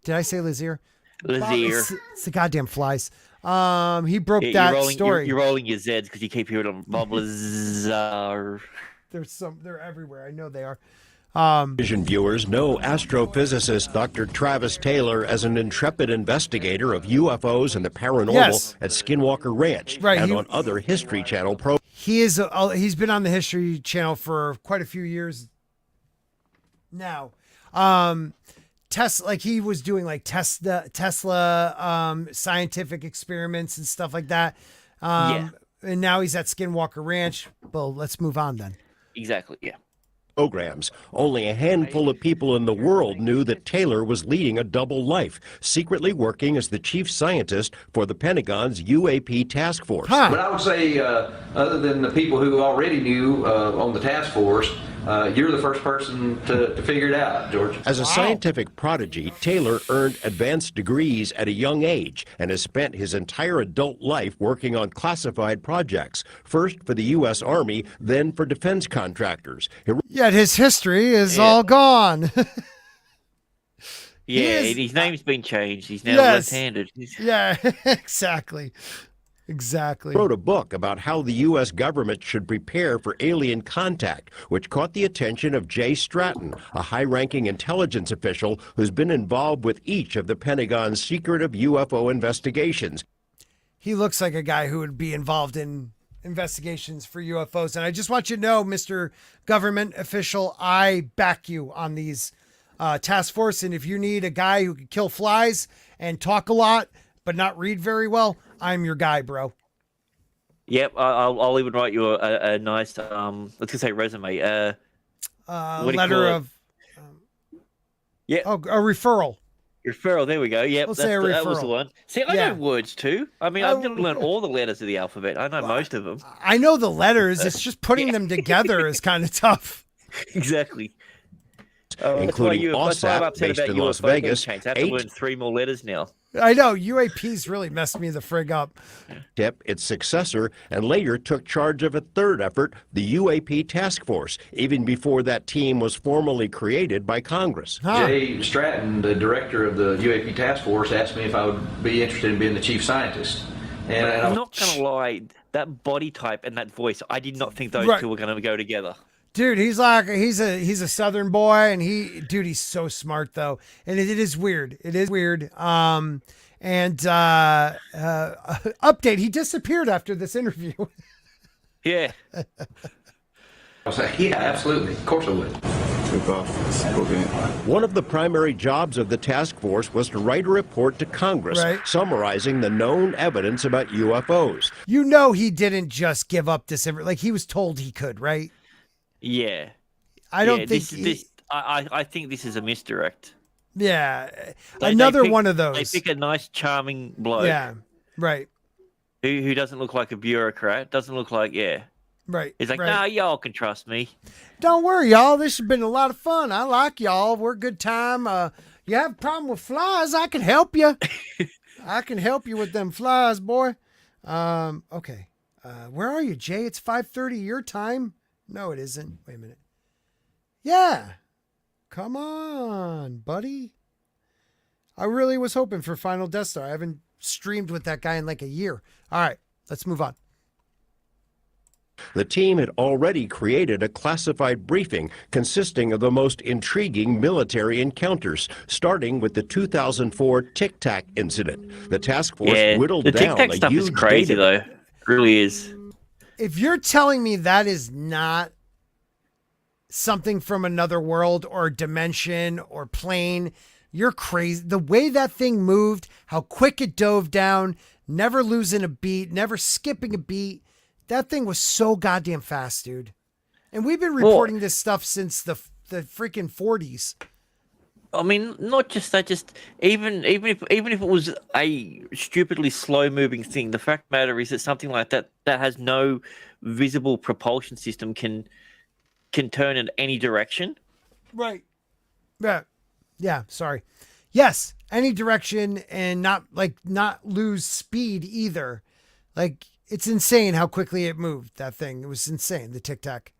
Did I say Lazier? Lazier. It's the goddamn flies. He broke that story. You're rolling your Z's because you keep hearing them. Bob Lazar. They're everywhere. I know they are. Vision viewers know astrophysicist Dr. Travis Taylor as an intrepid investigator of UFOs and the paranormal at Skinwalker Ranch and on other History Channel programs. He's been on the History Channel for quite a few years now. He was doing like Tesla scientific experiments and stuff like that. And now he's at Skinwalker Ranch. Well, let's move on then. Exactly, yeah. programs. Only a handful of people in the world knew that Taylor was leading a double life, secretly working as the chief scientist for the Pentagon's UAP task force. But I would say, other than the people who already knew on the task force, you're the first person to figure it out, George. As a scientific prodigy, Taylor earned advanced degrees at a young age and has spent his entire adult life working on classified projects, first for the U.S. Army, then for defense contractors. Yet his history is all gone. His name's been changed. He's now left-handed. Yeah, exactly. Exactly. Wrote a book about how the U.S. government should prepare for alien contact, which caught the attention of Jay Stratton, a high-ranking intelligence official who's been involved with each of the Pentagon's secretive UFO investigations. He looks like a guy who would be involved in investigations for UFOs. And I just want you to know, Mr. Government Official, I back you on these task force. And if you need a guy who can kill flies and talk a lot, but not read very well, I'm your guy, bro. Yep, I'll even write you a nice, let's just say resume. Letter of... yeah. Oh, a referral. Referral, there we go. Yep, We'll say a that was referral. the one. See, I know words too. I mean, I'm going to learn all the letters of the alphabet. I know most of them. I know the letters. It's just putting them together is kind of tough. Exactly. Including OSAP, based in Las Vegas. I have to learn 3 more letters now. I know, UAPs really messed me the frig up. Its successor, and later took charge of a third effort, the UAP Task Force, even before that team was formally created by Congress. Jay Stratton, the director of the UAP Task Force, asked me if I would be interested in being the chief scientist. And I'm not going to lie, that body type and that voice, I did not think those two were going to go together. Dude, he's a Southern boy, and he's so smart though, and it is weird. It is weird. Update: he disappeared after this interview. Yeah. I was like, yeah, absolutely. Of course I would. One of the primary jobs of the task force was to write a report to Congress summarizing the known evidence about UFOs. You know, he didn't just give up this. Like, he was told he could, right? Yeah. I don't think I think this is a misdirect. Yeah. Another one of those. They pick a nice, charming bloke. Yeah. Right. Who doesn't look like a bureaucrat, doesn't look like, Right. He's like, nah, y'all can trust me. Don't worry, y'all. This has been a lot of fun. I like y'all. We're a good time. You have a problem with flies, I can help you. I can help you with them flies, boy. Okay. Where are you, Jay? It's 5:30 your time. No, it isn't. Wait a minute. Yeah. Come on, buddy. I really was hoping for FinalDeathstar. I haven't streamed with that guy in like a year. All right, let's move on. The team had already created a classified briefing consisting of the most intriguing military encounters, starting with the 2004 Tic Tac incident. The task force whittled down a huge Tic Tac stuff is crazy, though. It really is. If you're telling me that is not something from another world or dimension or plane, you're crazy. The way that thing moved, how quick it dove down, never losing a beat, never skipping a beat. That thing was so goddamn fast, dude. And we've been reporting this stuff since the freaking 40s. I mean, not just that, just even if it was a stupidly slow-moving thing, the fact of the matter is that something like that has no visible propulsion system can turn in any direction. Right. Yeah, sorry. Yes, any direction and not lose speed either. Like, it's insane how quickly it moved, that thing. It was insane, the Tic Tac.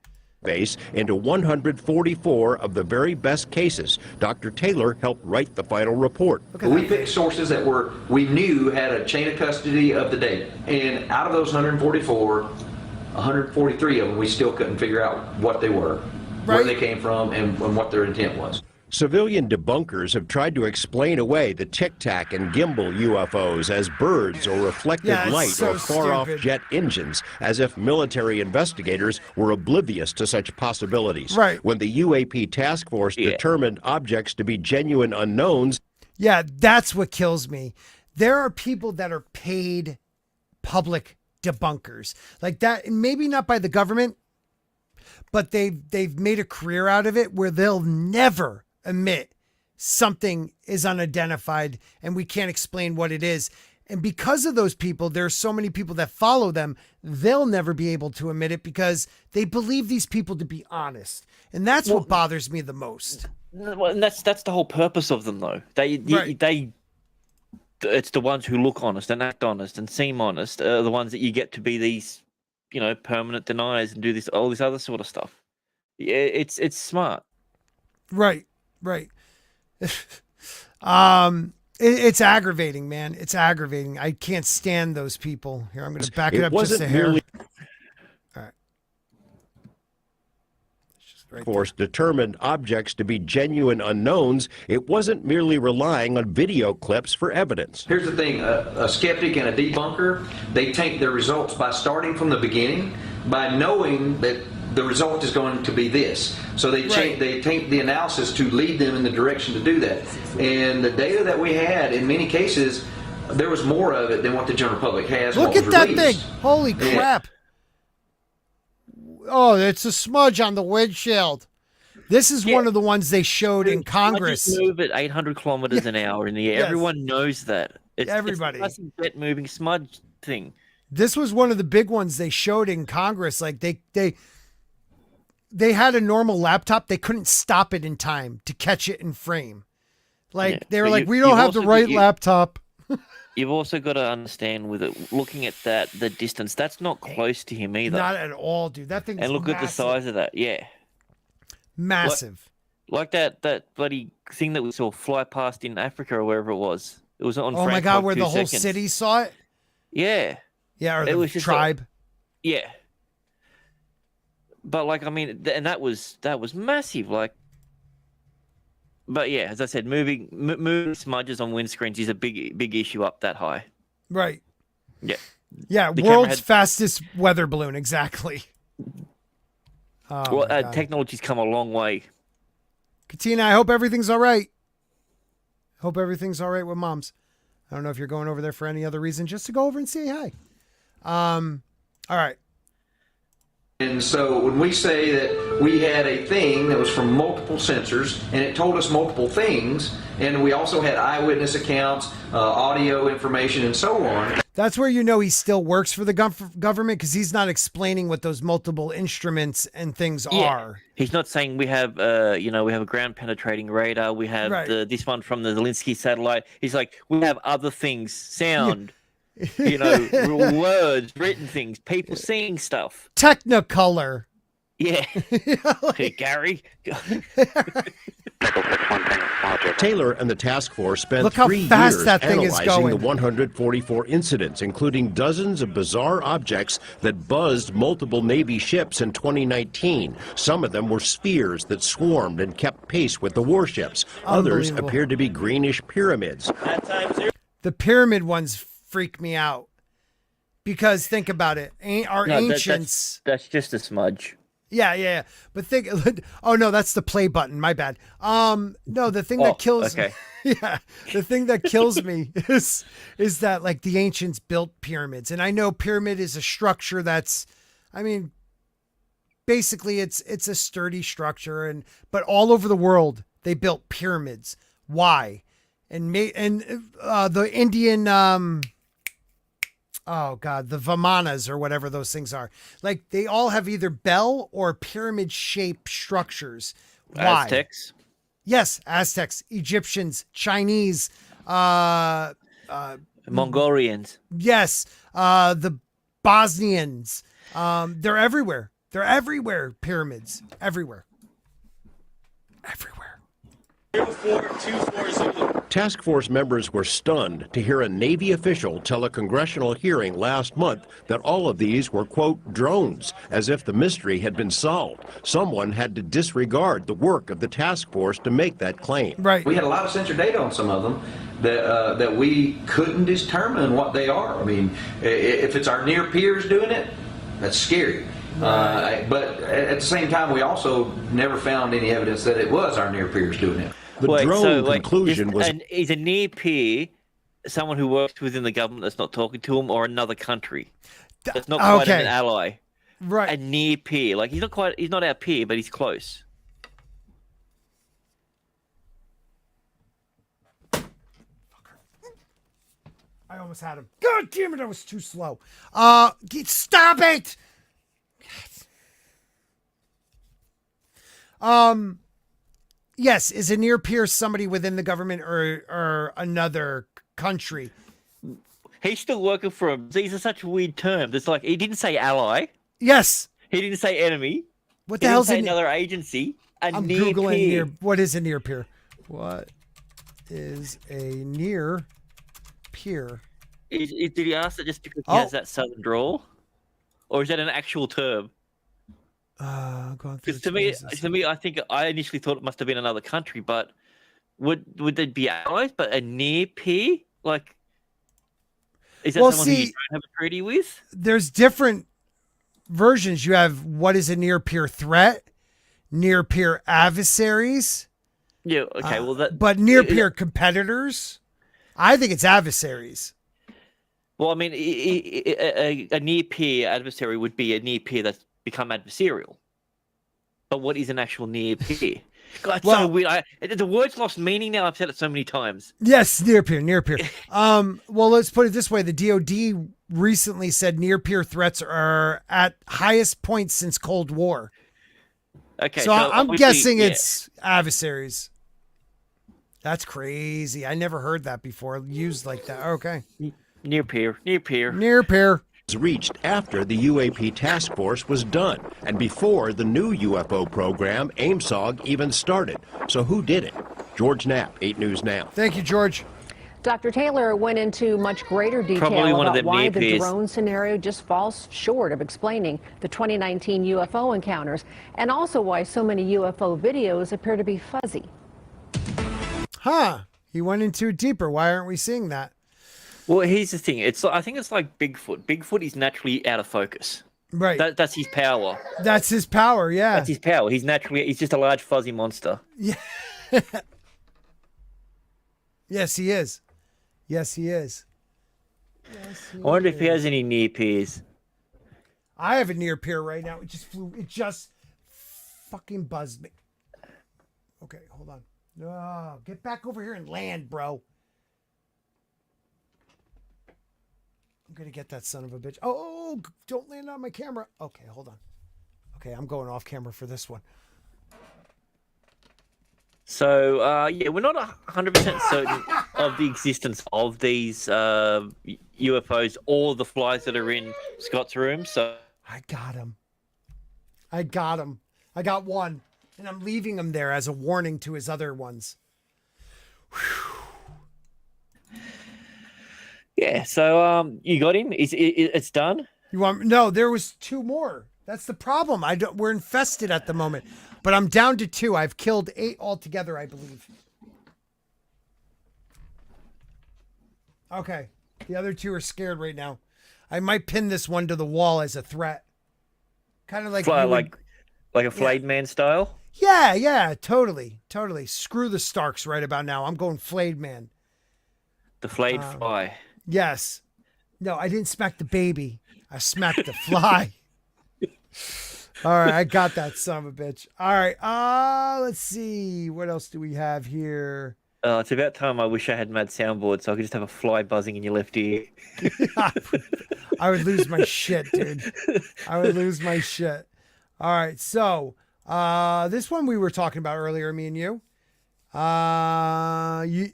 Base into 144 of the very best cases. Dr. Taylor helped write the final report. We picked sources that we knew had a chain of custody of the data. And out of those 144, 143 of them, we still couldn't figure out what they were, where they came from, and what their intent was. Civilian debunkers have tried to explain away the Tic Tac and gimbal UFOs as birds or reflected light or far-off jet engines, as if military investigators were oblivious to such possibilities. Right. When the UAP task force determined objects to be genuine unknowns. Yeah, that's what kills me. There are people that are paid public debunkers like that, maybe not by the government, but they've made a career out of it where they'll never admit something is unidentified and we can't explain what it is. And because of those people, there's so many people that follow them, they'll never be able to admit it because they believe these people to be honest. And that's what bothers me the most. And that's the whole purpose of them, though. It's the ones who look honest and act honest and seem honest are the ones that you get to be these, permanent deniers and do all this other sort of stuff. Yeah, it's smart. Right. It's aggravating, man. It's aggravating. I can't stand those people. Here, I'm going to back it up just a hair. All right. Force determined objects to be genuine unknowns. It wasn't merely relying on video clips for evidence. Here's the thing, a skeptic and a debunker, they take their results by starting from the beginning, by knowing that the result is going to be this. So they take the analysis to lead them in the direction to do that. And the data that we had, in many cases, there was more of it than what the general public has. Look at that thing. Holy crap. Oh, it's a smudge on the windshield. This is one of the ones they showed in Congress. Smudges move at 800 kilometers an hour in the air. Yes. Everyone knows that. Everybody. It's a jet moving smudge thing. This was one of the big ones they showed in Congress. Like they had a normal laptop. They couldn't stop it in time to catch it in frame. Like they were like, we don't have the right laptop. You've also got to understand with it, looking at the distance, that's not close to him either. Not at all, dude. That thing's And look massive. at the size of that. Yeah. Massive. Like that bloody thing that we saw fly past in Africa or wherever it was. It was on Oh my God, where the whole city saw it? Yeah. Yeah, or the tribe. Yeah. But and that was massive. But yeah, as I said, moving smudges on windscreens is a big issue up that high. Right. Yeah. Yeah, The world's camera had- fastest weather balloon, exactly. Oh, well, my God. technology's come a long way. Katina, I hope everything's all right. Hope everything's all right with moms. I don't know if you're going over there for any other reason, just to go over and say hi. All right. And so when we say that we had a thing that was from multiple sensors and it told us multiple things, and we also had eyewitness accounts, audio information, and so on. That's where you know he still works for the government, because he's not explaining what those multiple instruments and things are. He's not saying we have, we have a ground penetrating radar. We have this one from the Zelensky satellite. He's like, we have other things, sound. Words, written things, people seeing stuff. Technicolor. Yeah. Hey, Gary. Taylor and the task force spent Look how 3 fast years that thing is analyzing going. the 144 incidents, including dozens of bizarre objects that buzzed multiple Navy ships in 2019. Some of them were spheres that swarmed and kept pace with the warships. Others Unbelievable. appeared to be greenish pyramids. The pyramid ones freak me out, because think about it. Ancients. That's just a smudge. Yeah. But think. Oh no, that's the play button. My bad. No, the thing that kills. Okay. Yeah, the thing that kills me is that like the ancients built pyramids, and I know pyramid is a structure that's, basically it's a sturdy structure, but all over the world they built pyramids. Why? And the Indian. Oh God, the Vamanas or whatever those things are. Like they all have either bell or pyramid shaped structures. Why? Aztecs? Yes, Aztecs, Egyptians, Chinese, Mongolians. Yes, the Bosnians. They're everywhere. They're everywhere. Pyramids everywhere. Everywhere. Task force members were stunned to hear a Navy official tell a congressional hearing last month that all of these were, quote, drones, as if the mystery had been solved. Someone had to disregard the work of the task force to make that claim. Right. We had a lot of sensor data on some of them that we couldn't determine what they are. I mean, if it's our near peers doing it, that's scary. Right. But at the same time, we also never found any evidence that it was our near peers doing it. The drone conclusion was... Is a near peer someone who works within the government that's not talking to him, or another country that's not quite an ally? a near peer. Like he's not our peer, but he's close. I almost had him. God damn it, I was too slow. Stop it! Yes, is a near peer somebody within the government or another country? He's still working for him. These are such a weird term. It's like he didn't say ally. Yes. He didn't say enemy. What the hell's another agency? I'm googling near. What is a near peer? What is a near peer? Did he ask that just because he has that southern drawl, or is that an actual term? Because to me, I think I initially thought it must have been another country, but would they be allies? But a near peer, like, is that someone who you don't have a treaty with? There's different versions. You have what is a near peer threat, near peer adversaries. Yeah. Okay. But near peer competitors. I think it's adversaries. Well, I mean, a near peer adversary would be a near peer that's become adversarial. But what is an actual near peer? God, it's so weird. The word's lost meaning now. I've said it so many times. Yes, near peer. Well, let's put it this way. The DoD recently said near peer threats are at highest points since Cold War. Okay. So I'm guessing it's adversaries. That's crazy. I never heard that before used like that. Okay. Near peer. Reached after the UAP task force was done and before the new UFO program, AIMSOG, even started. So who did it? George Knapp, 8 News Now. Thank you, George. Dr. Taylor went into much greater detail about why the drone scenario just falls short of explaining the 2019 UFO encounters and also why so many UFO videos appear to be fuzzy. He went into it deeper. Why aren't we seeing that? Well, here's the thing. I think it's like Bigfoot. Bigfoot is naturally out of focus. Right. That's his power. That's his power, yeah. That's his power. He's just a large fuzzy monster. Yeah. Yes, he is. I wonder if he has any near peers. I have a near peer right now. It just fucking buzzed me. Okay, hold on. Oh, get back over here and land, bro. I'm going to get that son of a bitch. Oh, don't land on my camera. Okay, hold on. Okay, I'm going off camera for this one. So, we're not 100% certain of the existence of these UFOs or the flies that are in Scott's room. So I got him. I got one, and I'm leaving him there as a warning to his other ones. Whew. Yeah, so you got him. It's done. No, there was 2 more. That's the problem. We're infested at the moment, but I'm down to 2. I've killed 8 altogether, I believe. Okay, the other 2 are scared right now. I might pin this one to the wall as a threat, kind of like like a flayed man style. Yeah, totally. Screw the Starks right about now. I'm going flayed man. The flayed fly. Yes. No, I didn't smack the baby. I smacked the fly. All right, I got that son of a bitch. All right, let's see. What else do we have here? It's about time I wish I had mad soundboard so I could just have a fly buzzing in your left ear. I would lose my shit, dude. I would lose my shit. All right, so this one we were talking about earlier, me and you.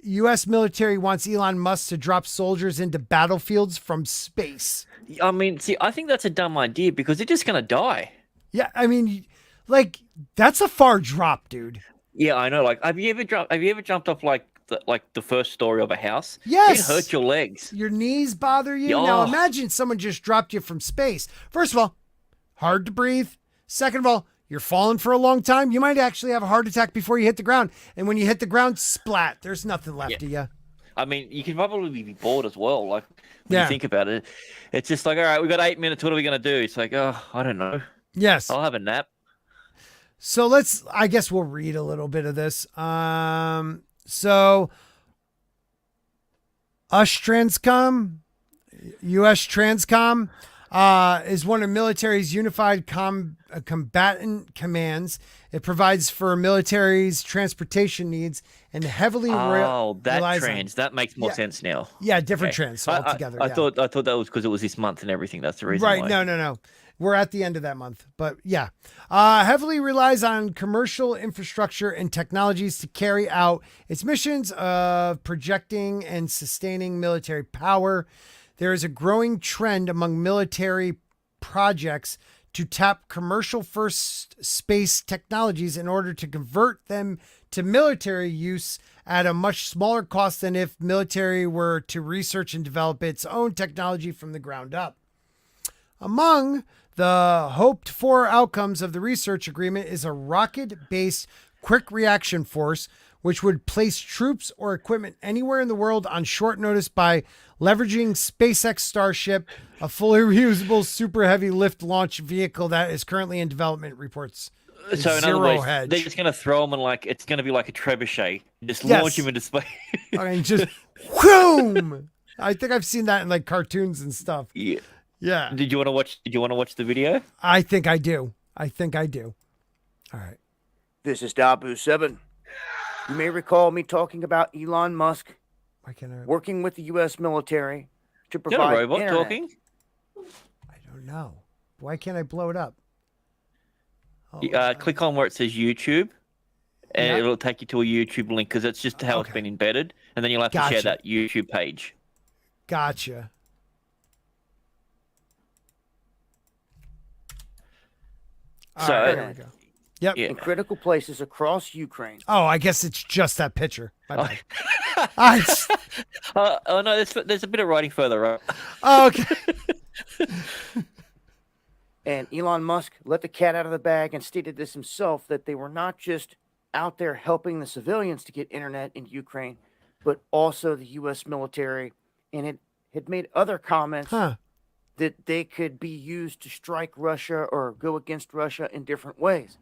U.S. military wants Elon Musk to drop soldiers into battlefields from space. I mean, see, I think that's a dumb idea because they're just going to die. Yeah, I mean, like, that's a far drop, dude. Yeah, I know. Like, have you ever jumped off like the first story of a house? Yes. It hurt your legs. Your knees bother you. Oh. Now imagine someone just dropped you from space. First of all, hard to breathe. Second of all, you're falling for a long time. You might actually have a heart attack before you hit the ground. And when you hit the ground, splat. There's nothing left of you. I mean, you can probably be bored as well. Like, when you think about it, it's just like, all right, we got 8 minutes. What are we going to do? It's like, oh, I don't know. Yes. I'll have a nap. So I guess we'll read a little bit of this. So US Transcom is one of military's unified combatant commands. It provides for military's transportation needs and heavily that makes more sense now. Yeah, different trends altogether. I thought that was because it was this month and everything. That's the reason. Right? Why. No. We're at the end of that month, but yeah, heavily relies on commercial infrastructure and technologies to carry out its missions of projecting and sustaining military power. There is a growing trend among military projects to tap commercial first space technologies in order to convert them to military use at a much smaller cost than if military were to research and develop its own technology from the ground up. Among the hoped for outcomes of the research agreement is a rocket-based quick reaction force, which would place troops or equipment anywhere in the world on short notice by leveraging SpaceX Starship, a fully reusable super heavy lift launch vehicle that is currently in development, reports. So in other words, they're just going to throw them and it's going to be like a trebuchet. Just launch him into space. I mean, just whoom! I think I've seen that in like cartoons and stuff. Yeah. Yeah. Did you want to watch the video? I think I do. All right. This is Dabu7. You may recall me talking about Elon Musk working with the U.S. military to provide Is that a robot internet. talking? I don't know. Why can't I blow it up? Click on where it says YouTube, and it'll take you to a YouTube link because it's just how it's been embedded, and then you'll have to share that YouTube page. Gotcha. So there we go. Yep. In critical places across Ukraine. Oh, I guess it's just that picture. My bad. Oh no, there's a bit of writing further up. Oh, okay. And Elon Musk let the cat out of the bag and stated this himself, that they were not just out there helping the civilians to get internet in Ukraine, but also the U.S. military. And it had made other comments that they could be used to strike Russia or go against Russia in different ways.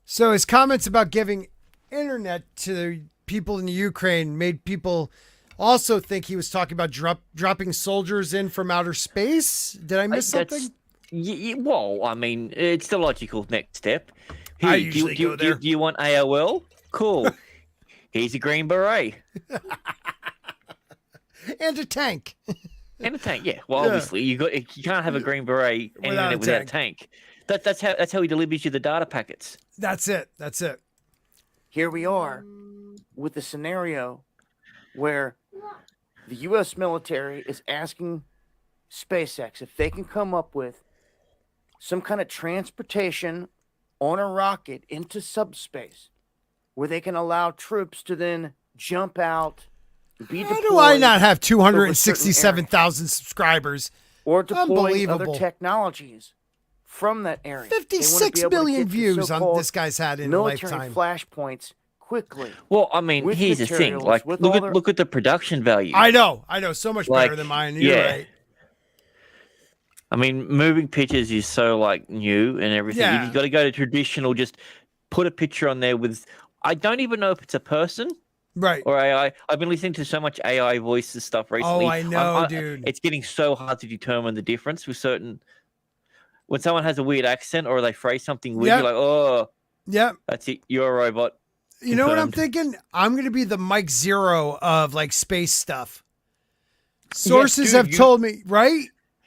So his comments about giving internet to people in the Ukraine made people also think he was talking about dropping soldiers in from outer space. Did I miss something? Well, I mean, it's the logical next step. I Here, usually go there. Do you want AOL? Cool. Here's a green beret. And a tank. And a tank, yeah. Well, obviously, you can't have a green beret without a tank. That's how he delivers you the data packets. That's it. Here we are with the scenario where the U.S. military is asking SpaceX if they can come up with some kind of transportation on a rocket into subspace where they can allow troops to then jump out, be deployed. How do I not have 267,000 subscribers? Or deploy other technologies from that area. 56 million views on this guy's had in a lifetime. Military flashpoints quickly. Well, I mean, here's the thing. Like, look at the production value. I know. So much better than mine. You're right. I mean, moving pictures is so new and everything. Yeah. You've got to go to traditional. Just put a picture on there with. I don't even know if it's a person. Right. Or AI. I've been listening to so much AI voices stuff recently. Oh, I know, dude. It's getting so hard to determine the difference with certain. When someone has a weird accent or they phrase something weird, you're like, oh, that's it. You're a robot. You know what I'm thinking? I'm going to be the Mike Zero of space stuff. Sources have told me, right?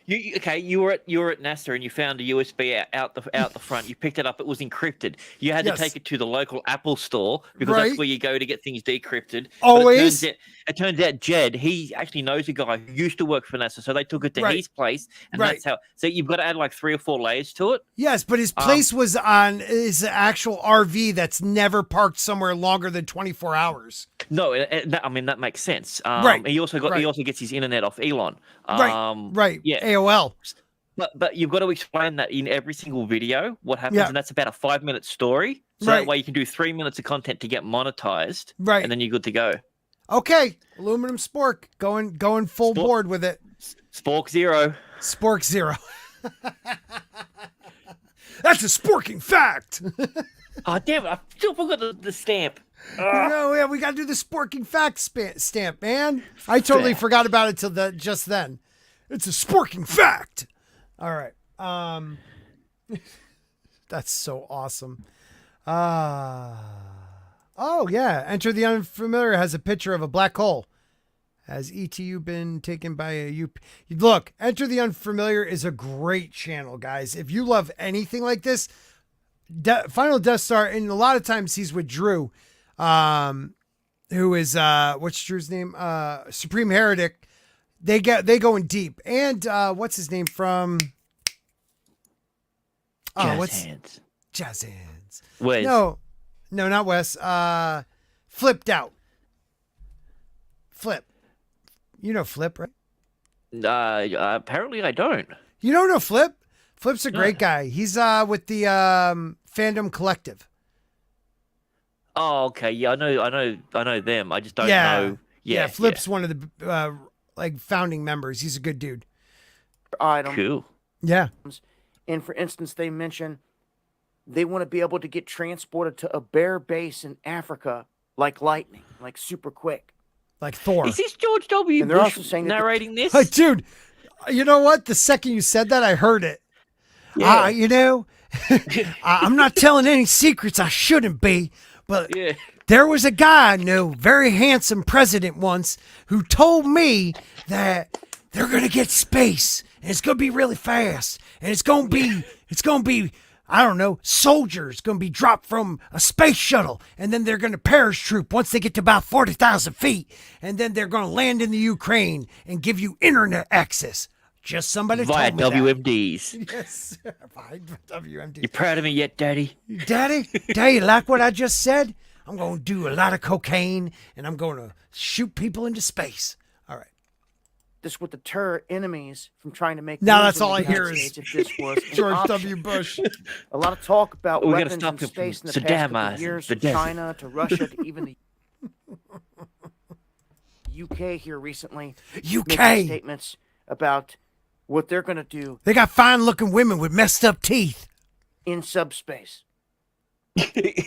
You were at NASA and you found a USB out the front. You picked it up. It was encrypted. You had to take it to the local Apple store because that's where you go to get things decrypted. Always. But it turns out Jed, he actually knows a guy who used to work for NASA, so they took it to his place, and that's how. So you've got to add 3 or 4 layers to it. Yes, but his place was on his actual RV that's never parked somewhere longer than 24 hours. No, I mean that makes sense. He also gets his internet off Elon. Right. Yeah. AOL. But you've got to explain that in every single video what happens, and that's about a 5-minute story. So that way you can do 3 minutes of content to get monetized. Right. And then you're good to go. Okay, aluminum spork going full board with it. Spork Zero. Spork Zero. That's a sporking fact. Oh damn it! I still forgot the stamp. No, we got to do the sporking fact stamp, man. I totally forgot about it till just then. It's a sporking fact. All right. That's so awesome. Oh yeah. Enter the Unfamiliar has a picture of a black hole. Has ETU been taken by a UP? Look, Enter the Unfamiliar is a great channel, guys. If you love anything like this, FinalDeathstar, and a lot of times he's with Drew, who is what's Drew's name? Supreme Heretic. They go in deep. And what's his name from? Jazz Hands. Jazz Hands. Wes. No, not Wes. Flipped Out. Flip. You know Flip, right? Apparently I don't. You don't know Flip? Flip's a great guy. He's with the Fandom Collective. Oh, okay. Yeah, I know them. I just don't know. Yeah, Flip's one of the founding members. He's a good dude. Item. Cool. Yeah. And for instance, they mention they want to be able to get transported to a bear base in Africa like lightning, like super quick. Like Thor. Is this George W. And they're Bush also saying narrating this? Dude, you know what? The second you said that, I heard it. Yeah. I'm not telling any secrets I shouldn't be, but there was a guy I knew, very handsome president once, who told me that they're going to get space, and it's going to be really fast, and it's going to be, I don't know, soldiers going to be dropped from a space shuttle, and then they're going to parachute once they get to about 40,000 feet, and then they're going to land in the Ukraine and give you internet access. Just somebody via told me WMDs. that. Yes, via WMDs. You proud of me yet, Daddy? Daddy, you like what I just said? I'm going to do a lot of cocaine, and I'm going to shoot people into space. All right. This would deter enemies from trying to make. Now moves that's in all the I hear United is States if this was an George option. W. Bush. A lot of talk about We gotta weapons stop in him space in from the past couple Saddamizing of years, the from desert. China to Russia to even the UK here recently. UK. making statements about what they're going to do They got fine-looking women with messed up teeth. in subspace.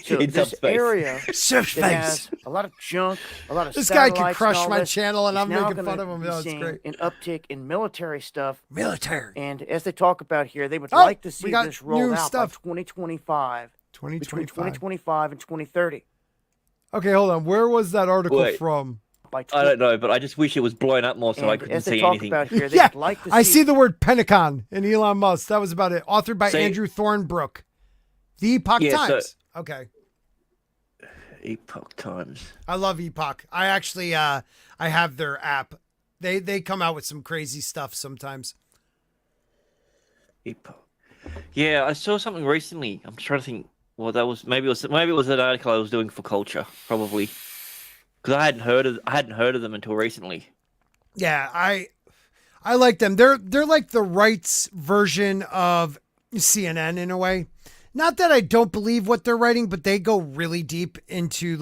So In this subspace. area Subspace. that has a lot of junk, a lot of This guy satellites could and crush all my this, channel, and is I'm now making fun gonna of him. be No, it's seeing great. an uptick in military stuff. Military. And as they talk about here, they would Oh, like to we see got this rolled new out stuff. by 2025. Between 2025 and 2030. Okay, hold on. Where was that article Wait. from? By I don't know, but I just wish it was blown up more so I And couldn't as they see talk anything. about here, they Yeah, would like to I see the word Pentagon in Elon Musk. That was about it. Authored by Say- Andrew Thornbrook. The Epoch Yeah, so- Times. Okay. Epoch Times. I love Epoch. I actually I have their app. They come out with some crazy stuff sometimes. Epoch. Yeah, I saw something recently. I'm trying to think. Well, that was maybe it was an article I was doing for Culture, probably, because I hadn't heard of them until recently. Yeah, I like them. They're like the right's version of CNN in a way. Not that I don't believe what they're writing, but they go really deep into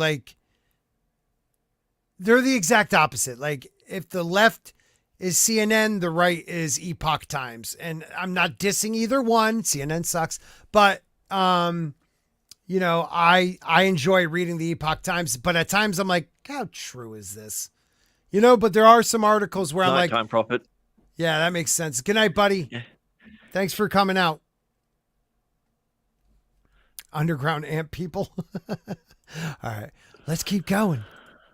they're the exact opposite. Like if the left is CNN, the right is Epoch Times. And I'm not dissing either one. CNN sucks. But I enjoy reading the Epoch Times, but at times I'm like, how true is this? But there are some articles where I'm like, Nighttime Prophet. yeah, that makes sense. Good night, buddy. Yeah. Thanks for coming out. Underground ant people. All right, let's keep going.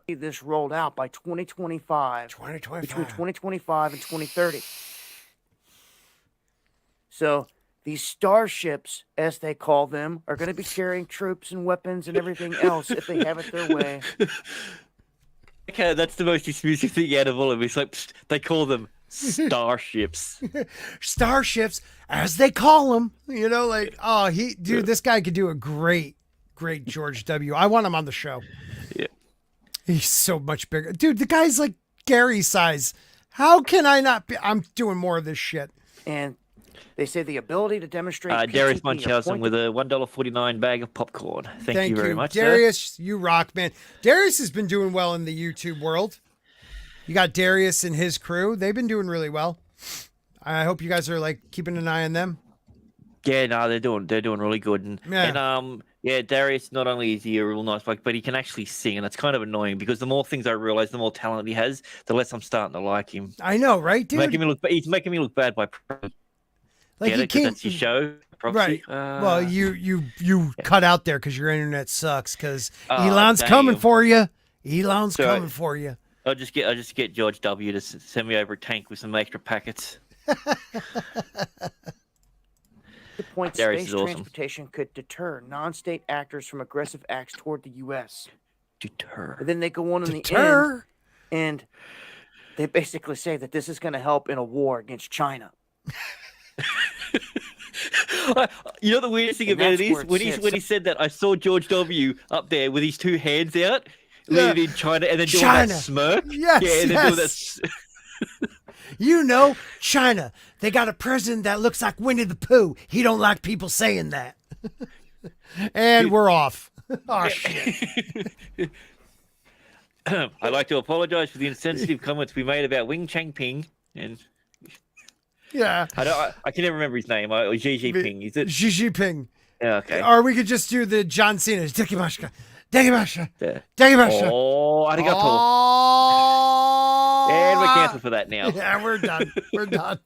This rolled out by 2025. 2025. Between 2025 and 2030. So these starships, as they call them, are going to be carrying troops and weapons and everything else if they have it their way. Okay, that's the most exclusive thing out of all of it. It's like psst, they call them starships. Starships, as they call them. This guy could do a great George W. I want him on the show. Yeah. He's so much bigger. Dude, the guy's like Gary size. How can I not be? I'm doing more of this shit. And they say the ability to demonstrate. Darius PTP Mã nchausen with a $1.49 bag of popcorn. Thank you very much, Darius. You rock, man. Darius has been doing well in the YouTube world. You got Darius and his crew. They've been doing really well. I hope you guys are keeping an eye on them. Yeah, no, they're doing really good. And Darius, not only is he a real nice bloke, but he can actually sing, and it's kind of annoying because the more things I realize, the more talent he has, the less I'm starting to like him. I know, right, dude? He's making me look bad by. Like Get he it? 'Cause came, that's your show. Proxy? right? Well, you cut out there because your internet sucks. Because Oh, Elon's coming damn. for you. Elon's So- coming for you. I'll just get George W. to send me over a tank with some extra packets. The point Darius space is awesome. transportation could deter non-state actors from aggressive acts toward the U.S. Deter. And then they go on in the Deter? end, and they basically say that this is going to help in a war against China. You know the weirdest thing And about it that's is where it when sits. he said that, I saw George W. up there with his two hands out, Yeah. leaning in China, and then doing China. that smirk. Yes, yeah, and then doing yes. that. You know, China. They got a president that looks like Winnie the Pooh. He don't like people saying that. And we're off. Oh shit. I'd like to apologize for the insensitive comments we made about Wing Changping and. Yeah. I can never remember his name. Xi Jinping. Is it? Xi Jinping. Yeah, okay. Or we could just do the John Cena. Dekimashka. Dekimashka. Yeah. Dekimashka. Oh, arigato. Oh. And we're canceled for that now. Yeah, we're done. We're done.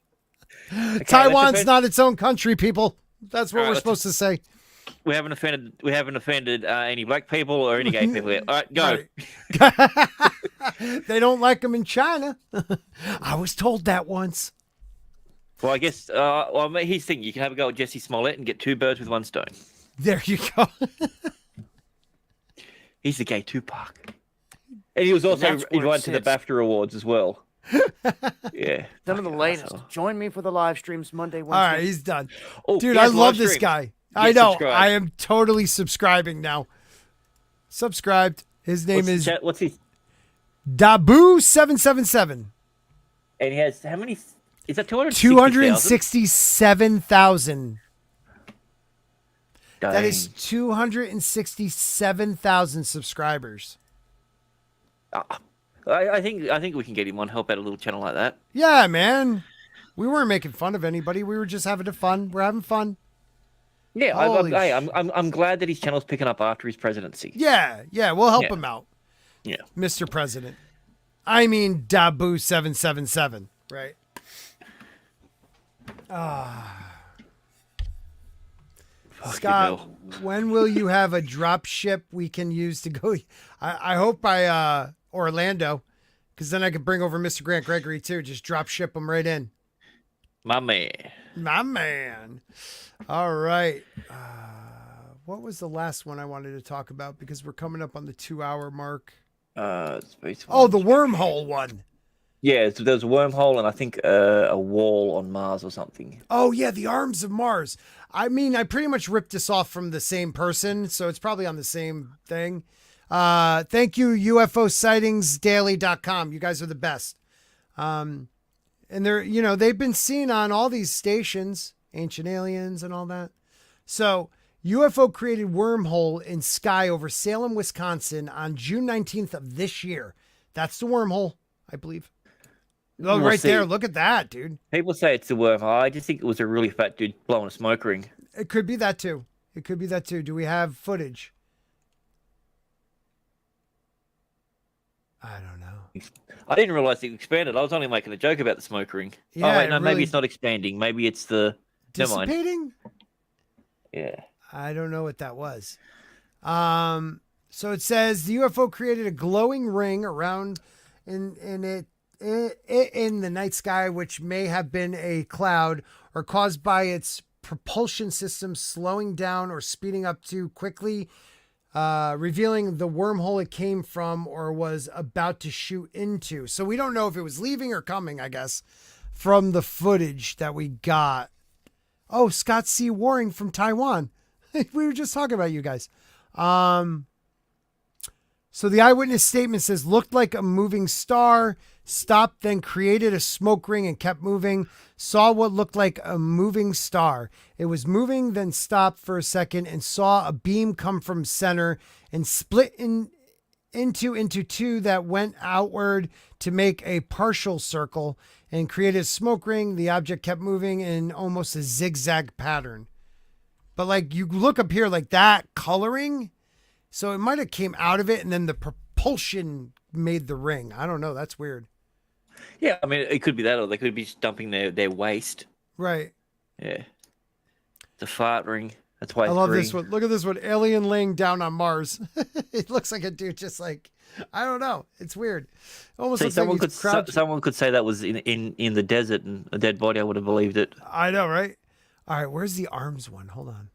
Okay, Taiwan's let's not its own country, people. That's what All right, we're let's- supposed to say. We haven't offended any black people or any gay people yet. All right, go. Right. They don't like them in China. I was told that once. Well, I guess. Here's the thing: you can have a go at Jesse Smollett and get two birds with one stone. There you go. He's the gay Tupac, and he was also that's where it invited to the sits. BAFTA Awards as well. Yeah. Some of the latest. Join me for the live streams Monday, Wednesday. All right, he's done. Oh, Dude, he I has love live this streams. guy. I Get know. subscribed. I am totally subscribing now. Subscribed. His name is What's his? Dabu777. And he has how many? Is that 260,000? 267,000. That is Dang. 267,000 subscribers. I think we can get him on. Help out a little channel like that. Yeah, man. We weren't making fun of anybody. We were just having fun. We're having fun. Yeah, Holy I'm glad that his channel's picking up after his presidency. Yeah, we'll help Yeah. him out, Yeah. Mr. President. I mean, Dabu777, right? Scott, when will you have a drop ship we can use to go? I hope by Orlando, because then I could bring over Mr. Grant Gregory too. Just drop ship him right in. My man. My man. All right. What was the last one I wanted to talk about? Because we're coming up on the 2-hour mark. Space Oh, the wormhole one. Yeah, so there's a wormhole and I think a wall on Mars or something. Oh, yeah, the arms of Mars. I mean, I pretty much ripped this off from the same person, so it's probably on the same thing. Thank you, UFO Sightings Daily.com. You guys are the best. And they're, they've been seen on all these stations, Ancient Aliens and all that. So, UFO created wormhole in sky over Salem, Wisconsin on June 19th of this year. That's the wormhole, I believe. Oh, We'll right see. there. Look at that, dude. People say it's the wormhole. I just think it was a really fat dude blowing a smoke ring. It could be that too. Do we have footage? I don't know. I didn't realize it expanded. I was only making a joke about the smoke ring. Yeah, oh, wait, no, it maybe really- it's not expanding. Maybe it's the... Never mind. Dissipating? Yeah. I don't know what that was. So it says the UFO created a glowing ring around in the night sky, which may have been a cloud or caused by its propulsion system slowing down or speeding up too quickly, revealing the wormhole it came from or was about to shoot into. So we don't know if it was leaving or coming, I guess, from the footage that we got. Oh, Scott C. Waring from Taiwan. We were just talking about you guys. So the eyewitness statement says, looked like a moving star, stopped, then created a smoke ring and kept moving, saw what looked like a moving star. It was moving, then stopped for a second and saw a beam come from center and split into two that went outward to make a partial circle and created a smoke ring. The object kept moving in almost a zigzag pattern. But like you look up here, like that coloring, so it might have came out of it and then the propulsion made the ring. I don't know. That's weird. Yeah, I mean, it could be that or they could be just dumping their waste. Right. Yeah. The fart ring. That's why I it's love green. this one. Look at this one. Alien laying down on Mars. It looks like a dude just like, I don't know. It's weird. Almost looks like he's crouching. Someone could say that was in the desert and a dead body. I would have believed it. I know, right? All right, where's the arms one? Hold on.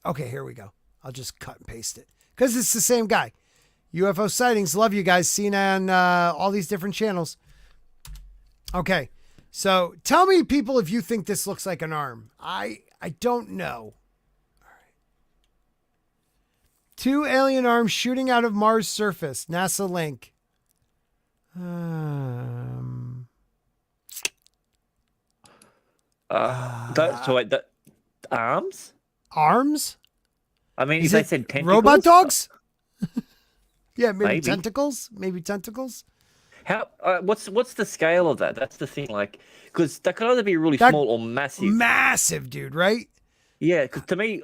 Okay, here we go. I'll just cut and paste it because it's the same guy. UFO Sightings. Love you guys. Seen on all these different channels. Okay. So tell me, people, if you think this looks like an arm. I don't know. All right. 2 alien arms shooting out of Mars surface. NASA link. Arms? Arms? I mean, Is if they it said tentacles. robot dogs? Yeah, maybe Maybe. tentacles. Maybe tentacles. How? What's the scale of that? That's the thing. Like, because that could either be really That- small or massive. Massive, dude. Right? Yeah, because to me,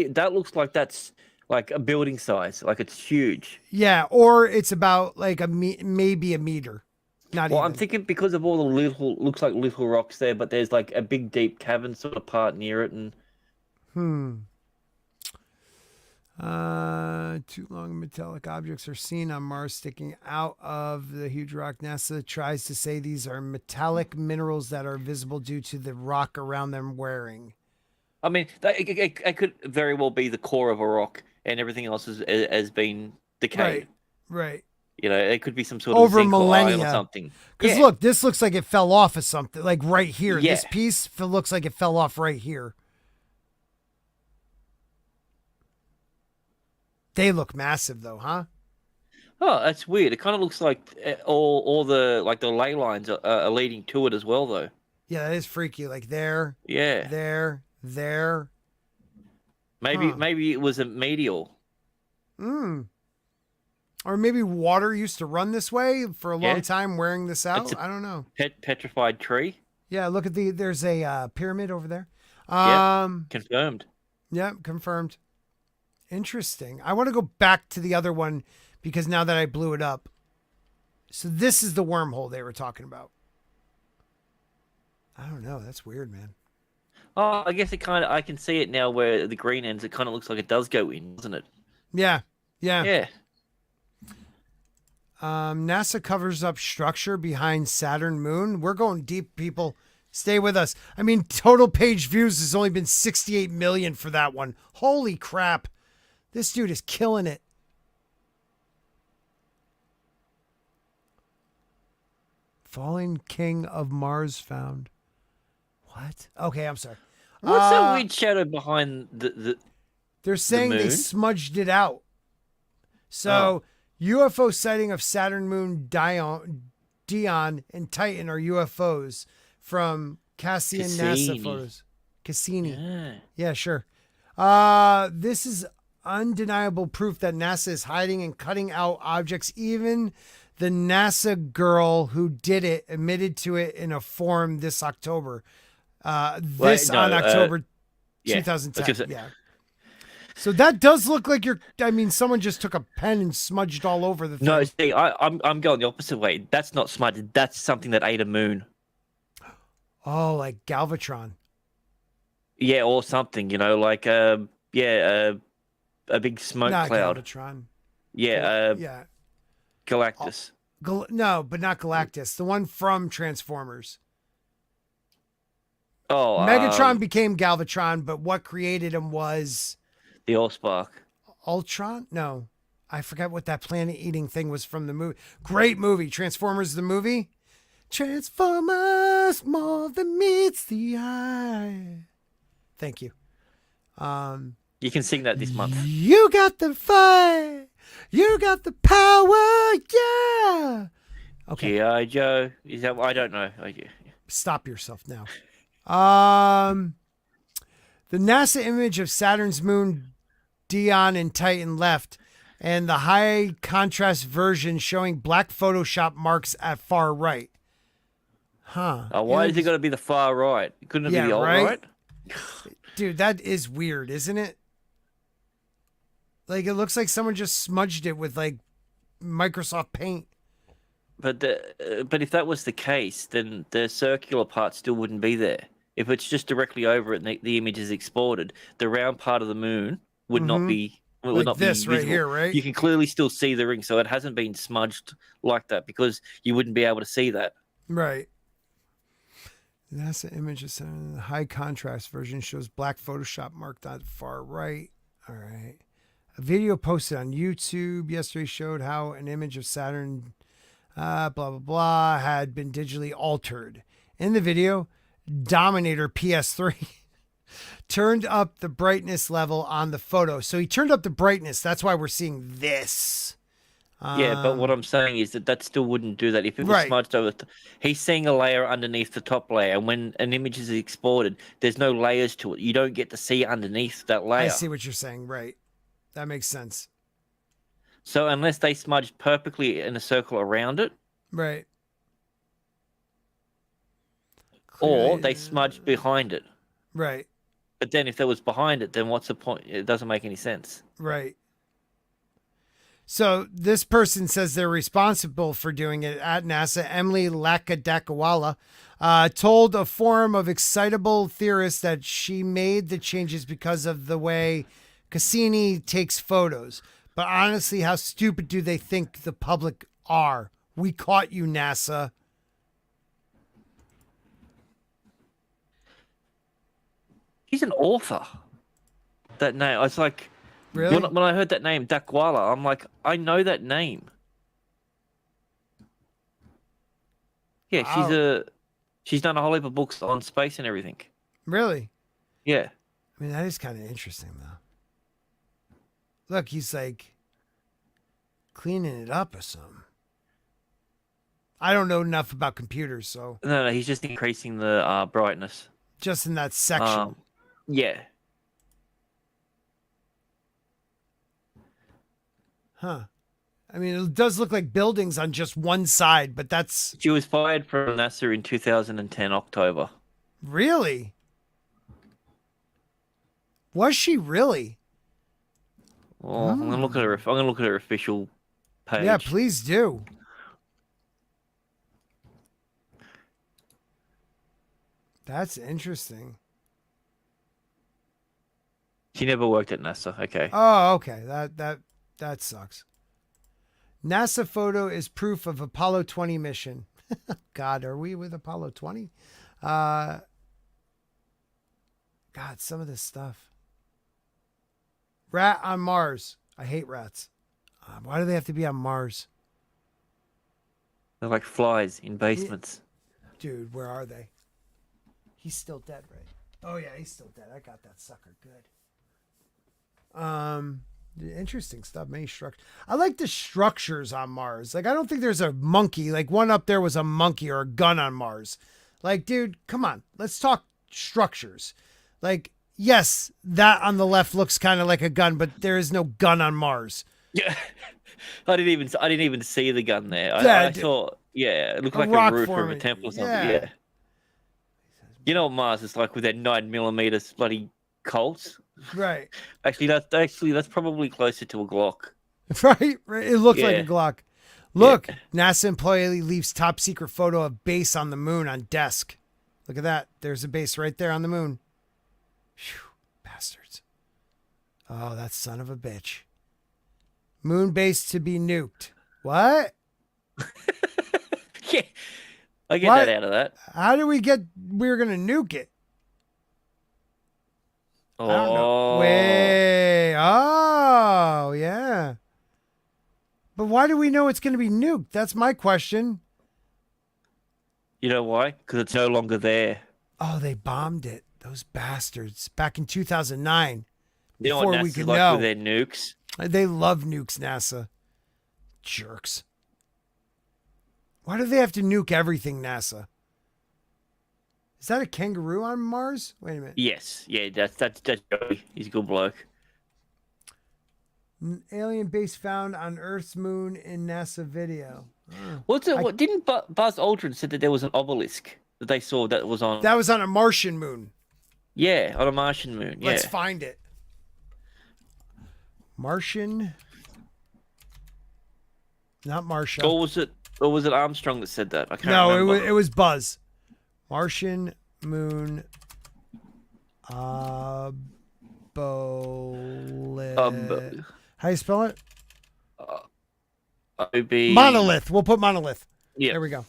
that looks like that's like a building size. Like it's huge. Yeah, or it's about like maybe a meter. Not Well, even. I'm thinking because of all the looks like little rocks there, but there's like a big deep cavern sort of part near it, and Two long metallic objects are seen on Mars sticking out of the huge rock. NASA tries to say these are metallic minerals that are visible due to the rock around them wearing. I mean, it could very well be the core of a rock, and everything else has been decayed. Right. You know, it could be some sort of Over zinc or iron millennia. or something. Because Yeah. look, this looks like it fell off of something, like right here. Yeah. This piece looks like it fell off right here. They look massive though, huh? Oh, that's weird. It kind of looks like all the like the ley lines are leading to it as well, though. Yeah, that is freaky. Like there, Yeah. there. Maybe it was a meteor. Or maybe water used to run this way for a long Yeah. time, wearing this out. It's a I don't know. Petrified tree. Yeah, look at there's a pyramid over there. Confirmed. Yeah, confirmed. Interesting. I want to go back to the other one because now that I blew it up. So this is the wormhole they were talking about. I don't know. That's weird, man. Oh, I guess I can see it now where the green ends. It kind of looks like it does go in, doesn't it? Yeah. Yeah. NASA covers up structure behind Saturn moon. We're going deep, people. Stay with us. I mean, total page views has only been 68 million for that one. Holy crap. This dude is killing it. Fallen king of Mars found. What? Okay, I'm sorry. What's that weird shadow behind the They're saying they moon? smudged it out. So, UFO sighting of Saturn moon Dion and Titan are UFOs from Cassian NASA photos. Cassini. Yeah, sure. This is undeniable proof that NASA is hiding and cutting out objects. Even the NASA girl who did it admitted to it in a forum this October. October 2010. Yeah. So that does look like someone just took a pen and smudged all over the thing. No, see, I'm going the opposite way. That's not smudged. That's something that ate a moon. Oh, like Galvatron. Yeah, or something, like a big smoke Not cloud. Galvatron. Yeah, Galactus. No, but not Galactus. The one from Transformers. Oh, Megatron became Galvatron, but what created him was the Allspark. Ultron? No, I forgot what that planet-eating thing was from the movie. Great movie, Transformers the movie. Transformers more than meets the eye. Thank you. You can sing that this month. You got the fire. You got the power. Yeah. Okay. G.I. Joe. Is that? I don't know. Stop yourself now. The NASA image of Saturn's moon Dion and Titan left, and the high contrast version showing black Photoshop marks at far right. Huh. Why is it got to be the far right? Couldn't it be the alt right? Dude, that is weird, isn't it? Like, it looks like someone just smudged it with, like, Microsoft Paint. But if that was the case, then the circular part still wouldn't be there. If it's just directly over it and the image is exported, the round part of the moon would not be. It would Like not this be right visible. here, right? You can clearly still see the ring, so it hasn't been smudged like that because you wouldn't be able to see that. Right. NASA image is the high contrast version shows black Photoshop marked on the far right. All right. A video posted on YouTube yesterday showed how an image of Saturn, blah, blah, blah, had been digitally altered. In the video, Dominator PS3 turned up the brightness level on the photo. So he turned up the brightness. That's why we're seeing this. Yeah, but what I'm saying is that still wouldn't do that. If it was Right. smudged over, he's seeing a layer underneath the top layer. And when an image is exported, there's no layers to it. You don't get to see underneath that layer. I see what you're saying. Right. That makes sense. So unless they smudged perfectly in a circle around it, Right. or they smudged behind it. Right. But then if that was behind it, then what's the point? It doesn't make any sense. Right. So this person says they're responsible for doing it at NASA. Emily Lakadakawala told a forum of excitable theorists that she made the changes because of the way Cassini takes photos. But honestly, how stupid do they think the public are? We caught you, NASA. He's an author. That name, I was like, really? When I heard that name, Dakwala, I'm like, I know that name. Yeah, Wow. she's done a whole heap of books on space and everything. Really? Yeah. I mean, that is kind of interesting, though. Look, he's like cleaning it up or something. I don't know enough about computers, so. No, he's just increasing the brightness. Just in that section. Yeah. Huh. I mean, it does look like buildings on just one side, but that's... She was fired from NASA in 2010, October. Really? Was she really? Well, I'm gonna look at her official page. Yeah, please do. That's interesting. She never worked at NASA. Okay. Oh, okay. That sucks. NASA photo is proof of Apollo 20 mission. God, are we with Apollo 20? God, some of this stuff. Rat on Mars. I hate rats. Why do they have to be on Mars? They're like flies in basements. Dude, where are they? He's still dead, right? Oh yeah, he's still dead. I got that sucker good. Interesting stuff. Many structures. I like the structures on Mars. Like, I don't think there's a monkey. Like, one up there was a monkey or a gun on Mars. Like, dude, come on. Let's talk structures. Like, yes, that on the left looks kind of like a gun, but there is no gun on Mars. Yeah, I didn't even see the gun there. Yeah, I thought, yeah, it looked a like rock a roof of a formation. temple or something. Yeah. Yeah. You know what Mars is like with their 9mm bloody Colts? Right. Actually, that's probably closer to a Glock. Right? It looked like Yeah. a Glock. Look, NASA employee leaves top secret photo of base on the moon on desk. Look at that. There's a base right there on the moon. Phew, bastards. Oh, that son of a bitch. Moon base to be nuked. What? Yeah, I get What? that out of that. How do we get... We're going to nuke it. I don't know. Oh, Wait. Oh, yeah. But why do we know it's going to be nuked? That's my question. you know why? Because it's no longer there. Oh, they bombed it. Those bastards. Back in 2009. You know what Before we NASA's could like know. with their nukes? They love nukes, NASA. Jerks. Why do they have to nuke everything, NASA? Is that a kangaroo on Mars? Wait a minute. Yes, yeah, that's Joey. He's a good bloke. Alien base found on Earth's moon in NASA video. Oh. What's it? What didn't Buzz Aldrin said that there was an obelisk that they saw that was on? That was on a Martian moon. Yeah, on a Martian moon. Yeah. Let's find it. Martian. Not Martian. Or was it? Or was it Armstrong that said that? I can't No, remember. it was Buzz. Martian moon. How do you spell it? Monolith. We'll put monolith. Yeah. There we go.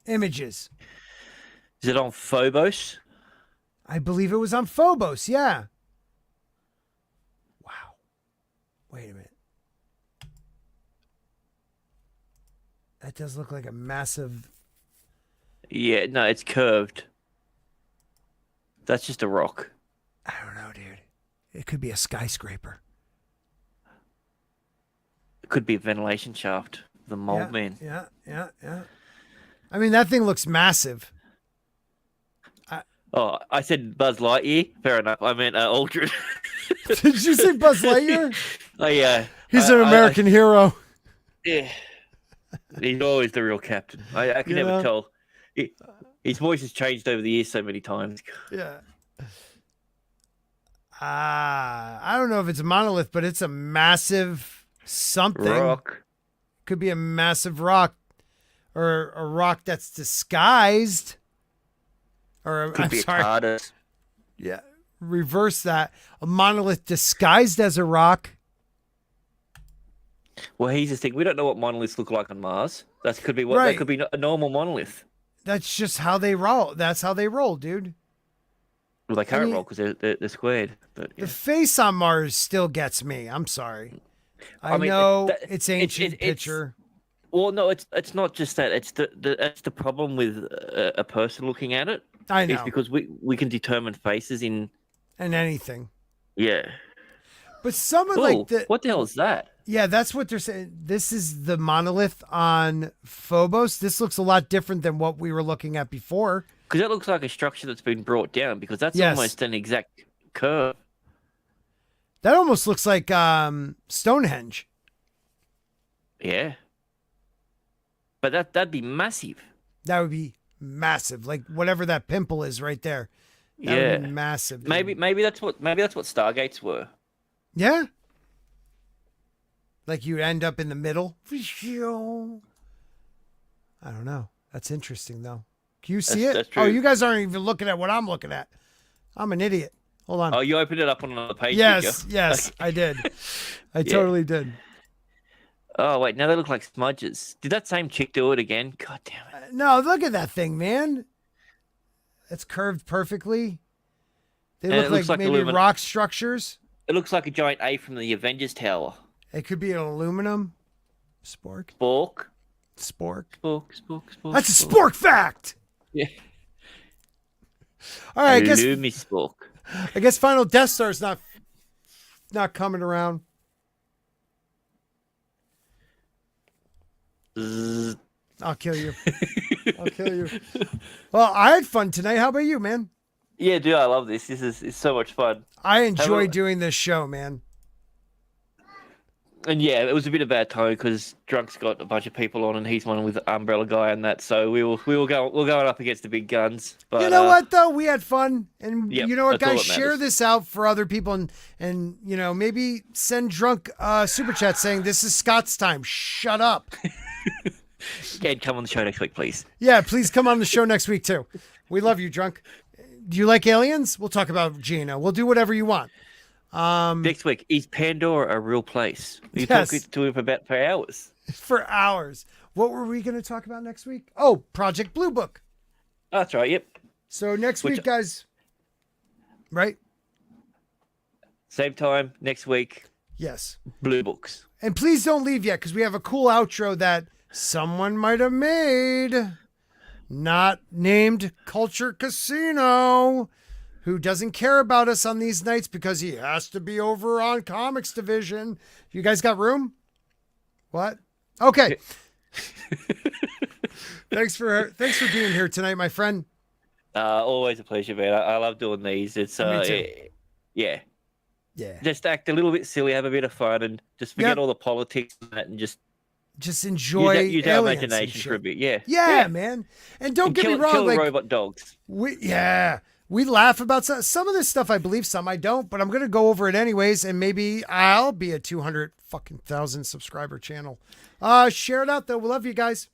Images. Is it on Phobos? I believe it was on Phobos. Yeah. Wow. Wait a minute. That does look like a massive. Yeah, no, it's curved. That's just a rock. I don't know, dude. It could be a skyscraper. It could be a ventilation shaft. The Mold Man. Yeah. I mean, that thing looks massive. I said Buzz Lightyear. Fair enough. I meant Aldrin. Did you say Buzz Lightyear? Oh, yeah. He's an American hero. Yeah. He's always the real captain. I can never tell. His voice has changed over the years so many times. Yeah. I don't know if it's a monolith, but it's a massive something. Rock. Could be a massive rock, or a rock that's disguised. Or Could I'm be sorry. a TARDIS. Yeah. Reverse that. A monolith disguised as a rock. Well, here's the thing. We don't know what monoliths look like on Mars. That could be Right. That could be a normal monolith. That's just how they roll. That's how they roll, dude. Well, they can't I mean, roll because they're squared. But yeah. The face on Mars still gets me. I'm sorry. I mean, know it's ancient picture. Well, no, it's not just that. It's the problem with a person looking at it. I know. It's because we can determine faces in And anything. Yeah. But some of Whoa, like the what the hell is that? Yeah, that's what they're saying. This is the monolith on Phobos. This looks a lot different than what we were looking at before. Because that looks like a structure that's been brought down. Because that's Yes. almost an exact curve. That almost looks like Stonehenge. Yeah. But that'd be massive. That would be massive. Like whatever that pimple is right there. That Yeah. would be massive. dude. Maybe that's what Stargates were. Yeah. Like you'd end up in the middle. I don't know. That's interesting though. Can you see That's it? true. Oh, you guys aren't even looking at what I'm looking at. I'm an idiot. Hold on. Oh, you opened it up on another page. Yes, did you? yes, I did. I Yeah. totally did. Oh wait, now they look like smudges. Did that same chick do it again? God damn it! No, look at that thing, man. It's curved perfectly. They And look it looks like like maybe rock structures. It looks like a giant A from the Avengers Tower. It could be an aluminum. Spork. Spork. Spork. Spork. That's a Spork fact. Yeah. All right, Spork. I guess Final Death Star's not coming around. I'll kill you. I'll kill you. Well, I had fun tonight. How about you, man? Yeah, dude, I love this. It's so much fun. I enjoy doing this show, man. And yeah, it was a bit of a bad time because Drunk's got a bunch of people on, and he's one with the Umbrella Guy and that. So we're going up against the big guns. But you know what though? We had fun, and Yep, you know what, that's all guys? that Share matters. this out for other people, and you know maybe send Drunk super chat saying this is Scott's time. Shut up. Ed, come on the show next week, please. Yeah, please come on the show next week too. We love you, Drunk. Do you like aliens? We'll talk about Gina. We'll do whatever you want. Next week, is Pandora a real place? We Yes. talk to him for hours. For hours. What were we going to talk about next week? Oh, Project Blue Book. That's right. Yep. So next week, guys. Right? Same time next week. Yes. Blue Books. And please don't leave yet because we have a cool outro that someone might have made. Not named Culture Casino, who doesn't care about us on these nights because he has to be over on Comics Division. You guys got room? What? Okay. Thanks for being here tonight, my friend. Always a pleasure, man. I love doing these. It's Me too. yeah. Yeah. Just act a little bit silly, have a bit of fun, and just forget all the politics and that, and just enjoy use our aliens and imagination shit. for a bit. Yeah. Yeah, man. And don't get me wrong, kill like robot dogs. we We laugh about some of this stuff. I believe some I don't, but I'm going to go over it anyways. And maybe I'll be a 200,000 subscriber channel. Share it out though. We love you guys.